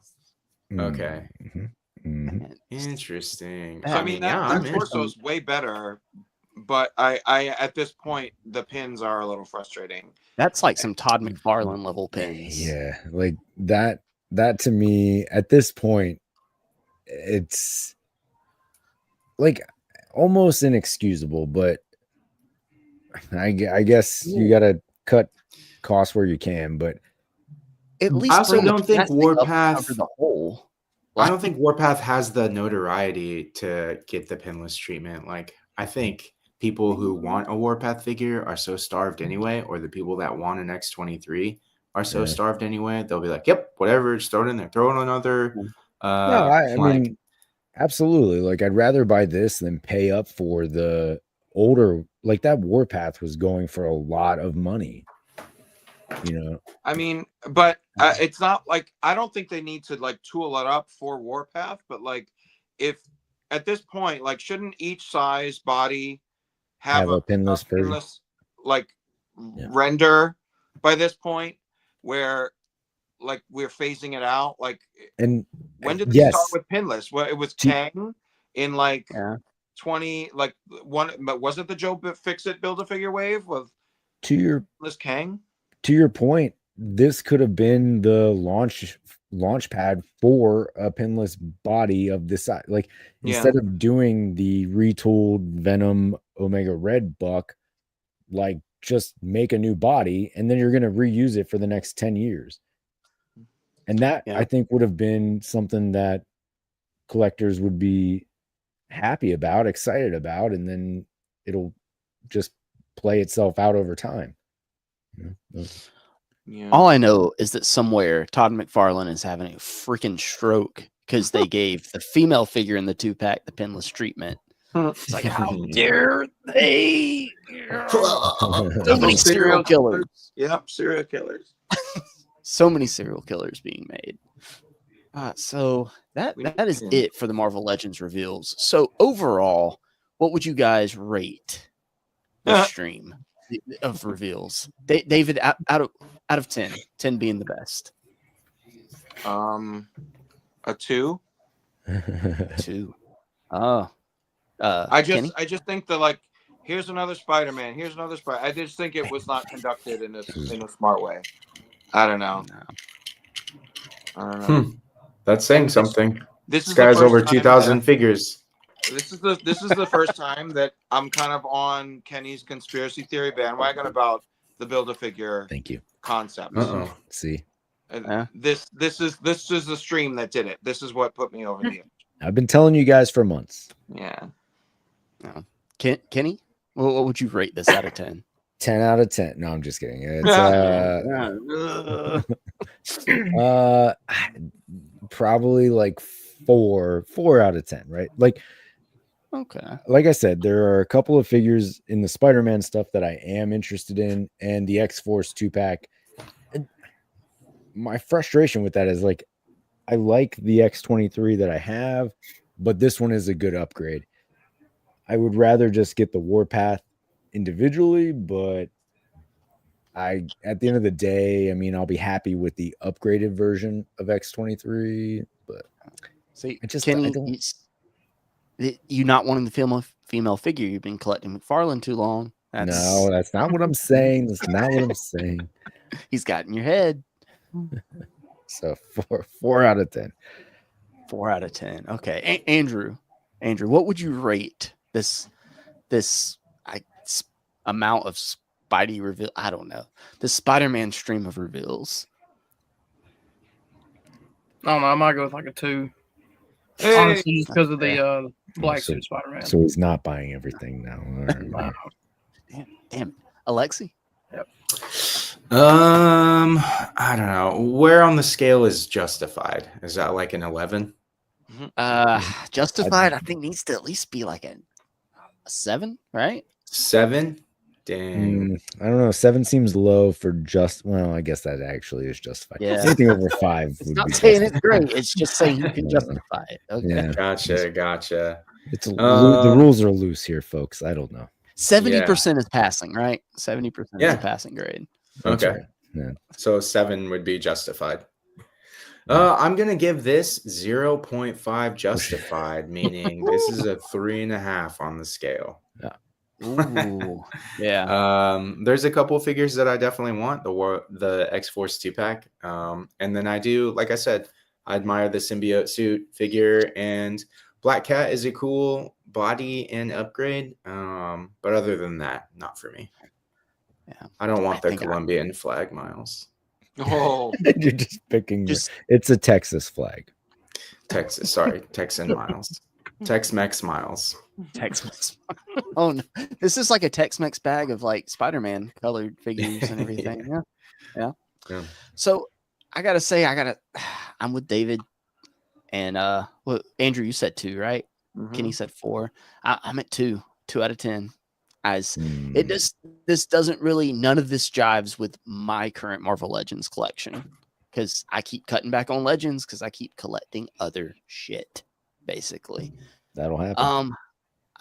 Okay. Interesting. So, I mean, that torso is way better, but I at this point the pins are a little frustrating. That's like some Todd McFarlane level pins. Yeah, like that to me at this point, it's like almost inexcusable, but I guess you gotta cut costs where you can. But at least I also don't think Warpath the whole. I don't think Warpath has the notoriety to get the pinless treatment. Like, I think people who want a Warpath figure are so starved anyway, or the people that want an X-23 are so starved anyway. They'll be like, "Yep, whatever, just throw it in there, throw it on another." No, I mean, absolutely. Like, I'd rather buy this than pay up for the older. Like, that Warpath was going for a lot of money. You know, I mean, but it's not like I don't think they need to like tool it up for Warpath, but like if at this point, like shouldn't each size body have a pinless like render by this point where like we're phasing it out? Like, and when did they start with pinless? Well, it was Kang in like 20 like one, but was it the Joe Fix-It Build-A-Figure wave with pinless Kang? To your point, this could have been the launch pad for a pinless body of this size. Like instead of doing the retooled Venom Omega Red buck, like just make a new body and then you're going to reuse it for the next 10 years. And that I think would have been something that collectors would be happy about, excited about, and then it'll just play itself out over time. All I know is that somewhere Todd McFarlane is having a freaking stroke because they gave the female figure in the 2-pack the pinless treatment. It's like, how dare they? So many serial killers. Yep, serial killers. So many serial killers being made. So that is it for the Marvel Legends reveals. So overall, what would you guys rate the stream of reveals? David, out of 10, 10 being the best. A 2. 2. I just think that like here's another Spider-Man. Here's another Spider. I just think it was not conducted in a smart way. I don't know. That's saying something. This guy's over 2,000 figures. This is the first time that I'm kind of on Kenny's conspiracy theory bandwagon about the Build-A-Figure. Thank you. Concept. See, this is the stream that did it. This is what put me over the edge. I've been telling you guys for months. Yeah. Kenny, what would you rate this out of 10? 10 out of 10. No, I'm just kidding. It's probably like 4 out of 10, right? Like, okay. Like I said, there are a couple of figures in the Spider-Man stuff that I am interested in, and the X-Force 2-pack. My frustration with that is like, I like the X-23 that I have, but this one is a good upgrade. I would rather just get the Warpath individually, but at the end of the day, I mean, I'll be happy with the upgraded version of X-23, but see, Kenny, you not wanting the female figure, you've been collecting McFarlane too long. No, that's not what I'm saying. That's not what I'm saying. He's got in your head. So 4 out of 10. 4 out of 10. Okay, Andrew, what would you rate this amount of Spidey reveal? I don't know. The Spider-Man stream of reveals. I don't know. I might go with like a 2. Hey. Honestly, just because of the black suit Spider-Man. So he's not buying everything now. Damn. Alexi? Yep. I don't know. Where on the scale is Justified? Is that like an 11? Justified, I think needs to at least be like a 7, right? 7? Dang. I don't know. 7 seems low for well, I guess that actually is Justified. Yeah. Anything over 5 It's would not be saying Justified. it's great. It's just saying you can justify it. Okay. Yeah. Gotcha. It's the rules are loose here, folks. I don't know. 70% is passing, right? 70% is Yeah. a passing grade. That's Okay. right. Yeah. So 7 would be Justified. I'm gonna give this 0.5 Justified, meaning this is a 3.5 on the scale. Ooh, yeah. There's a couple of figures that I definitely want. The X-Force 2-pack. And then I do, like I said, I admire the symbiote suit figure, and Black Cat is a cool body and upgrade. But other than that, not for me. Yeah. I don't want the Colombian flag, Miles. Oh, You're just picking. It's a Texas flag. Texan Miles. Tex-Mex Miles. Tex-Mex. Oh no, this is like a Tex-Mex bag of like Spider-Man colored figures and everything. Yeah. So I gotta say, I'm with David, and well, Andrew, you said 2, right? mm-hmm. Kenny said 4. I'm at 2 out of 10. As this doesn't really, none of this jives with my current Marvel Legends collection, because I keep cutting back on Legends because I keep collecting other shit, basically. That'll happen.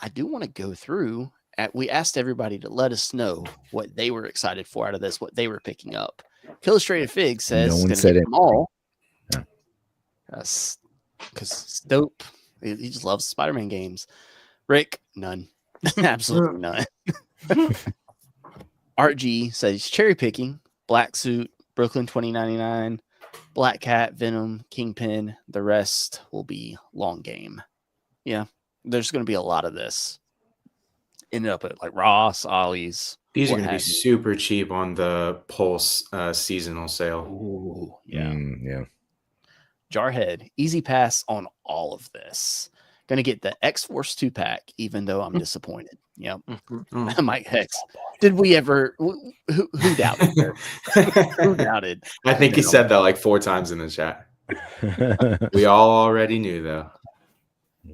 I do want to go through. We asked everybody to let us know what they were excited for out of this, what they were picking up. Illustrated Fig says No one gonna said get it. them all. Yeah. Because Stope, he just loves Spider-Man games. Rick, none. Absolutely none. Art G says cherry picking, Black Suit, Brooklyn 2099, Black Cat, Venom, Kingpin. The rest will be long game. Yeah, there's going to be a lot of this. Ended up at like Ross, Ollie's. These are going to be super cheap on the Pulse seasonal sale. Ooh, yeah. Yeah. Jarhead, easy pass on all of this. Going to get the X-Force 2-pack, even though I'm disappointed. Yep. Mike Hex. Did we ever? Who doubted? Who doubted? I think he said that like 4 times in the chat. We all already knew, though.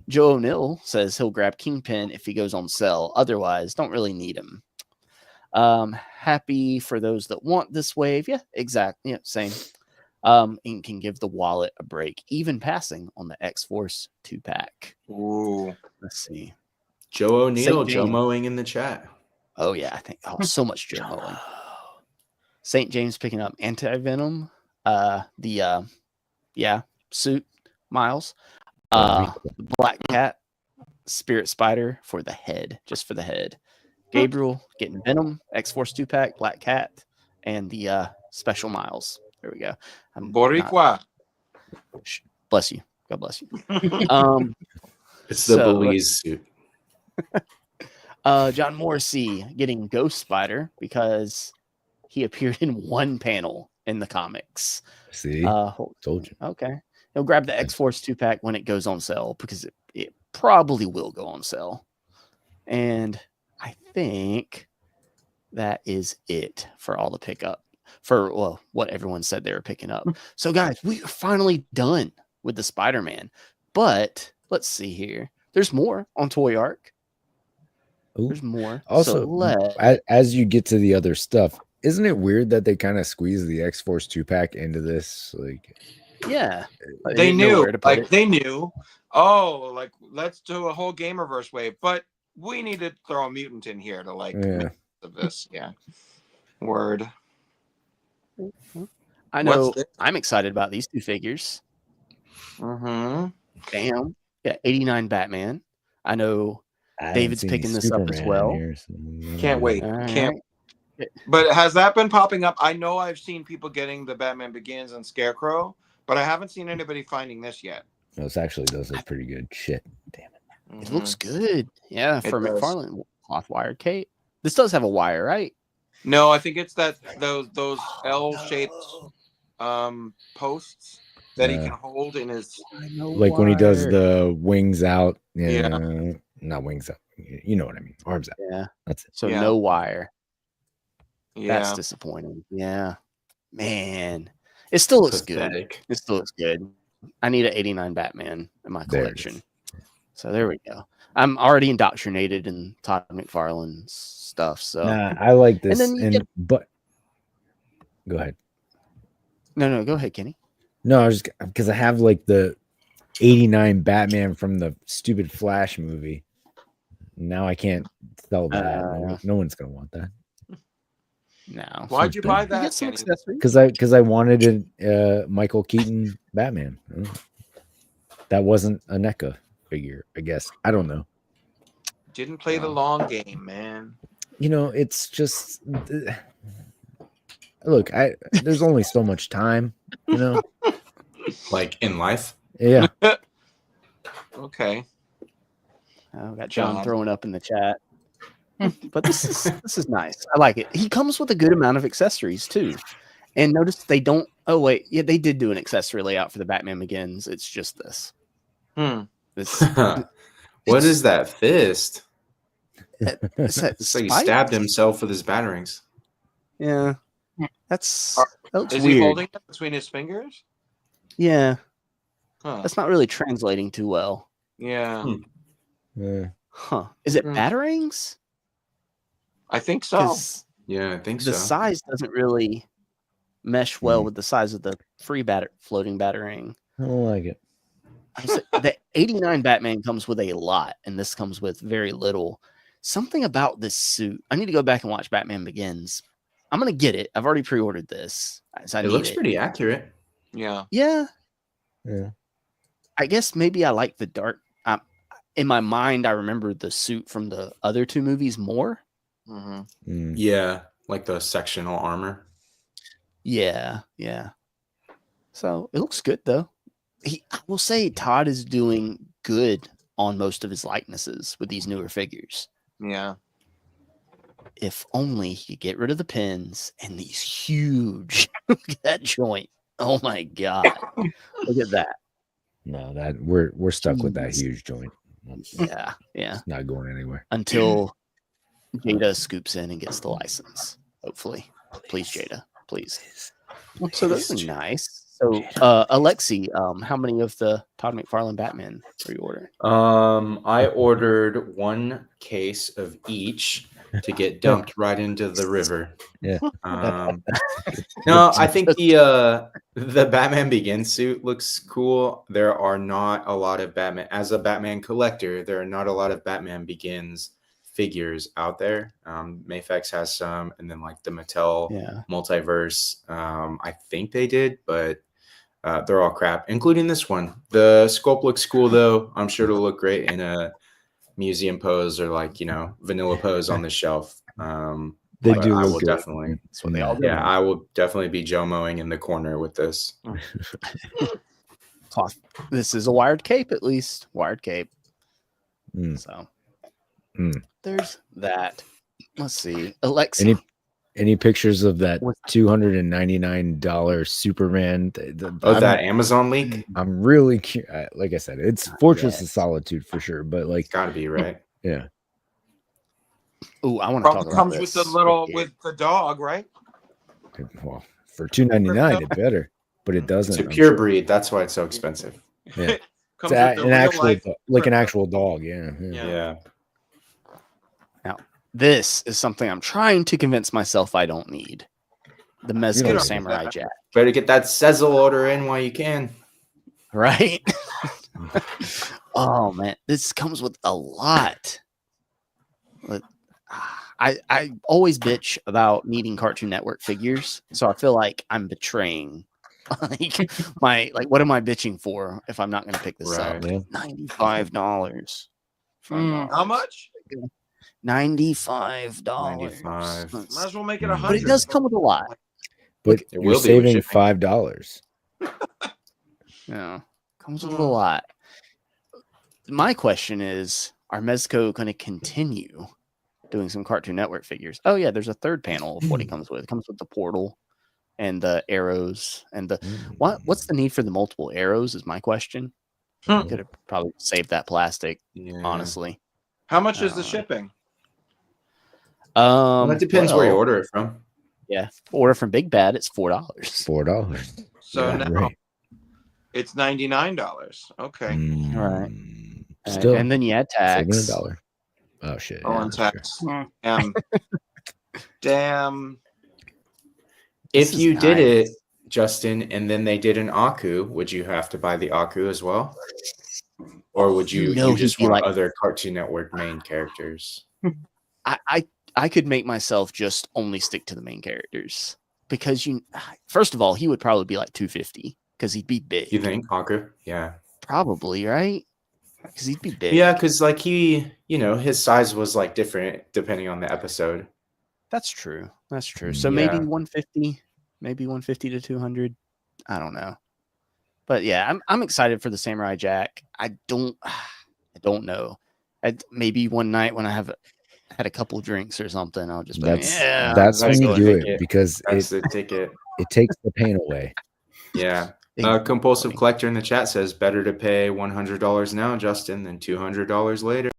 Joe O'Neill says he'll grab Kingpin if he goes on sale. Otherwise, don't really need him. Happy for those that want this wave. Yeah, exactly. Yeah, same. And can give the wallet a break, even passing on the X-Force 2-pack. Ooh. Let's see. Joe O'Neill, Joe Mowing in the chat. Oh, yeah. I think so much Joe Mowing. St. James picking up Anti-Venom. Suit, Miles. Black Cat, Spirit Spider for the head, just for the head. Gabriel getting Venom, X-Force 2-pack, Black Cat, and the special Miles. There we go. Boricua. Bless you. God bless you. It's the Belize suit. John Morrissey getting Ghost Spider because he appeared in one panel in the comics. See, told you. Okay. grab the X-Force 2-pack when it goes on sale because it probably will go on sale. And I think that is it for all the pickup for what everyone said they were picking up. So guys, we are finally done with the Spider-Man, but let's see here. There's more on Toy Arc. Ooh. There's more. Also, So as you get to the other stuff, isn't it weird that they kind of squeeze the X-Force 2-pack into this? Like, yeah, they didn't know knew, where to put it. they knew. Oh, like let's do a whole Gamerverse wave, but we need to throw a mutant in here to like make of this. Yeah, word. I know. I'm excited about these two figures. Mm-hmm. Damn. Yeah, 89 Batman. I know David's picking this up as well. Here, so Can't wait. Right. But has that been popping up? I know I've seen people getting the Batman Begins and Scarecrow, but I haven't seen anybody finding this yet. No, it actually does look pretty good. Shit. Damn it. Mm-hmm. It looks good. Yeah, for does. McFarlane. Cloth wired cape. This does have a wire, right? No, I think it's those L-shaped posts that he can hold in his, like when he does the wings out. Yeah. Not wings out. You know what I mean. Arms out. Yeah. That's it. So no wire. Yeah. That's disappointing. Yeah. Man. It still looks good. It still looks good. I need an 89 Batman in my collection. So there we go. I'm already indoctrinated in Todd McFarlane's stuff. So I like this. But go ahead. No, go ahead, Kenny. No, I was just because I have like the 89 Batman from the stupid Flash movie. Now I can't sell that. No one's gonna want that. No. Why'd you buy that? Because I wanted a Michael Keaton Batman. That wasn't a NECA figure, I guess. I don't know. Didn't play the long game, man. You know, it's just look. There's only so much time. You know, like in life. Yeah. Okay. Oh, got John throwing up in the chat. But this is nice. I like it. He comes with a good amount of accessories too. And notice they don't. Oh wait, yeah, they did do an accessory layout for the Batman Begins. It's just this. This. What is that fist? It's like he stabbed himself with his batarangs. Yeah, that looks is weird. He holding it between his fingers? Yeah, that's not really translating too well. Yeah. Huh? Is it batarangs? I think so. Yeah, I think so. The size doesn't really mesh well with the size of the floating batarang. I don't like it. The 89 Batman comes with a lot, and this comes with very little. Something about this suit. I need to go back and watch Batman Begins. I'm gonna get it. I've already pre-ordered this. So it looks pretty accurate. Yeah. Yeah. I guess maybe I like the dark. In my mind, I remember the suit from the other two movies more. Yeah, like the sectional armor. Yeah. So it looks good though. I will say Todd is doing good on most of his likenesses with these newer figures. Yeah. If only he could get rid of the pins and these huge. Look at that joint. Oh my god! Look at that. No, that we're stuck with that huge joint. Yeah. It's not going anywhere until Jada scoops in and gets the license. Hopefully, please, Jada, please. So those are nice. So, Alexi, how many of the Todd McFarlane Batman are you ordering? I ordered one case of each to get dumped right into the river. Yeah. No, I think the Batman Begins suit looks cool. There are not a lot of Batman. As a Batman collector, there are not a lot of Batman Begins figures out there. Mafex has some, and then like the Mattel Multiverse. I think they did, but they're all crap, including this one. The sculpt looks cool though. I'm sure it'll look great in a museum pose or like, vanilla pose on the shelf. They do. I look will good. definitely. That's what they all do. Yeah, I will definitely be Joe-moing in the corner with this. This is a wired cape, at least. Wired cape. So there's that. Let's see. Alexi. Any pictures of that What- $299 Superman? That Amazon leak? I'm really like I said, it's Fortress of Solitude for sure, but like It's got to be, right? yeah. Oh, I want to talk Probably about comes this. with the little with the dog, right? Well, for $299 it better, but it doesn't. It's a I'm pure sure. breed. That's why it's so expensive. Yeah. Comes It's with the an real actual life like an crypto. actual dog. Yeah. Yeah. This is something I'm trying to convince myself I don't need. The Mezco don't need Samurai that. Jack. Better get that Sezzle order in while you can. Right? Oh man, this comes with a lot. But, I always bitch about needing Cartoon Network figures, so I feel like I'm betraying what am I bitching for if I'm not going to pick this up? Right. Yeah. $95. How much? $95. $95. Might as well make it But it 100. But it does come with a lot. But It you're will be with saving shipping. $5. Yeah, comes with a lot. My question is, are Mezco going to continue doing some Cartoon Network figures? Oh yeah, there's a third panel of what it comes with. It comes with the portal and the arrows and the what's the need for the multiple arrows is my question. Could have probably saved that plastic, Yeah. honestly. How much is the shipping? Well, that depends where you well, order it from. Yeah, order from Big Bad, it's $4. $4. So Yeah, now right. it's $99. Okay. Right. Still, and then you add saving tax. $1. Oh shit! Oh, yeah, and that's true. tax. Damn. If This is you did nice. it, Justin, and then they did an Aku, would you have to buy the Aku as well? Or would you, No, you just he'd be want like- other Cartoon Network main characters? I could make myself just only stick to the main characters because first of all, he would probably be like 250 because he'd be big. You think Aku? Yeah. Probably, right? Because he'd be big. Yeah, because like his size was like different depending on the episode. That's true. That's true. So maybe 150 to 200. I don't know. But yeah, I'm excited for the Samurai Jack. I don't know. Maybe one night when I have had a couple drinks or something, I'll just be that's when you do it because That's the ticket. it takes the pain away. Yeah. Compulsive collector in the chat says better to pay $100 now, Justin, than $200 later.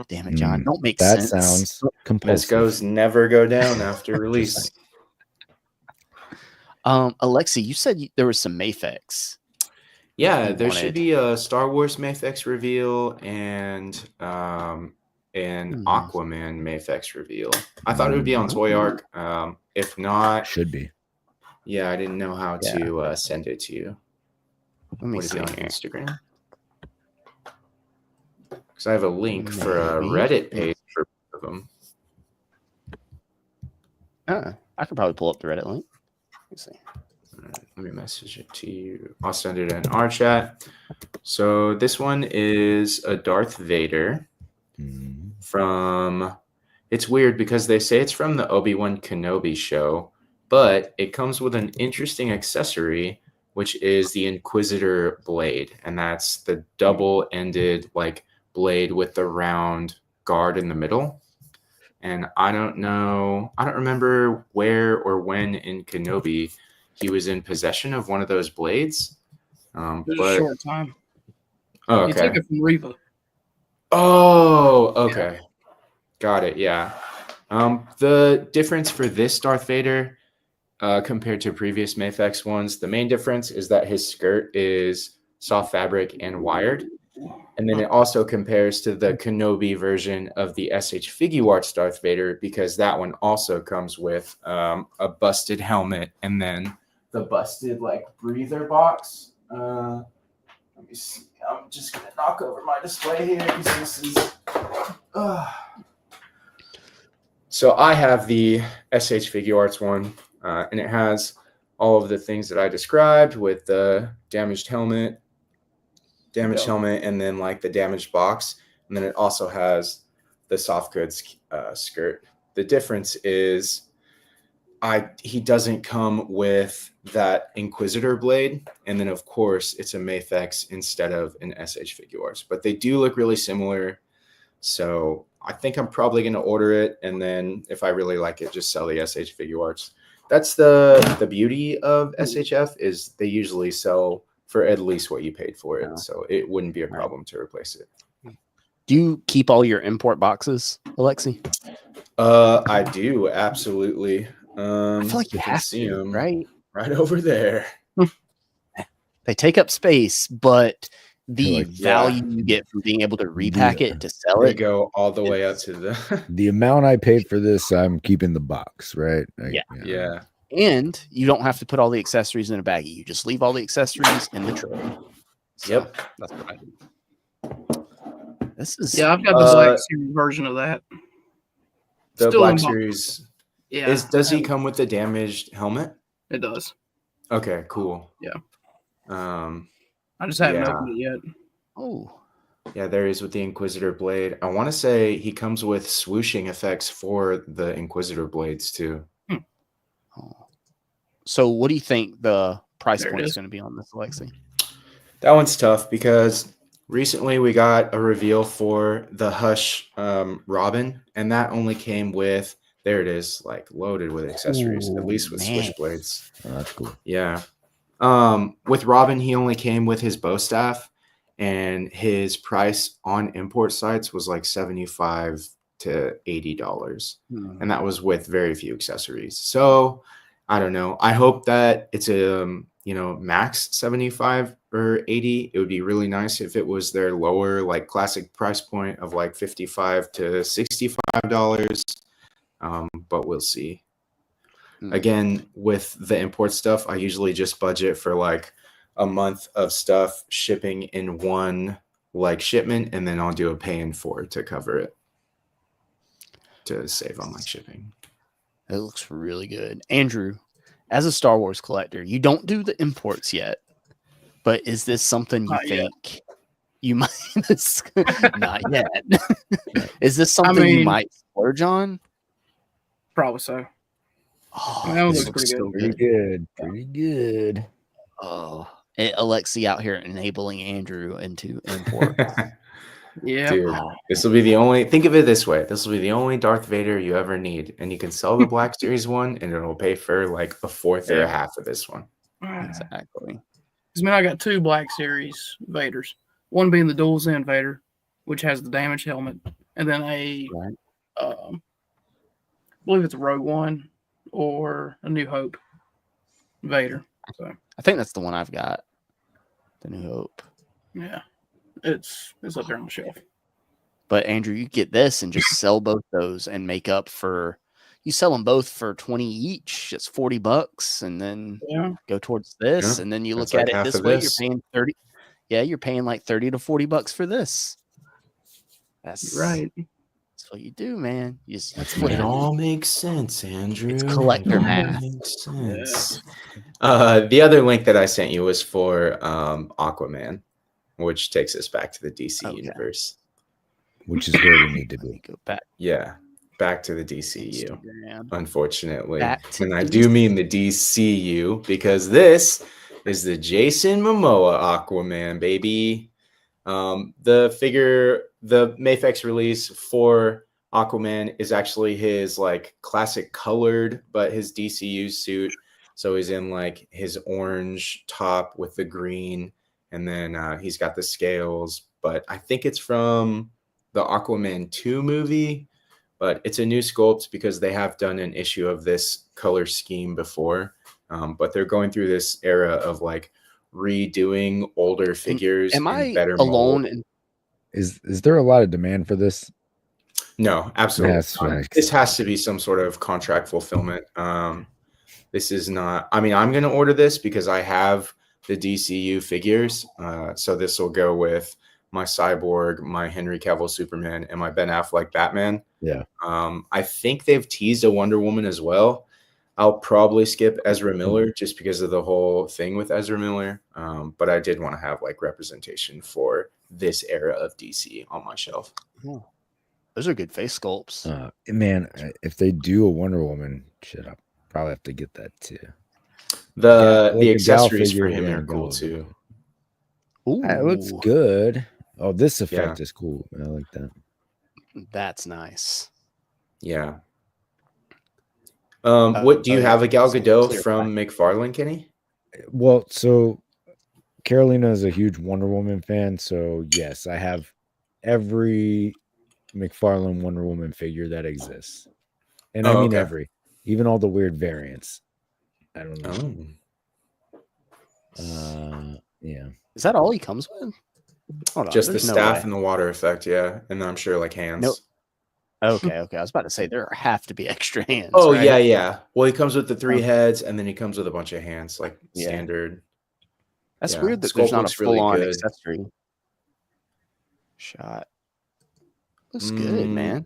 Damn it, John! Don't make that sense. sounds compulsive. Mezcos never go down after release. Alexi, you said there was some Mafex. Yeah, there should be a Star Wars Mafex reveal and an Aquaman Mafex reveal. I thought it would be on Toy Arc. If not, should be. Yeah, I didn't know how to send it to you. Let me Would it see be on here. Instagram? Because I have a link for a Reddit page for both of them. I could probably pull up the Reddit link. Let's see. Let me message it to you. I'll send it in our chat. So this one is a Darth Vader from. It's weird because they say it's from the Obi-Wan Kenobi show, but it comes with an interesting accessory, which is the Inquisitor blade, and that's the double-ended like blade with the round guard in the middle. And I don't remember where or when in Kenobi he was in possession of one of those blades. It was a short time. Oh, He okay. took it from Reva. Oh, okay. Yeah. Got it. Yeah. The difference for this Darth Vader compared to previous Mafex ones, the main difference is that his skirt is soft fabric and wired. And then it also compares to the Kenobi version of the SH Figuarts Darth Vader because that one also comes with a busted helmet and then the busted like breather box. Let me see. I'm just gonna knock over my display here because this is. So I have the SH Figuarts one, and it has all of the things that I described with the damaged helmet, and then like the damaged box, and then it also has the soft goods skirt. The difference is he doesn't come with that Inquisitor blade, and then of course it's a Mafex instead of an SH Figuarts, but they do look really similar. So I think I'm probably going to order it, and then if I really like it, just sell the SH Figure Arts. That's the beauty of SHF is they usually sell for at least what you paid for it, so it wouldn't be a problem to replace it. Do you keep all your import boxes, Alexi? I do, absolutely. I feel like you have see to, them right? right over there. They take up space, but the Like, value you get from being able to repack it to sell They it go all the way up to the the amount I paid for this, I'm keeping the box, right? yeah. And you don't have to put all the accessories in a baggie. You just leave all the accessories in the tray. So Yep. that's what I do. This is I've got the Black Series version of that. The Still Black in box. Series. Yeah. Does he come with the damaged helmet? It does. Okay, cool. Yeah. I just haven't opened it yet. Oh. Yeah, there he is with the Inquisitor blade. I want to say he comes with swooshing effects for the Inquisitor blades too. Oh. So what do you think the price point is going to be on this, Alexi? That one's tough because recently we got a reveal for the Hush Robin, and that only came with, there it is, like loaded with accessories, at least with switchblades. Oh, that's cool. Yeah. With Robin, he only came with his bow staff, and his price on import sites was like $75 to $80. And that was with very few accessories. So I don't know. I hope that it's a max 75 or 80. It would be really nice if it was their lower, like classic price point of like $55 to $65. But we'll see. Again, with the import stuff, I usually just budget for like a month of stuff shipping in one like shipment, and then I'll do a pay in for to cover it to save on like shipping. It looks really good. Andrew, as a Star Wars collector, you don't do the imports yet, but is this something you think you might not yet? Is this something you might splurge on? Probably so. Oh, that this looks pretty good. Pretty good. Oh, Alexi out here enabling Andrew into import. Yeah, dude, this will be the only. Think of it this way: this will be the only Darth Vader you ever need, and you can sell the Black Series one, and it'll pay for like a fourth or a half of this one. Exactly. Because I got two Black Series Vaders. One being the Dual Zen Vader, which has the damaged helmet, and then I believe it's a Rogue One or a New Hope Vader. So I think that's the one I've got. The New Hope. Yeah, it's up there on the shelf. But Andrew, you get this and just sell both those and make up for. You sell them both for 20 each. It's $40, and then go towards this, and then you look at it this way. You're paying 30. Yeah, you're paying like $30 to $40 for this. That's right. That's what you do, man. It all makes sense, Andrew. It's collector math. Makes sense. The other link that I sent you was for Aquaman, which takes us back to the DC universe, which is where we need to be. Go back. Yeah, back to the DCU. Instagram. Unfortunately, and I do mean the DCU because this is the Jason Momoa Aquaman, baby. The Mafex release for Aquaman is actually his like classic colored, but his DCU suit. So he's in like his orange top with the green, and then he's got the scales. But I think it's from the Aquaman 2 movie, but it's a new sculpt because they have done an issue of this color scheme before. But they're going through this era of like redoing older figures. Am I better alone? Is there a lot of demand for this? No, absolutely. This has to be some sort of contract fulfillment. This is not. I mean, I'm going to order this because I have the DCU figures. So this will go with my Cyborg, my Henry Cavill Superman, and my Ben Affleck Batman. Yeah. I think they've teased a Wonder Woman as well. I'll probably skip Ezra Miller just because of the whole thing with Ezra Miller. But I did want to have like representation for this era of DC on my shelf. Oh, those are good face sculpts. Man, if they do a Wonder Woman, shit, I'll probably have to get that too. The accessories for him are cool too. Ooh. That looks good. Oh, this effect is cool. I like that. That's nice. Yeah. What do you have a Gal Gadot from McFarlane, Kenny? Well, so Carolina is a huge Wonder Woman fan, so yes, I have every McFarlane Wonder Woman figure that exists. And I mean every, even all the weird variants. I don't know. Yeah. Is that all he comes with? Hold on, Just the there's no staff way. and the water effect, yeah. And I'm sure like hands. Nope. Okay. I was about to say there have to be extra hands. Oh, right? yeah. Well, he comes with the 3 heads, and then he comes with a bunch of hands, like standard. That's Yeah. weird that Sculpt there's not a looks really full-on good. accessory shot. Looks good, man.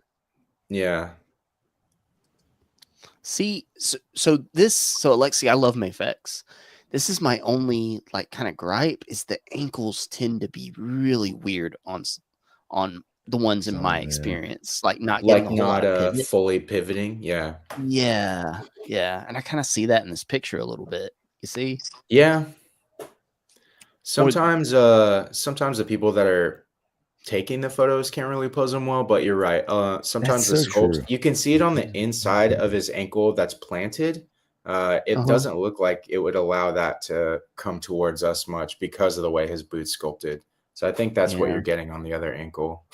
Yeah. See, so Alexi, I love Mafex. This is my only like kind of gripe is the ankles tend to be really weird on the ones in my experience, like not getting a whole lot of pivot. Fully pivoting. Yeah. Yeah, and I kind of see that in this picture a little bit. You see? Yeah. Sometimes the people that are taking the photos can't really pose them well, but you're right. Sometimes the sculpt, you can see it on the inside of his ankle that's planted. It doesn't look like it would allow that to come towards us much because of the way his boot's sculpted. So I think that's what you're getting on the other ankle.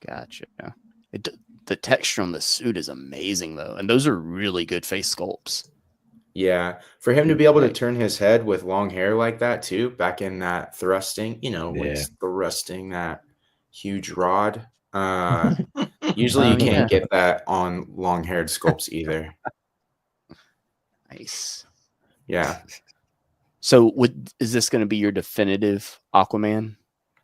Gotcha. The texture on the suit is amazing though, and those are really good face sculpts. Yeah, for him to be able to turn his head with long hair like that too, back in that thrusting, when he's thrusting that huge rod. Usually you can't get that on long-haired sculpts either. Nice. Yeah. So is this going to be your definitive Aquaman?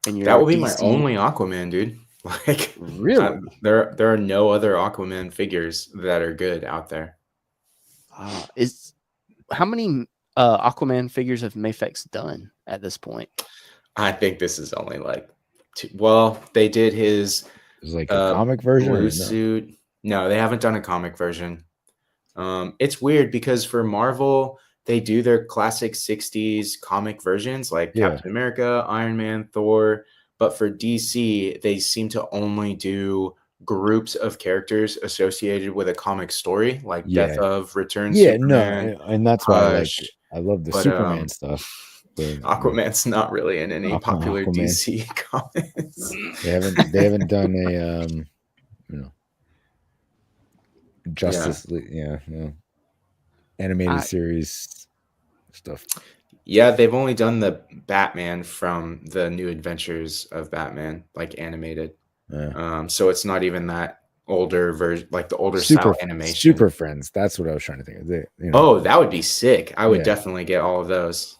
That will be my only Aquaman, dude. Like, really? There are no other Aquaman figures that are good out there. How many Aquaman figures have Mafex done at this point? I think this is only like 2. Well, they did his a comic version blue suit. No, they haven't done a comic version. It's weird because for Marvel, they do their classic 60s comic versions like Captain America, Iron Man, Thor. But for DC, they seem to only do groups of characters associated with a comic story, like Death of, Return Superman. And that's why I love the Superman stuff. But, Aquaman's not really in any popular DC comics. They haven't done a Justice League, animated series stuff. Yeah, they've only done the Batman from the New Adventures of Batman, like animated. So it's not even that older version, like the older style animation. Super Friends. That's what I was trying to think of. Oh, that would be sick. I would definitely get all of those.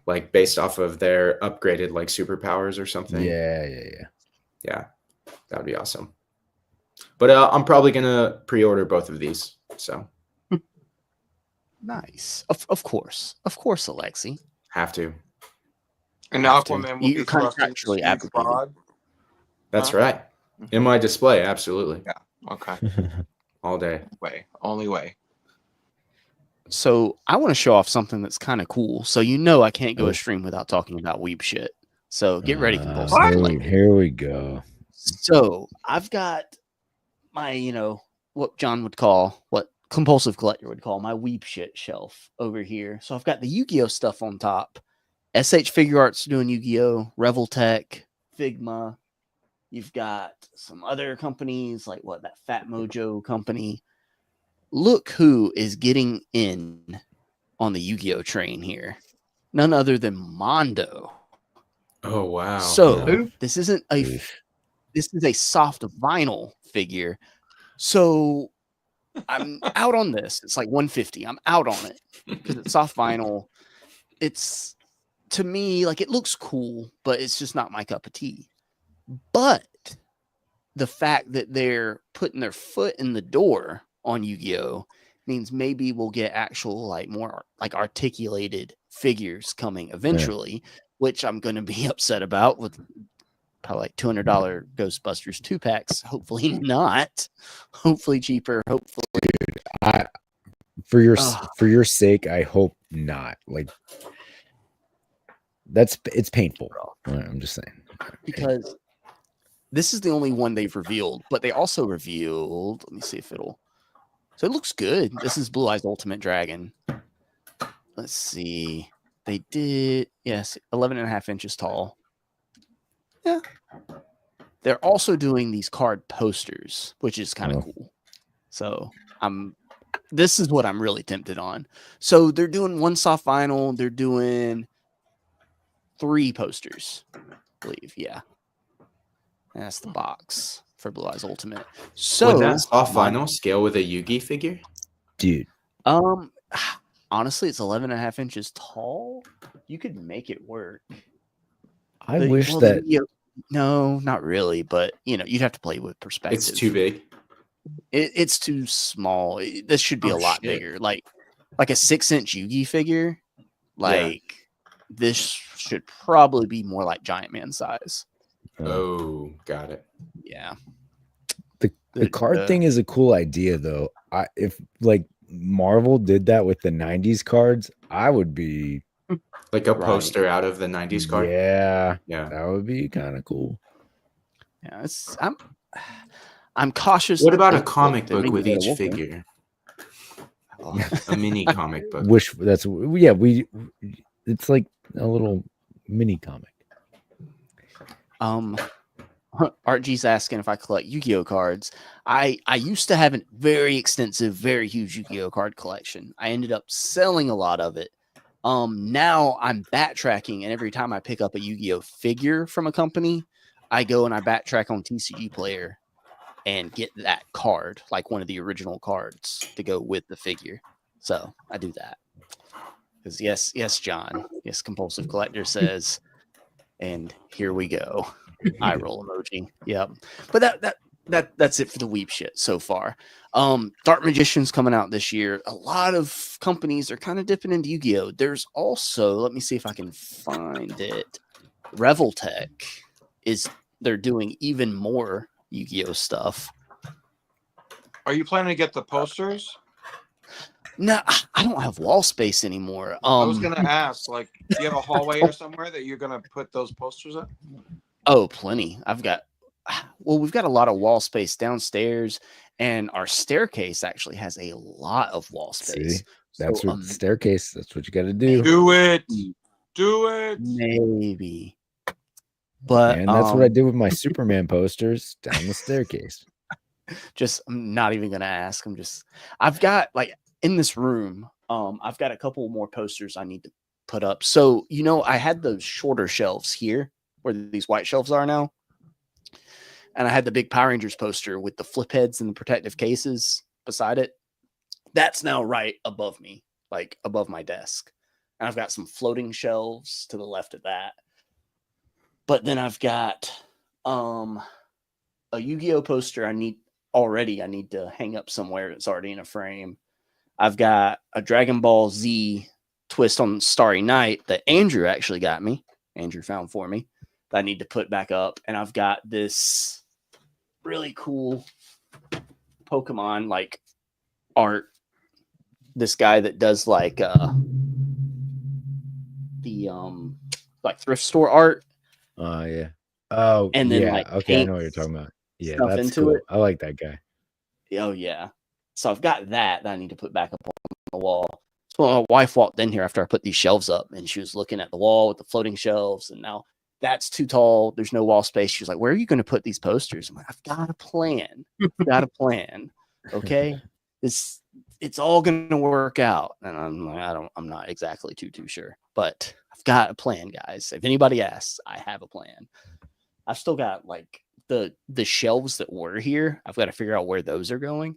Like based off of their upgraded like superpowers or something. Yeah. That would be awesome. But I'm probably gonna pre-order both of these. So nice. Of course, Alexi. Have to. And Aquaman will be contractually obligated. That's right. In my display, absolutely. Yeah. Okay. All day. Only way. So I want to show off something that's kind of cool. So I can't go a stream without talking about weeb shit. So get ready, compulsive. Here we go. So I've got my, what John would call, what compulsive collector would call my weeb shit shelf over here. So I've got the Yu-Gi-Oh stuff on top. SH Figure Arts doing Yu-Gi-Oh, Reveltech, Figma. You've got some other companies like that Fat Mojo company. Look who is getting in on the Yu-Gi-Oh train here. None other than Mondo. Oh wow. So this is a soft vinyl figure. So I'm out on this. It's like 150. I'm out on it because it's soft vinyl. It's, to me, like, it looks cool, but it's just not my cup of tea. But the fact that they're putting their foot in the door on Yu-Gi-Oh means maybe we'll get actual, like, more like articulated figures coming eventually, which I'm going to be upset about with probably like $200 Ghostbusters 2-packs. Hopefully not. Hopefully cheaper. Hopefully. Dude, for your sake, I hope not. Like, it's painful. I'm just saying. Because this is the only one they've revealed, but they also revealed. Let me see if it'll. So it looks good. This is Blue Eyes Ultimate Dragon. Let's see. They did, yes, 11.5 inches tall. Yeah. They're also doing these card posters, which is kind of cool. So this is what I'm really tempted on. So they're doing one soft vinyl. They're doing 3 posters, I believe. Yeah. And that's the box for Blue Eyes Ultimate. So would that soft vinyl scale with a Yugi figure? Dude. Honestly, it's 11.5 inches tall. You could make it work. I wish that. No, not really. But you'd have to play with perspective. It's too big. It's too small. This should be a lot bigger. Like a 6-inch Yugi figure. This should probably be more like Giant Man size. Oh, got it. Yeah. The card thing is a cool idea, though. If like Marvel did that with the 90s cards, I would be like a poster out of the 90s card. Yeah, that would be kind of cool. Yeah, I'm cautious. What about a comic book with each figure? A mini comic book. It's like a little mini comic. RG's asking if I collect Yu-Gi-Oh cards. I used to have a very extensive, very huge Yu-Gi-Oh card collection. I ended up selling a lot of it. Now I'm backtracking, and every time I pick up a Yu-Gi-Oh figure from a company, I go and I backtrack on TCG Player and get that card, like one of the original cards, to go with the figure. So I do that. Because yes, John, yes, Compulsive Collector says, and here we go. Eye roll emoji. Yep. But that's it for the weep shit so far. Dark Magician's coming out this year. A lot of companies are kind of dipping into Yu-Gi-Oh. There's also, let me see if I can find it. Reveltech they're doing even more Yu-Gi-Oh stuff. Are you planning to get the posters? No, I don't have wall space anymore. I was gonna ask, like, do you have a hallway or somewhere that you're gonna put those posters in? Oh, plenty. We've got a lot of wall space downstairs, and our staircase actually has a lot of wall space. See, that's staircase. That's what you got to do. Do it. Maybe. But and that's what I did with my Superman posters down the staircase. I'm not even gonna ask. I've got like in this room. I've got a couple more posters I need to put up. So I had those shorter shelves here where these white shelves are now. And I had the big Power Rangers poster with the flip heads and the protective cases beside it. That's now right above me, like above my desk. And I've got some floating shelves to the left of that. But then I've got a Yu-Gi-Oh poster I need to hang up somewhere. It's already in a frame. I've got a Dragon Ball Z twist on Starry Night that Andrew actually got me. Andrew found for me. That I need to put back up. And I've got this really cool Pokemon like art. This guy that does like the like thrift store art. Oh yeah. Oh, and then yeah. Okay, I know what you're talking about. Yeah, that's cool. I like that guy. Oh yeah. So I've got that I need to put back up on the wall. So my wife walked in here after I put these shelves up, and she was looking at the wall with the floating shelves, and now that's too tall. There's no wall space. She was like, "Where are you going to put these posters?" I'm like, "I've got a plan. Okay, it's all going to work out." And I'm like, I'm not exactly too sure, but I've got a plan, guys. If anybody asks, I have a plan. I've still got like the shelves that were here. I've got to figure out where those are going.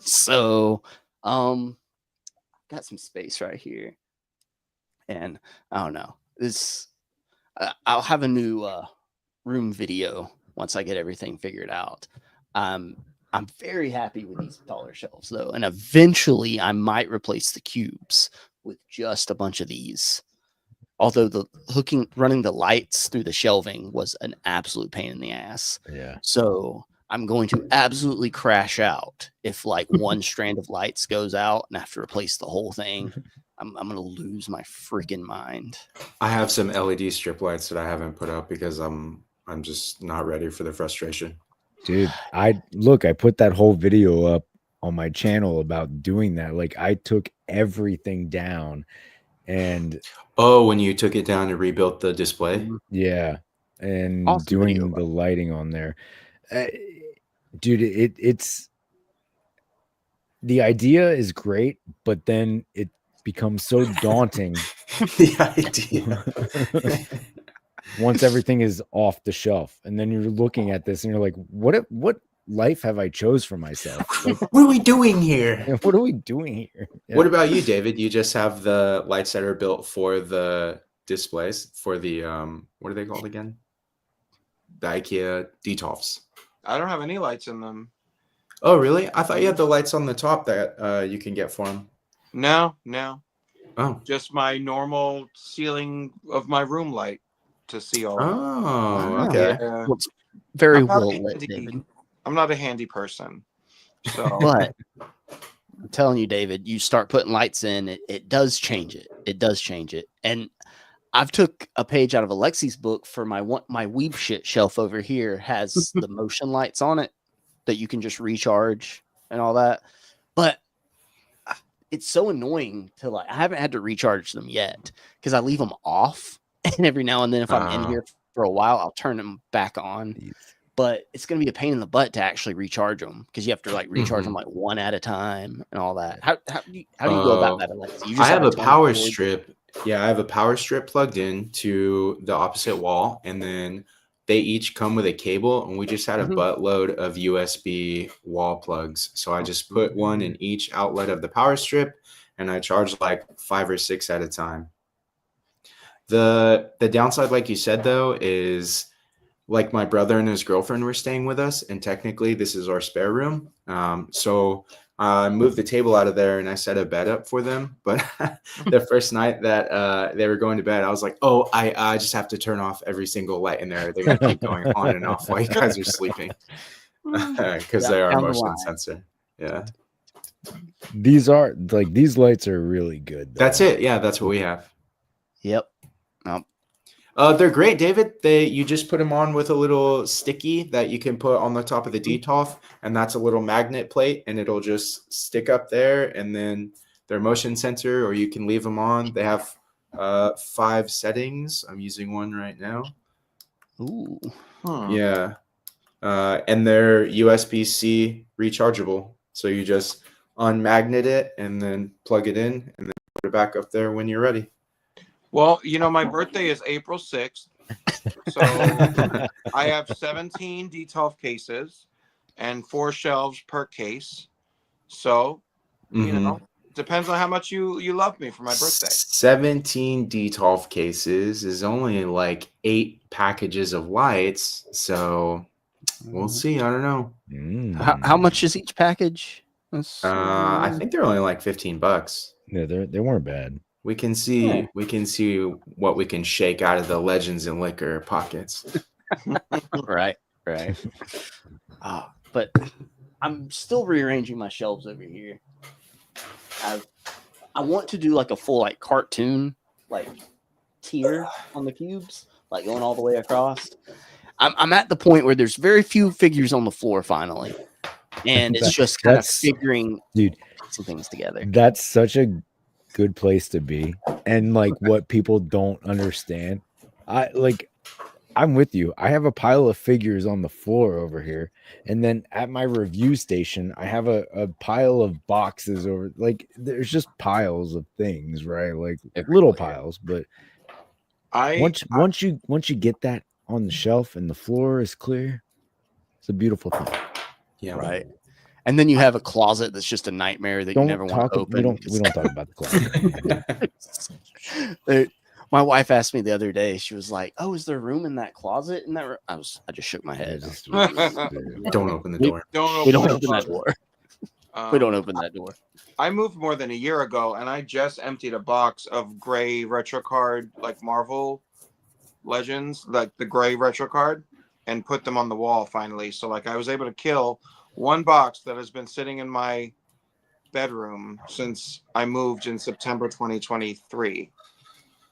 So, got some space right here, and I don't know. I'll have a new room video once I get everything figured out. I'm very happy with these taller shelves though, and eventually I might replace the cubes with just a bunch of these. Although running the lights through the shelving was an absolute pain in the ass. Yeah. So I'm going to absolutely crash out if like one strand of lights goes out and I have to replace the whole thing. I'm going to lose my freaking mind. I have some LED strip lights that I haven't put up because I'm I'm just not ready for the frustration. Dude, I put that whole video up on my channel about doing that. Like, I took everything down, and when you took it down and rebuilt the display. yeah, and Awesome doing video, the lighting on there, dude, it's the idea is great, but then it becomes so daunting. The idea. Once everything is off the shelf, and then you're looking at this and you're like, what life have I chose for myself? Like, what are we doing here? what are we doing here? Yeah. What about you, David? You just have the lights that are built for the displays for the what are they called again? The IKEA Detolfs. I don't have any lights in them. Oh, really? I thought you had the lights on the top that you can get for them. No. Oh, Just my normal ceiling of my room light to see all. Oh, okay. Yeah. Well, it's very I'm not well a lit, handy- David. I'm not a handy person, so But I'm telling you, David, you start putting lights in, it does change it. It does change it. And I've took a page out of Alexi's book for my weeb shit shelf over here has the motion lights on it that you can just recharge and all that. But it's so annoying to I haven't had to recharge them yet because I leave them off. And every now and then, if I'm in here for a while, I'll turn them back on. But it's going to be a pain in the butt to actually recharge them because you have to recharge them one at a time and all that. How do you go about that, Alexa? You just I have a power cord? strip. Yeah, I have a power strip plugged in to the opposite wall, and then they each come with a cable, and we just had a buttload of USB wall plugs. So I just put one in each outlet of the power strip, and I charge 5 or 6 at a time. The downside, like you said, though, is my brother and his girlfriend were staying with us, and technically this is our spare room. So I moved the table out of there and I set a bed up for them. But the first night that they were going to bed, I was like, oh, I just have to turn off every single light in there. They're going to keep going on and off while you guys are sleeping because they are motion sensor. Yeah. These lights are really good, though. That's it. Yeah, that's what we have. Yep. They're great, David. You just put them on with a little sticky that you can put on the top of the Detolf, and that's a little magnet plate, and it'll just stick up there. And then they're motion sensor, or you can leave them on. They have 5 settings. I'm using one right now. Ooh. Yeah. And they're USB-C rechargeable. So you just unmagnet it and then plug it in and then put it back up there when you're ready. Well, my birthday is April 6th. So I have 17 Detolf cases and 4 shelves per case. So, depends on how much you love me for my birthday. 17 Detolf cases is only 8 packages of lights. So we'll see. I don't know. How much is each package? I think they're only $15. Yeah, they weren't bad. We can see what we can shake out of the Legends and Liquor pockets. Right. But I'm still rearranging my shelves over here. I want to do a full cartoon tier on the cubes, going all the way across. I'm at the point where there's very few figures on the floor finally, and it's just kind of figuring some things together. That's such a good place to be, and what people don't understand, I'm with you. I have a pile of figures on the floor over here, and then at my review station I have a pile of boxes over. There's just piles of things, right? Little piles, but once you get that on the shelf and the floor is clear, it's a beautiful thing. Yeah, right. And then you have a closet that's just a nightmare that you never want to open. We don't talk about the closet. My wife asked me the other day. She was like, "Oh, is there room in that closet?" In that room? I just shook my head. Don't open the door. We don't open that door. We don't open that door. I moved more than a year ago, and I just emptied a box of gray retro card, Marvel Legends, the gray retro card, and put them on the wall finally. So I was able to kill one box that has been sitting in my bedroom since I moved in September 2023.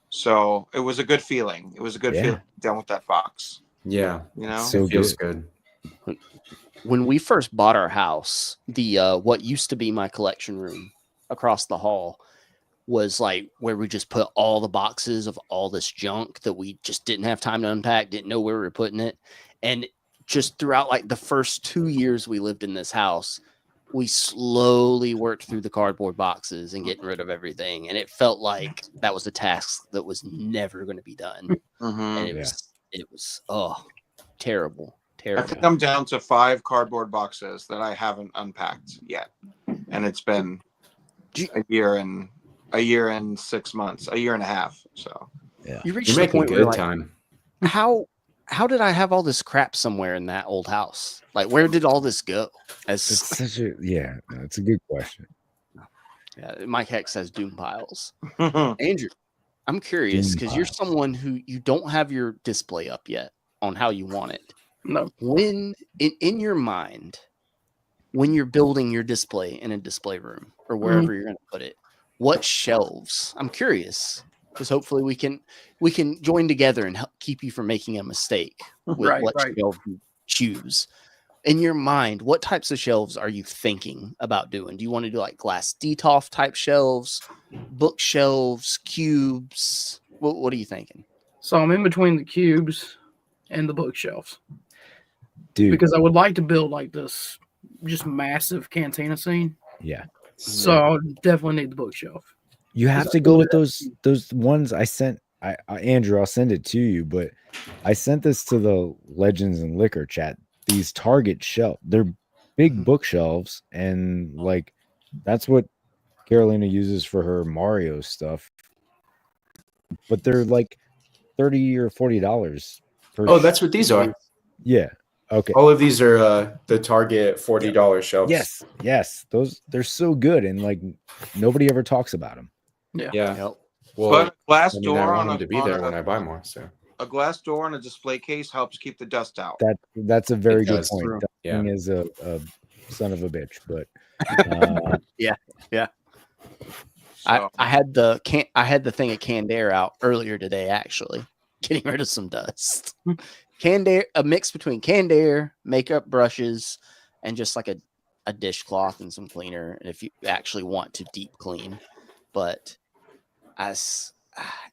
So it was a good feeling. It was a good feeling done with that box. Yeah, You know, So it feels good. When we first bought our house, the what used to be my collection room across the hall was like where we just put all the boxes of all this junk that we just didn't have time to unpack, didn't know where we were putting it. And just throughout like the first 2 years we lived in this house, we slowly worked through the cardboard boxes and getting rid of everything. And it felt like that was a task that was never going to be done. And it was terrible. I think I'm down to 5 cardboard boxes that I haven't unpacked yet, and it's been a year and 6 months, a year and a half. So you reached You're the making point where good like, time. How did I have all this crap somewhere in that old house? Like, where did all this go? It's a good question. Yeah, Mike Heck says doom piles. Andrew, I'm curious because you're someone who you don't have your display up yet on how you want it. No. When in your mind, when you're building your display in a display room or wherever you're going to put it, what shelves? I'm curious because hopefully we can join together and help keep you from making a mistake with what shelf you choose. In your mind, what types of shelves are you thinking about doing? Do you want to do like glass detolf type shelves, bookshelves, cubes? What are you thinking? So I'm in between the cubes and the bookshelves. Dude. Because I would like to build like this just massive cantina scene. Yeah. So I'll definitely need the bookshelf. You have to go with those ones I sent. Andrew, I'll send it to you, but I sent this to the Legends and Liquor chat. These Target shelf, they're big bookshelves, and like that's what Carolina uses for her Mario stuff. But they're like $30 or $40 per. Oh, that's what these are. Yeah. Okay. All of these are the Target $40 shelves. Yes. They're so good, and like nobody ever talks about them. Yeah. Well, but a glass door I want them to be there when I buy more. So a glass door on a display case helps keep the dust out. That's a very good point. Dusting is a son of a bitch, but yeah. So. I had the thing of canned air out earlier today, actually, getting rid of some dust. Canned air, a mix between canned air, makeup brushes, and just like a dishcloth and some cleaner. And if you actually want to deep clean, but as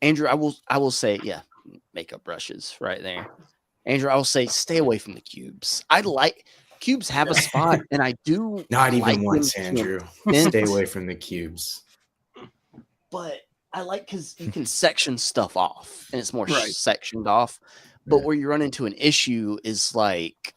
Andrew, I will say, makeup brushes right there. Andrew, I will say, stay away from the cubes. I like cubes have a spot, and I do not like even once, Andrew. Stay away from the cubes. But I like because you can section stuff off, and it's more sectioned off. But where you run into an issue is like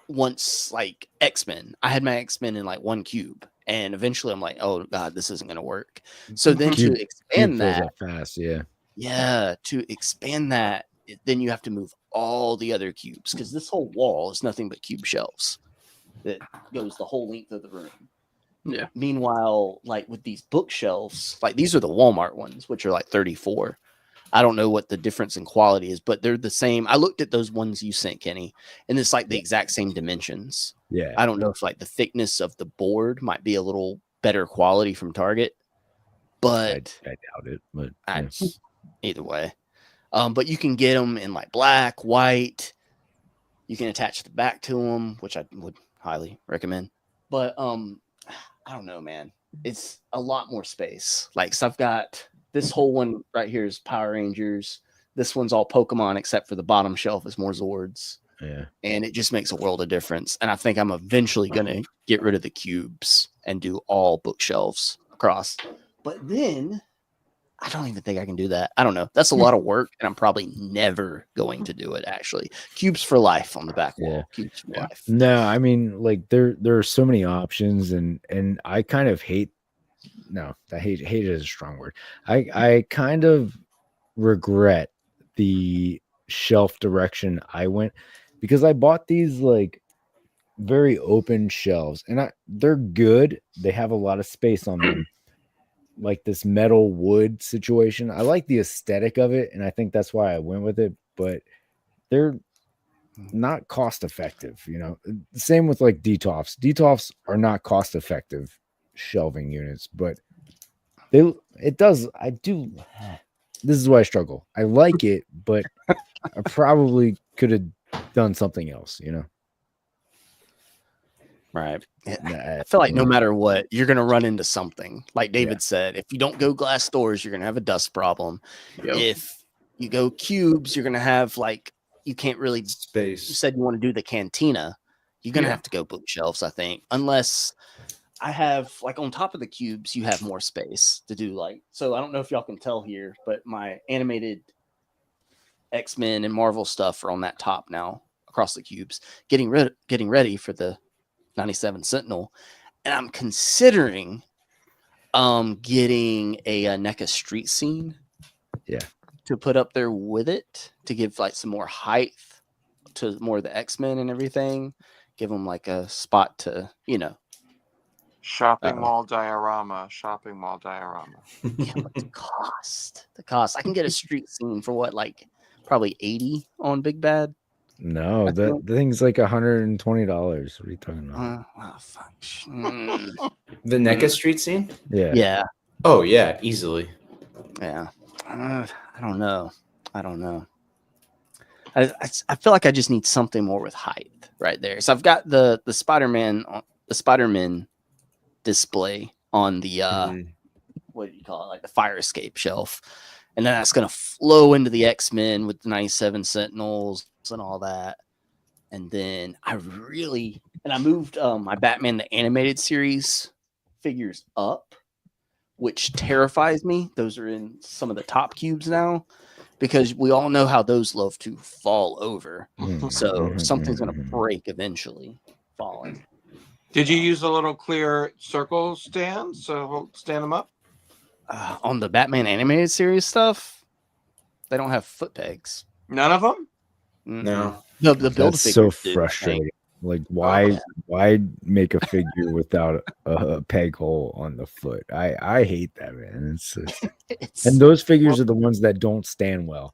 once like X-Men. I had my X-Men in like one cube, and eventually I'm like, oh god, this isn't gonna work. So then to expand that fast, to expand that, then you have to move all the other cubes because this whole wall is nothing but cube shelves that goes the whole length of the room. Yeah. Meanwhile, like with these bookshelves, like these are the Walmart ones, which are like 34. I don't know what the difference in quality is, but they're the same. I looked at those ones you sent, Kenny, and it's like the exact same dimensions. Yeah. I don't know if like the thickness of the board might be a little better quality from Target, but I doubt it. But either way, but you can get them in like black, white. You can attach the back to them, which I would highly recommend. But I don't know, man. It's a lot more space. Like, so I've got this whole one right here is Power Rangers. This one's all Pokemon, except for the bottom shelf is more Zords. Yeah. And it just makes a world of difference. And I think I'm eventually going to get rid of the cubes and do all bookshelves across. But then I don't even think I can do that. I don't know. That's a lot of work, and I'm probably never going to do it, actually. Cubes for life on the back wall. Cubes for life. No, I mean, like there are so many options, and I kind of hate hate is a strong word. I kind of regret the shelf direction I went because I bought these like very open shelves, and they're good. They have a lot of space on them. Like this metal wood situation. I like the aesthetic of it, and I think that's why I went with it, but they're not cost effective, Same with like detofs. Detofs are not cost effective shelving units, but this is why I struggle. I like it, but I probably could have done something else, you know. Right. Nah, I feel like you no know. matter what, you're going to run into something. Like David said, if you don't go glass doors, you're going to have a dust problem. Yep. If you go cubes, you're going to have like, you can't really, you Space. said you want to do the cantina. You're going to have to go bookshelves, I think, unless I have like on top of the cubes, you have more space to do like, so I don't know if y'all can tell here, but my animated X-Men and Marvel stuff are on that top now across the cubes, getting ready for the 97 Sentinel, and I'm considering getting a NECA street scene to put up there with it to give like some more height to more of the X-Men and everything, give them like a spot to, you know, Shopping mall diorama. yeah, but the cost I can get a street scene for what, like probably 80 on Big Bad. No, the thing's like $120. What are you talking about? Fuck. The NECA street scene? Yeah. Oh, yeah, easily. Yeah. I don't know. I feel like I just need something more with height right there. So I've got the Spider-Man display on the what do you call it, like the fire escape shelf, and then that's gonna flow into the X-Men with the 97 Sentinels and all that. And then I moved my Batman the Animated Series figures up, which terrifies me. Those are in some of the top cubes now, because we all know how those love to fall over. So something's going to break eventually, falling. Did you use a little clear circle stand so stand them up? On the Batman Animated Series stuff, they don't have foot pegs. None of them? No. The build That's so figures do, I think. frustrating. Like, why make a figure without a peg hole on the foot? I hate that, man. And those figures are the ones that don't stand well.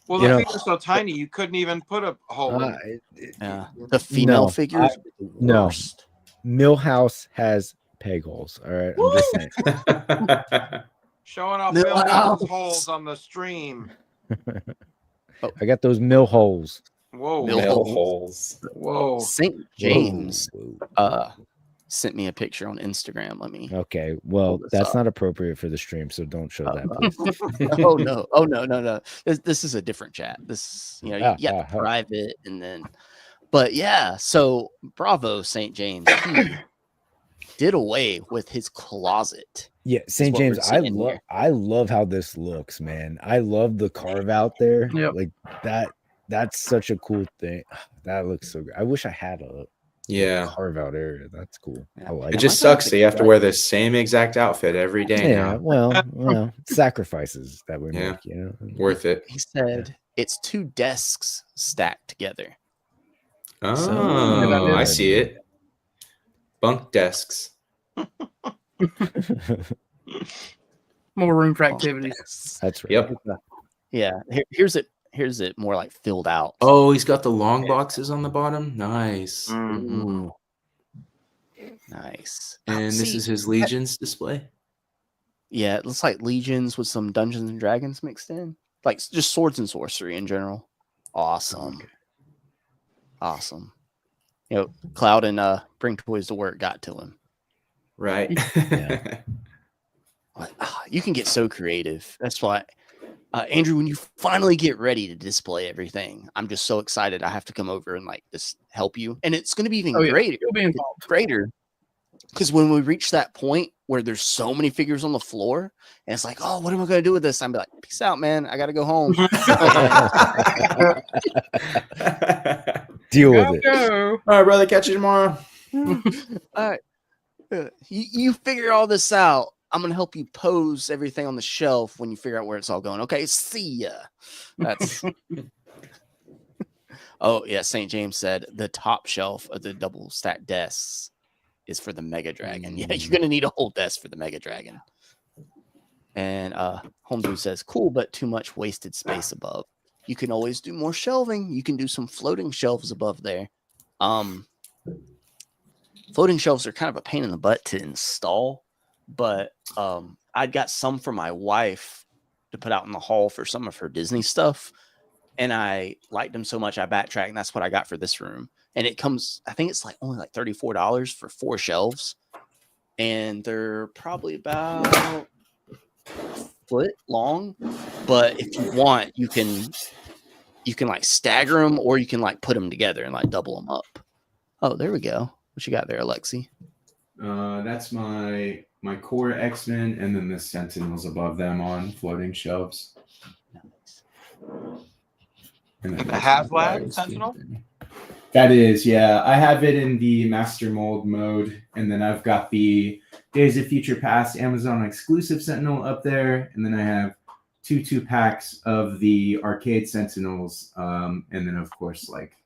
Well, the figure's so tiny, you couldn't even put a hole in it. Yeah. The female figures, no. Millhouse has peg holes. All right, I'm just saying. Showing off Millhouse holes on the stream. I got those mill holes. Whoa. Mill holes. Whoa. St. James sent me a picture on Instagram. Let me. Okay, well, that's not appropriate for the stream, so don't show that. Please. Oh no. This is a different chat. This, you got the private, and then, but yeah. So bravo, St. James. He did away with his closet. Yeah, St. James. I love how this looks, man. I love the carve out there. Yep. Like that. That's such a cool thing. That looks so good. I wish I had a carve out area. That's cool. Yeah. I like It just sucks that you have to wear the same exact outfit every day now. Well, sacrifices that we make, you know. Worth it. He said it's 2 desks stacked together. Oh, I see it. Bunk desks. More room for activities. That's right. Yep. Yeah. Here's it more like filled out. Oh, he's got the long boxes on the bottom. Nice. Ooh. Nice. And this is his Legions display. Yeah, it looks like Legions with some Dungeons and Dragons mixed in. Like just swords and sorcery in general. Awesome. Okay. Awesome. You know, Cloud and Bring Toys to Work got to him. Right. You can get so creative. That's why, Andrew, when you finally get ready to display everything, I'm just so excited. I have to come over and like just help you, and it's going to be even greater. You'll be involved. Greater, because when we reach that point where there's so many figures on the floor, and it's like, oh, what am I going to do with this? I'm like, peace out, man. I got to go home. Deal with it. Go. All right, brother. Catch you tomorrow. All right. You figure all this out. I'm going to help you pose everything on the shelf when you figure out where it's all going. Okay, see ya. That's. Oh, yeah. St. James said the top shelf of the double stacked desks is for the Mega Dragon. Yeah, you're going to need a whole desk for the Mega Dragon. And Homebrew says, cool, but too much wasted space above. You can always do more shelving. You can do some floating shelves above there. Floating shelves are kind of a pain in the butt to install, but I'd got some for my wife to put out in the hall for some of her Disney stuff. and I liked them so much I backtracked, and that's what I got for this room. And it comes, I think it's like only like $34 for 4 shelves, and they're probably about a foot long. But if you want, you can like stagger them, or you can like put them together and like double them up. Oh, there we go. What you got there, Alexi? That's my core X-Men, and then the Sentinels above them on floating shelves. Nice. And the HasLab Sentinel? That is, yeah. I have it in the Master Mold mode, and then I've got the Days of Future Past Amazon exclusive Sentinel up there, and then I have 2 packs of the arcade Sentinels, and then of course like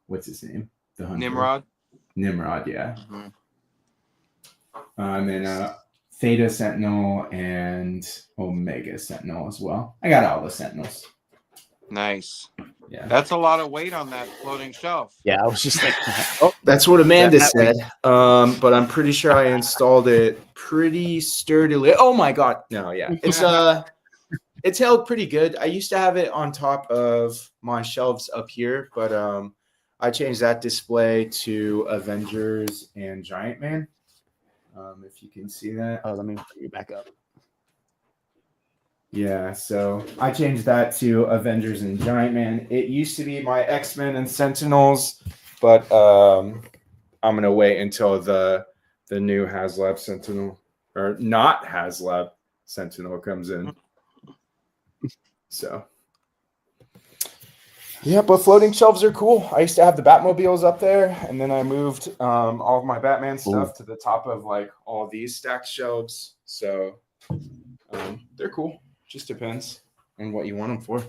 what's his name? The Hunter. Nimrod, yeah. Mm-hmm. And then Theta Sentinel and Omega Sentinel as well. I got all the Sentinels. Nice. Yeah. That's a lot of weight on that floating shelf. Yeah, I was just thinking. Oh, that's what Amanda said. But I'm pretty sure I installed it pretty sturdily. Oh my god. No, yeah. It's held pretty good. I used to have it on top of my shelves up here, but I changed that display to Avengers and Giant Man. If you can see that. Oh, let me bring you back up. Yeah, so I changed that to Avengers and Giant Man. It used to be my X-Men and Sentinels, but I'm gonna wait until the new HasLab Sentinel, or not HasLab Sentinel, comes in. So yeah, but floating shelves are cool. I used to have the Batmobiles up there, and then I moved all of my Batman stuff to the top of like all these stacked shelves. So they're cool. Just depends on what you want them for.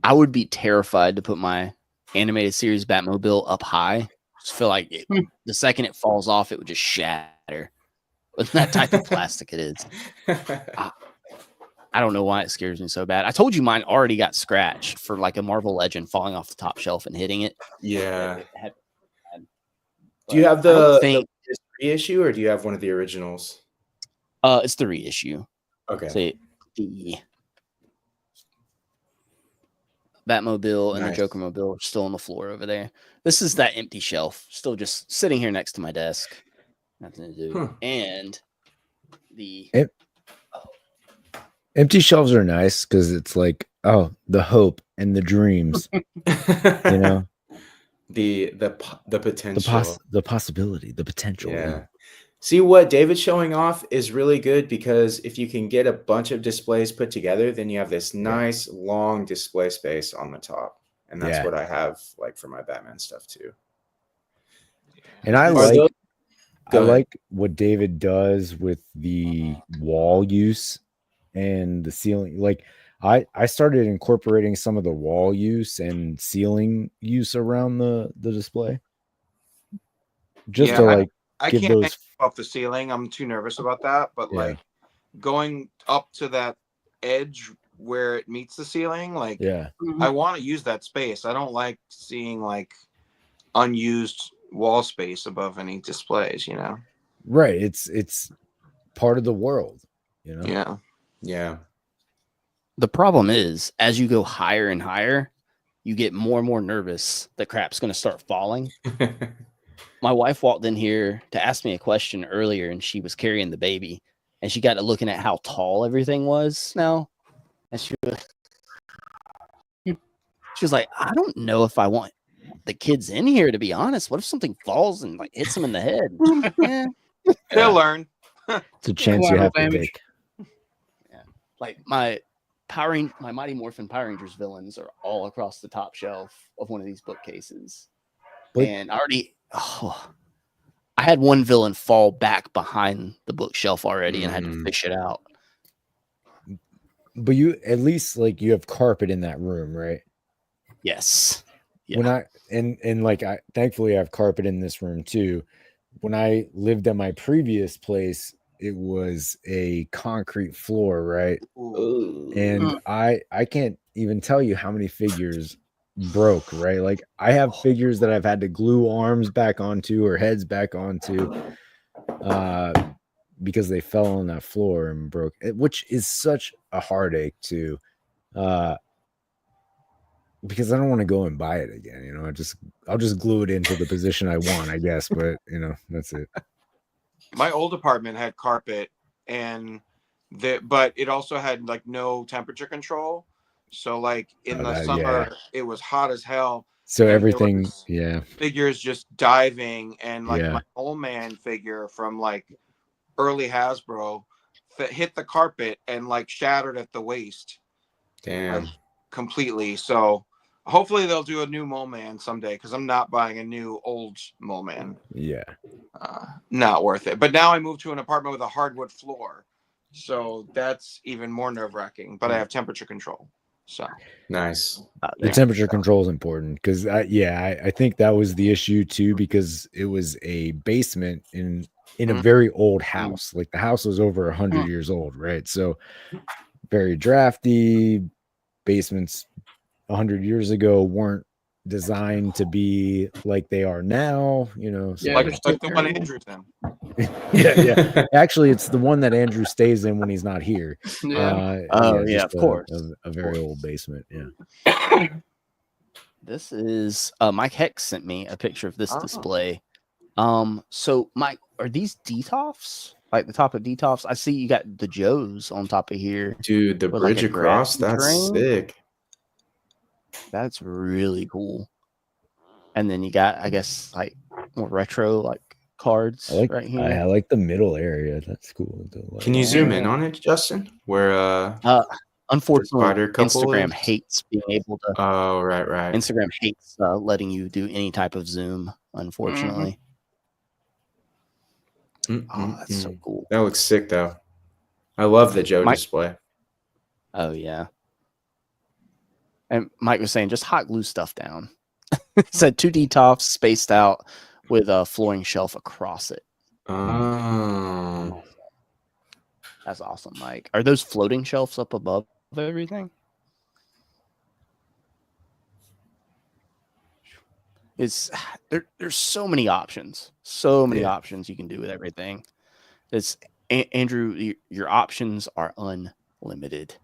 I would be terrified to put my animated series Batmobile up high. Just feel like the second it falls off, it would just shatter. With that type of plastic it is. I don't know why it scares me so bad. I told you mine already got scratched for like a Marvel Legend falling off the top shelf and hitting it. Yeah. Do you have the reissue, or do you have one of the originals? It's the reissue. Okay. So the Batmobile and the Joker Mobile are still on the floor over there. This is that empty shelf, still just sitting here next to my desk. Nothing to do. And the empty shelves are nice because it's like, oh, the hope and the dreams, you know, the potential, the possibility, the potential. Yeah. See, what David's showing off is really good, because if you can get a bunch of displays put together, then you have this nice long display space on the top. And that's what I have like for my Batman stuff too. And I like what David does with the wall use and the ceiling. Like I started incorporating some of the wall use and ceiling use around the display. Just to like I can't hang off the ceiling. I'm too nervous about that. But like going up to that edge where it meets the ceiling, like I want to use that space. I don't like seeing like unused wall space above any displays, you know? Right. It's part of the world, you know? Yeah. Yeah. The problem is, as you go higher and higher, you get more and more nervous that crap's going to start falling. My wife walked in here to ask me a question earlier, and she was carrying the baby, and she got to looking at how tall everything was now. And she was like, I don't know if I want the kids in here, to be honest. What if something falls and like hits them in the head? They'll learn. It's a chance you have to take. Yeah. Like my Mighty Morphin Power Rangers villains are all across the top shelf of one of these bookcases. And I had one villain fall back behind the bookshelf already and I had to fish it out. But you at least like you have carpet in that room, right? Yes. Yeah. When I thankfully I have carpet in this room too. When I lived at my previous place, it was a concrete floor, right? Ooh. And I can't even tell you how many figures broke, right? Like I have figures that I've had to glue arms back onto or heads back onto because they fell on that floor and broke, which is such a heartache to because I don't want to go and buy it again. You know, I'll just glue it into the position I want, I guess. But you know, that's it. My old apartment had carpet, but it also had like no temperature control. So like in the summer, it was hot as hell. So everything, figures just diving, and like my old man figure from like early Hasbro that hit the carpet and like shattered at the waist. Damn. Like, completely. So hopefully they'll do a new Mole Man someday, because I'm not buying a new old Mole Man. Yeah. Not worth it. But now I moved to an apartment with a hardwood floor, so that's even more nerve-wracking. But I have temperature control. So nice. The temperature control is important, because I think that was the issue too, because it was a basement in a very old house. Like the house was over 100 years old, right? So very drafty. Basements 100 years ago weren't designed to be like they are now, you know. So like the one Andrew's in. yeah. Actually, it's the one that Andrew stays in when he's not here. Of course. A very old basement. Yeah. This is Mike Hex sent me a picture of this display. So Mike, are these DTOFs? Like the top of DTOFs? I see you got the Joes on top of here. Dude, the bridge like across, that's sick. That's really cool. And then you got, I guess, like more retro like cards right here. I like the middle area. That's cool. Can you zoom in on it, Justin? Where unfortunately Instagram hates being able to. Oh, right. Instagram hates letting you do any type of zoom, unfortunately. Oh, that's so cool. That looks sick though. I love the Joe display. Oh yeah. And Mike was saying, just hot glue stuff down. It said 2D tops spaced out with a flooring shelf across it. Oh. That's awesome, Mike. Are those floating shelves up above everything? There's so many options. So many options you can do with everything. It's Andrew, your options are unlimited.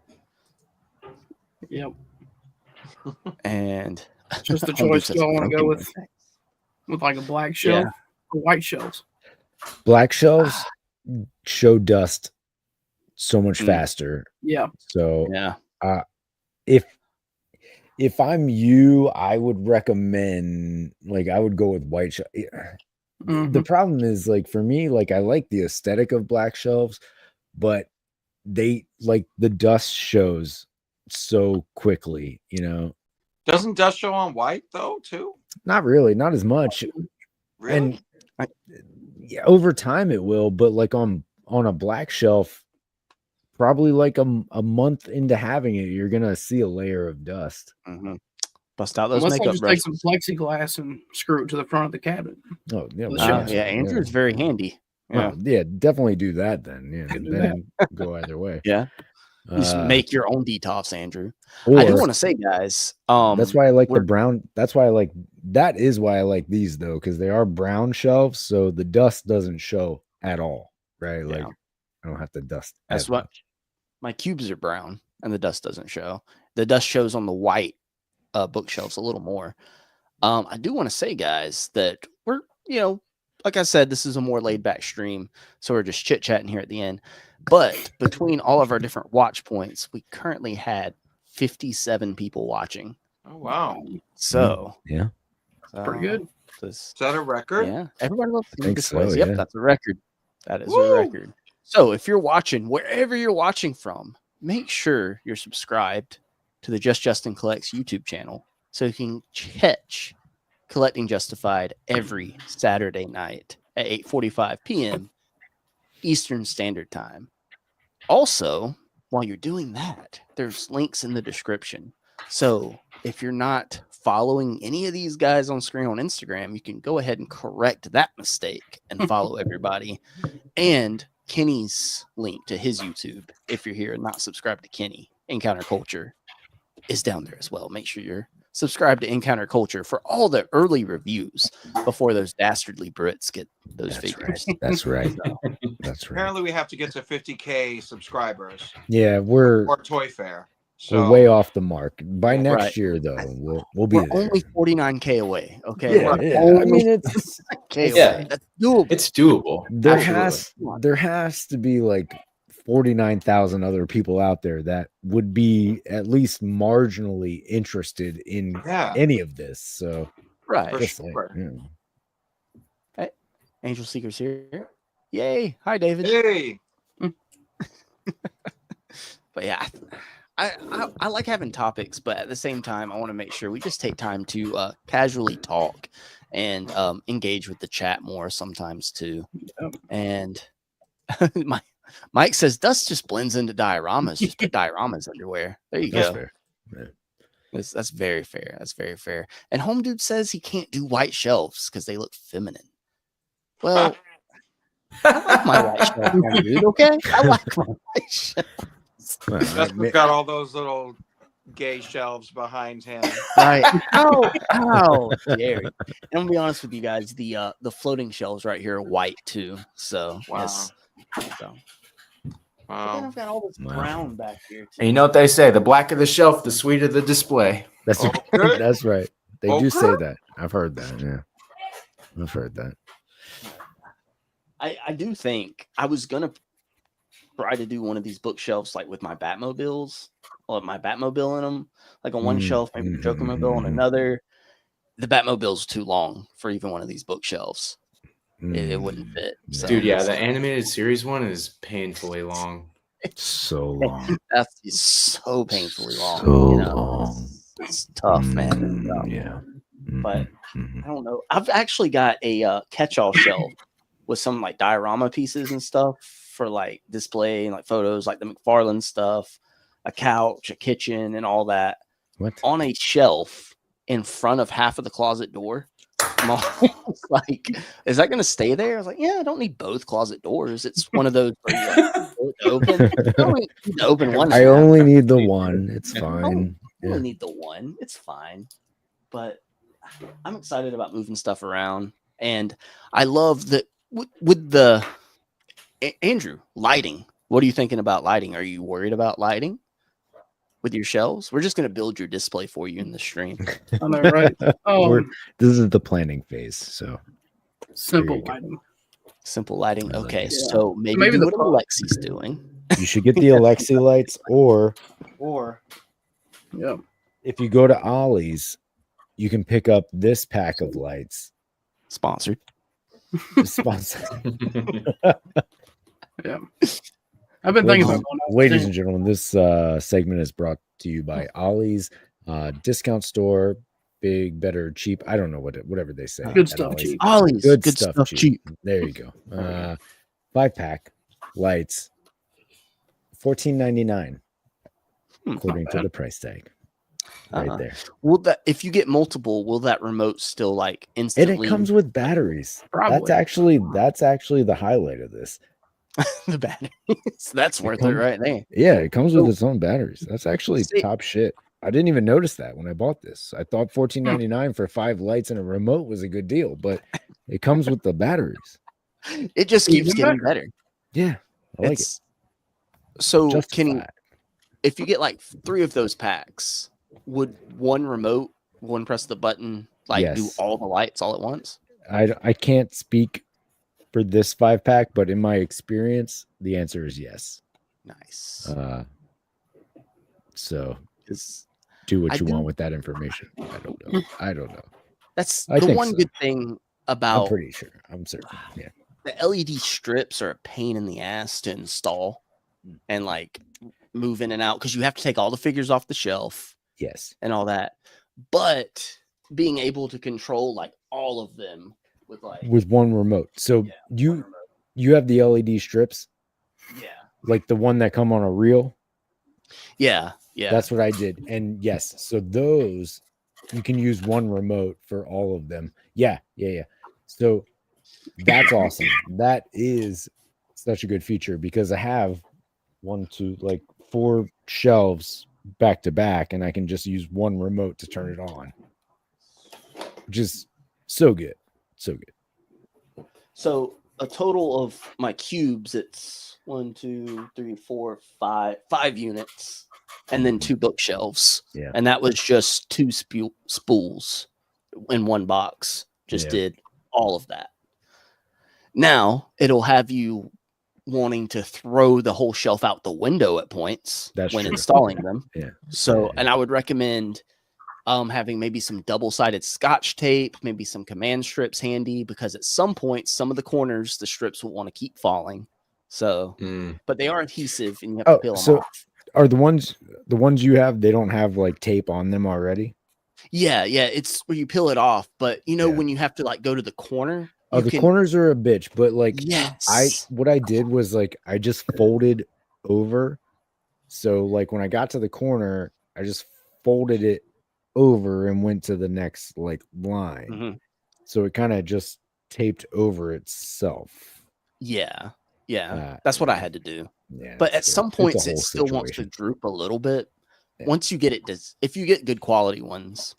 Yep. And just the choice you all want to go with like a black shelf or white shelves. Black shelves show dust so much faster. Yeah. So if I'm you, I would recommend, like, I would go with white shelf. The problem is, like, for me, like, I like the aesthetic of black shelves, but they, like, the dust shows so quickly, you know. Doesn't dust show on white though too? Not really, not as much. Really? And over time it will, but like on a black shelf, probably like a month into having it, you're gonna see a layer of dust. Bust out those makeup brushes. Take some plexiglass and screw it to the front of the cabinet. Oh yeah, Andrew's very handy. Yeah, definitely do that then. Yeah, then go either way. Yeah. Just make your own DTOFs, Andrew. I do want to say, guys, that's why I like the brown. That's why that is why I like these though, because they are brown shelves, so the dust doesn't show at all, right? Like I don't have to dust. That's what my cubes are brown, and the dust doesn't show. The dust shows on the white bookshelves a little more. I do want to say, guys, that we're, like I said, this is a more laid back stream, so we're just chit chatting here at the end. But between all of our different watch points, we currently had 57 people watching. Oh, wow. So, pretty good. Is that a record? Yeah. Everybody loves this. So, yep, that's a record. That is a record. So, if you're watching, wherever you're watching from, make sure you're subscribed to the Just Justin Collects YouTube channel so you can catch Collecting Justified every Saturday night at 8:45 p.m. Eastern Standard Time. Also, while you're doing that, there's links in the description. So if you're not following any of these guys on screen on Instagram, you can go ahead and correct that mistake and follow everybody. And Kenny's link to his YouTube, if you're here and not subscribed to Kenny, Encounter Culture, is down there as well. Make sure you're subscribed to Encounter Culture for all the early reviews before those dastardly Brits get those figures. Right. That's right. That's right. Apparently, we have to get to 50K subscribers. Yeah, or Toy Fair. We're So way off the mark. By next Right. year, though, we'll be We're there. only 49K away. Okay. Yeah, We're yeah. I only mean, it's 49K Yeah. away. That's doable. It's doable. there Absolutely. there has to be like 49,000 other people out there that would be at least marginally interested in yeah, any of this. So Right. for just saying, sure. yeah. Hey, Angel Seeker's here. Yay. Hi, David. Hey, But yeah, I like having topics, but at the same time, I want to make sure we just take time to casually talk and engage with the chat more sometimes too. And Mike says dust just blends into dioramas. Just put dioramas everywhere. There you That's go. fair. Yeah. That's very fair. That's very fair. And Home Dude says he can't do white shelves because they look feminine. Well, I like my white shelf, Home Dude. Okay, I like my white shelf. Well, Justin's got all those little gay shelves behind him. Right? How dare you? And I'm gonna be honest with you guys. The floating shelves right here are white too. So Wow. yes. So. But then I've got all this brown back here too. And you know what they say: the blacker the shelf, the sweeter the display. That's Okay. that's right. They do Okay. say that. I've heard that. Yeah, I've heard that. I do think I was gonna try to do one of these bookshelves like with my Batmobiles or my Batmobile in them, like on one shelf, maybe the Joker Mobile on another. The Batmobile's too long for even one of these bookshelves. It wouldn't fit. So. Dude, yeah, the animated series one is painfully long. So long. That's so painfully long. So you know? long. It's tough, man. It's tough. Yeah. But I don't know. I've actually got a catch-all shelf with some like diorama pieces and stuff for like display and like photos, like the McFarlane stuff, a couch, a kitchen, and all that. What? On a shelf in front of half of the closet door. I'm almost like, is that going to stay there? I was like, yeah, I don't need both closet doors. It's one of those where you like, open. I only need to open one. I only need the one. It's fine. I only need the one. It's fine. But I'm excited about moving stuff around. And I love that with the Andrew lighting. What are you thinking about lighting? Are you worried about lighting with your shelves? We're just going to build your display for you in the stream. I know, right? This is the planning phase. So Simple lighting. Simple lighting. Okay, Yeah. so maybe do the what Alexi's doing. you should get the Alexi lights, or Yeah. if you go to Ollie's, you can pick up this pack of lights. Sponsored. Sponsor. Yeah. I've been thinking about going out. Ladies and gentlemen, this segment is brought to you by Ollie's discount store. Big, better, cheap. I don't know whatever they say. Good at stuff, Ollie's. cheap. Ollie's. Good Good stuff, stuff cheap. There you go. 5-pack lights, $14.99 according to the price tag. Right there. Will that, if you get multiple, will that remote still like And instantly? it comes with batteries. Probably. That's actually the highlight of this. the batteries. That's worth it right there. Yeah, it comes with its own batteries. That's actually See- top shit. I didn't even notice that when I bought this. I thought $14.99 for 5 lights and a remote was a good deal, but it comes with the batteries. It just keeps Even getting better. Yeah, I like It's- So it. Kenny, Justified. if you get like 3 of those packs, would one remote, one press the button, like do Yes. all the lights all at once? I can't speak for this 5-pack, but in my experience, the answer is yes. Nice. So 'Cause do what I you do- want with that information. I don't know. that's I the think one so. good thing I'm about pretty sure. I'm certain. Yeah. the LED strips are a pain in the ass to install and like move in and out because you have to take all the figures off the shelf Yes. and all that. But being able to control like all of them with like With one remote. So yeah, you one remote. you have the LED strips, Yeah. like the one that come on a reel. Yeah. Yeah. That's what I did. And yes, so those you can use one remote for all of them. Yeah. So that's awesome. That is such a good feature because I have 4 shelves back to back, and I can just use one remote to turn it on. Which is so good. So good. So a total of my cubes, it's 1, 2, 3, 4, 5 units. and then 2 bookshelves. Yeah. And that was just 2 spools in one box. Just did all of that. Now it'll have you wanting to throw the whole shelf out the window at points when installing them. Yeah. So, and I would recommend having maybe some double-sided Scotch tape, maybe some command strips handy, because at some point, some of the corners, the strips will want to keep falling. So, but they are adhesive, and you have to peel them off. Are the ones you have? They don't have like tape on them already. Yeah, it's where you peel it off, but you know when you have to like go to the corner. Oh, the corners are a bitch, but like what I did was like I just folded over. So like when I got to the corner, I just folded it over and went to the next like line. So it kind of just taped over itself. Yeah. That's what I had to do. Yeah. But at some points it still wants to droop a little bit. Once you get it, if you get good quality ones.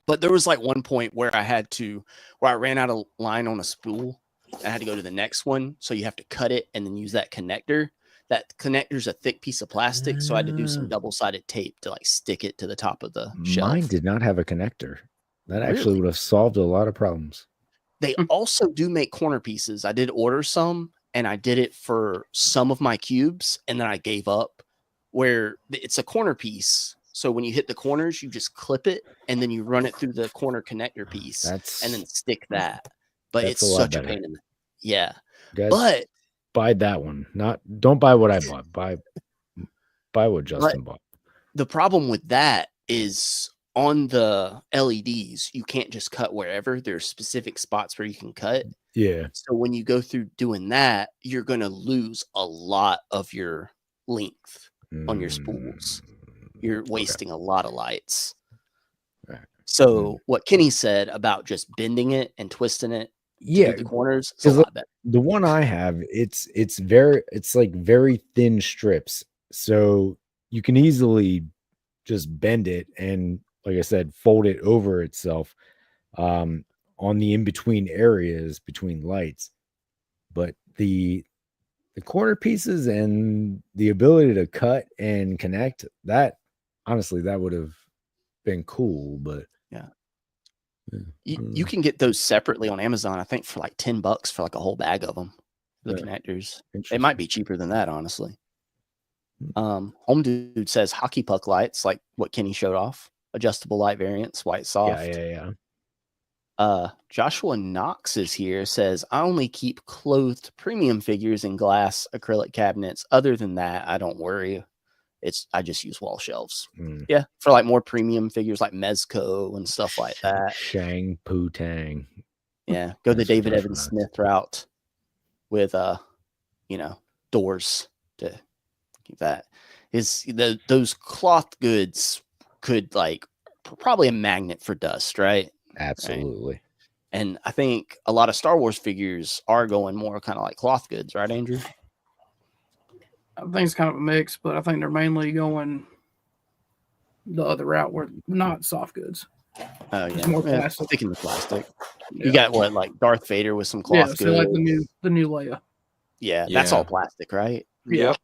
But there was like one point where I ran out of line on a spool. I had to go to the next one. So you have to cut it and then use that connector. That connector's a thick piece of plastic. So I had to do some double-sided tape to like stick it to the top of the shelf. Mine did not have a connector. That actually would have solved a lot of problems. They also do make corner pieces. I did order some, and I did it for some of my cubes, and then I gave up, where it's a corner piece. So when you hit the corners, you just clip it, and then you run it through the corner connector piece, and then stick that. But it's such a pain in the Guys, but buy that one. Don't buy what I bought. Buy what Justin bought. The problem with that is on the LEDs, you can't just cut wherever. There's specific spots where you can cut. Yeah. So when you go through doing that, you're going to lose a lot of your length on your spools. You're wasting a lot of lights. Right. So what Kenny said about just bending it and twisting it to the corners is a lot better. The one I have, it's like very thin strips. So you can easily just bend it and, like I said, fold it over itself on the in-between areas between lights. But the corner pieces and the ability to cut and connect, that honestly, that would have been cool. But you can get those separately on Amazon, I think, for like $10 for like a whole bag of them. The connectors. It might be cheaper than that, honestly. Home Dude says hockey puck lights, like what Kenny showed off. Adjustable light variants, white soft. Yeah. Joshua Knox is here, says, I only keep clothed premium figures in glass acrylic cabinets. Other than that, I don't worry. I just use wall shelves. Yeah, for like more premium figures like Mezco and stuff like that. Shang Pu Tang. Yeah, go the David Evans Smith route with doors to keep that. Those cloth goods could like probably a magnet for dust, right? Absolutely. Right? And I think a lot of Star Wars figures are going more kind of like cloth goods, right, Andrew? I think it's kind of a mix, but I think they're mainly going the other route where not soft goods. Oh, it's more plastic. Sticking with plastic. You got what, like Darth Vader with some cloth goods? So like the new Leia. Yeah, that's all plastic, right? Yep.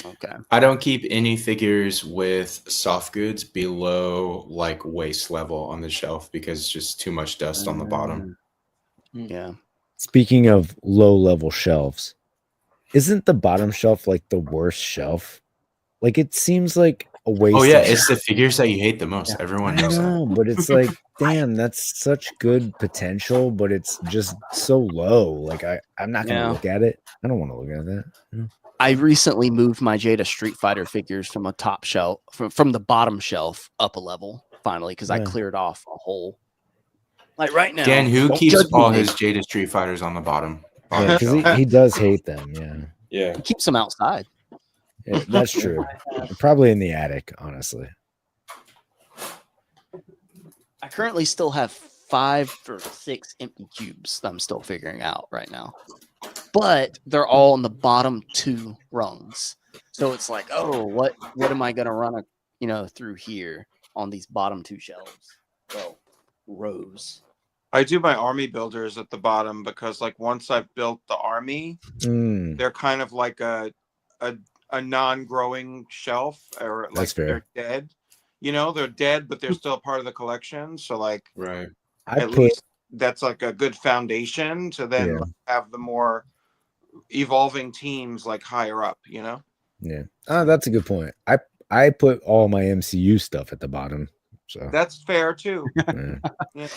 Okay. I don't keep any figures with soft goods below like waist level on the shelf because it's just too much dust on the bottom. Yeah. Speaking of low level shelves, isn't the bottom shelf like the worst shelf? Like it seems like a waste. Oh yeah, it's the figures that you hate the most. Everyone knows that. But it's like, damn, that's such good potential, but it's just so low. Like I'm not gonna look at it. I don't want to look at that. I recently moved my Jada Street Fighter figures from a top shelf, from the bottom shelf up a level, finally, because I cleared off a hole. Like right now. Dan, who keeps all his Jada Street Fighters on the bottom? Because he does hate them. Yeah. He keeps them outside. Yeah, that's true. Probably in the attic, honestly. I currently still have 5 or 6 empty cubes that I'm still figuring out right now. But they're all in the bottom 2 rungs. So it's like, oh, what am I going to run through here on these bottom 2 shelves? Well, rows. I do my army builders at the bottom because like once I've built the army, they're kind of like a a non-growing shelf, or like That's fair. they're dead. You know, they're dead, but they're still part of the collection. So like, Right. at least that's like a good foundation to then have the more evolving teams like higher up. You know. Yeah. That's a good point. I put all my MCU stuff at the bottom. So That's fair too. Yeah.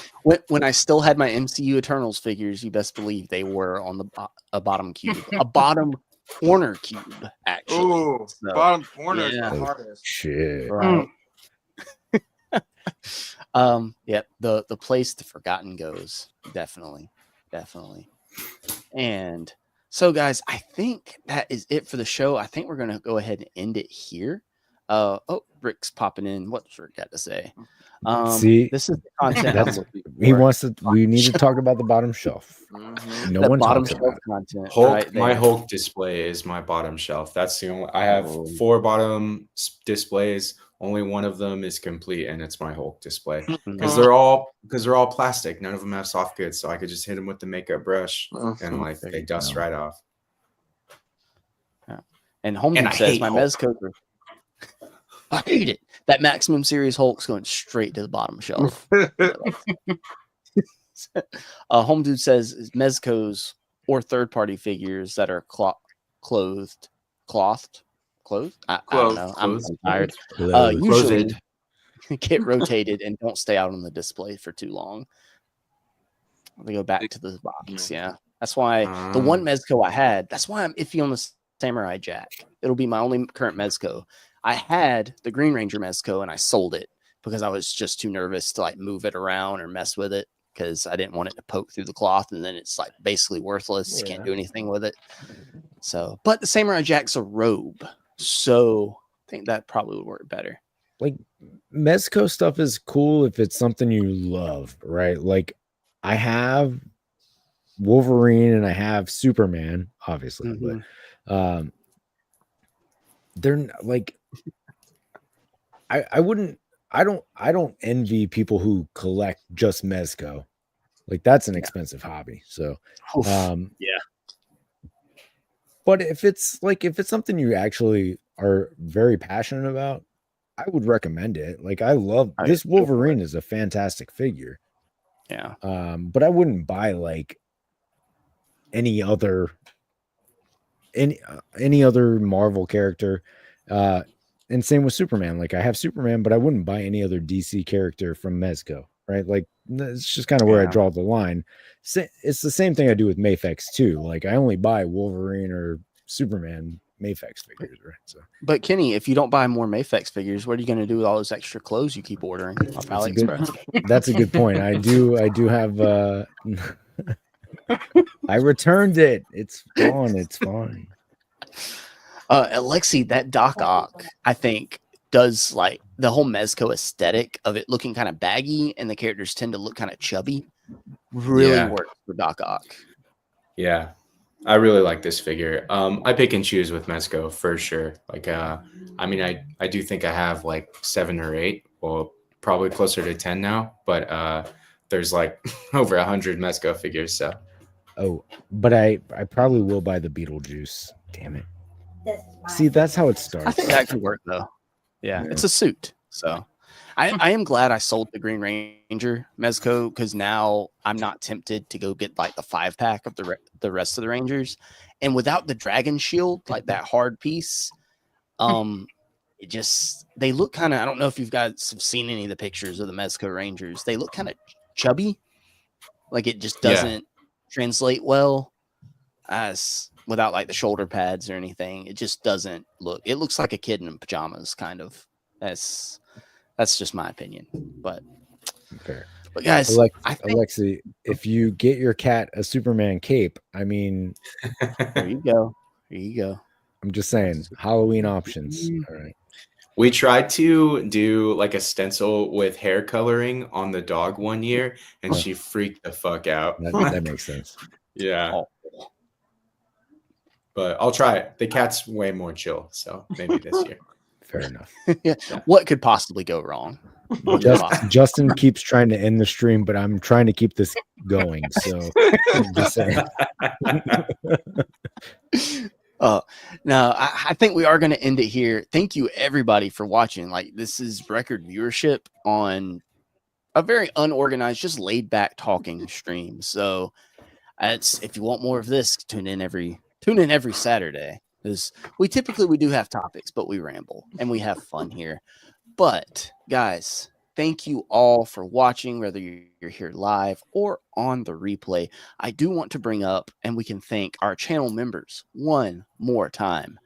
When I still had my MCU Eternals figures, you best believe they were on a bottom cube, a bottom corner cube, actually. Ooh, So, bottom corner is yeah. the hardest. Shit. Right. Yeah, the place the forgotten goes. Definitely. And so, guys, I think that is it for the show. I think we're gonna go ahead and end it here. Rick's popping in. What's Rick got to say? See, this is the content. That's he wants to. We need to talk about the bottom shelf. Mm-hmm. No the one bottom talks shelf about content. Hulk, right my there. Hulk display is my bottom shelf. That's the only. I have 4 bottom displays. Only one of them is complete, and it's my Hulk display because they're all plastic. None of them have soft goods, so I could just hit them with the makeup brush and like they dust right off. Yeah. And Holmes says my Mezco. I hate it. That Maximum Series Hulk's going straight to the bottom shelf. Home Dude says Mezco's or third-party figures that are clothed. I don't know. I'm tired. Usually get rotated and don't stay out on the display for too long. They go back to the box. Yeah, that's why the one Mezco I had. That's why I'm iffy on the Samurai Jack. It'll be my only current Mezco. I had the Green Ranger Mezco and I sold it because I was just too nervous to like move it around or mess with it because I didn't want it to poke through the cloth and then it's like basically worthless. You can't do anything with it. So, but the Samurai Jack's a robe, so I think that probably would work better. Like Mezco stuff is cool if it's something you love, right? Like I have Wolverine and I have Superman, obviously, but they're like I don't envy people who collect just Mezco. Like that's an expensive hobby. So yeah. But if it's something you actually are very passionate about, I would recommend it. Like I love this Wolverine is a fantastic figure. Yeah. But I wouldn't buy like any other Marvel character. And same with Superman. Like I have Superman, but I wouldn't buy any other DC character from Mezco, right? Like it's just kind of where I draw the line. It's the same thing I do with Mafex too. Like I only buy Wolverine or Superman Mafex figures, right? So, but Kenny, if you don't buy more Mafex figures, what are you going to do with all those extra clothes you keep ordering off AliExpress? That's a good point. I do have. I returned it. It's gone. It's fine. Alexi, that Doc Ock, I think, does like the whole Mezco aesthetic of it looking kind of baggy and the characters tend to look kind of chubby. Really works for Doc Ock. Yeah, I really like this figure. I pick and choose with Mezco for sure. Like, I mean, I do think I have like 7 or 8, well, probably closer to 10 now, but there's like over 100 Mezco figures. So, but I probably will buy the Beetlejuice. Damn it. See, that's how it starts. I think that could work though. Yeah, it's a suit. So I am glad I sold the Green Ranger Mezco because now I'm not tempted to go get like the 5-pack of the rest of the Rangers. And without the Dragon Shield, like that hard piece, it just they look kind of. I don't know if you guys have seen any of the pictures of the Mezco Rangers. They look kind of chubby. Like it just doesn't translate well as without like the shoulder pads or anything. It just doesn't look. It looks like a kid in pajamas, kind of. That's just my opinion. But guys, Alexi, if you get your cat a Superman cape, I mean, there you go. I'm just saying, Halloween options. All right. We tried to do like a stencil with hair coloring on the dog one year, and she freaked the fuck out. That makes sense. Yeah. But I'll try it. The cat's way more chill, so maybe this year. Fair enough. Yeah. What could possibly go wrong? Justin keeps trying to end the stream, but I'm trying to keep this going. So I'm just saying. No, I think we are going to end it here. Thank you everybody for watching. Like, this is record viewership on a very unorganized, just laid back talking stream. So it's, if you want more of this, tune in every Saturday, because we do have topics, but we ramble and we have fun here. But guys, thank you all for watching, whether you're here live or on the replay. I do want to bring up, and we can thank our channel members one more time.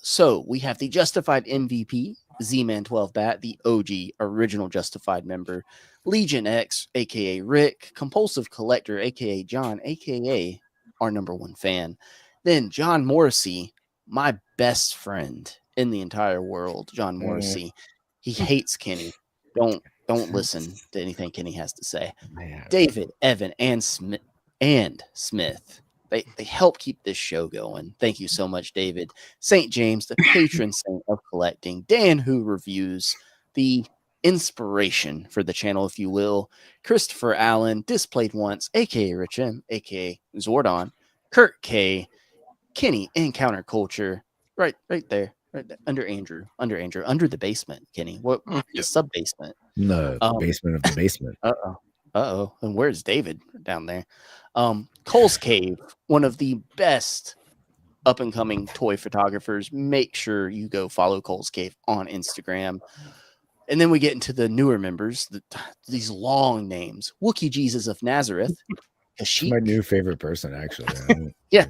So we have the Justified MVP, Z-Man12 Bat, the OG original Justified member, Legion X, aka Rick, Compulsive Collector, aka John, aka our #1 fan. Then John Morrissey, my best friend in the entire world, John Morrissey. He hates Kenny. Don't listen to anything Kenny has to say. David, Evan, and Smith. They help keep this show going. Thank you so much, David. St. James, the patron saint of collecting. Dan, who reviews, the inspiration for the channel, if you will. Christopher Allen, Displayed Once, aka Rich M, aka Zordon. Kurt K, Kenny, and Counterculture. Right there. Right there. Under Andrew, under the basement, Kenny. What the sub basement? The basement of the basement. Uh-oh. And where's David down there? Cole's Cave, one of the best up-and-coming toy photographers. Make sure you go follow Cole's Cave on Instagram. And then we get into the newer members, these long names. Wookie Jesus of Nazareth. She's my new favorite person, actually. Yeah.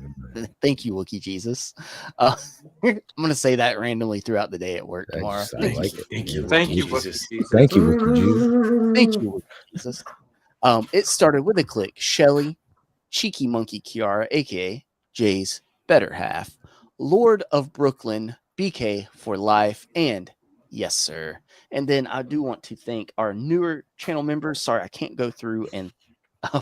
Thank you, Wookie Jesus. I'm going to say that randomly throughout the day at work tomorrow. Thank you, Jesus. Thank you, Wookie Jesus. Thank you, Wookie Jesus. It started with a click. Shelly, Cheeky Monkey Kiara, aka Jay's better half, Lord of Brooklyn, BK for life, and yes, sir. And then I do want to thank our newer channel members. Sorry, I can't go through and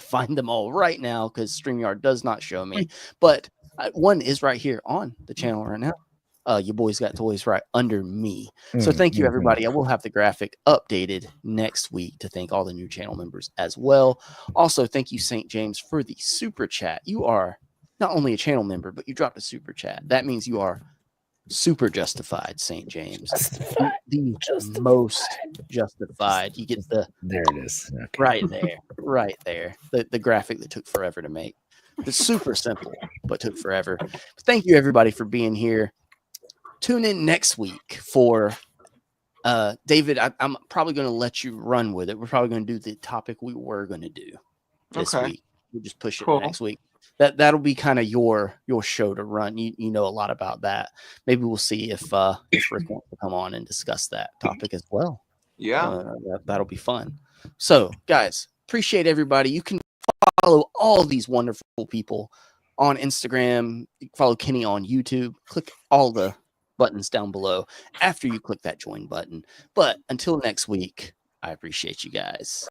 find them all right now because StreamYard does not show me. But one is right here on the channel right now. Your boys got toys right under me. So thank you, everybody. I will have the graphic updated next week to thank all the new channel members as well. Also, thank you, St. James, for the super chat. You are not only a channel member, but you dropped a super chat. That means you are super justified, St. James. The most justified. You get the there it is. Okay. Right there. The graphic that took forever to make. It's super simple, but took forever. But thank you, everybody, for being here. Tune in next week for David. I'm probably going to let you run with it. We're probably going to do the topic we were going to do this week. We'll just push it next week. That'll be kind of your show to run. You know a lot about that. Maybe we'll see if Rick wants to come on and discuss that topic as well. Yeah, that'll be fun. So, guys, appreciate everybody. You can follow all these wonderful people on Instagram. You can follow Kenny on YouTube. Click all the buttons down below after you click that join button. But until next week, I appreciate you guys.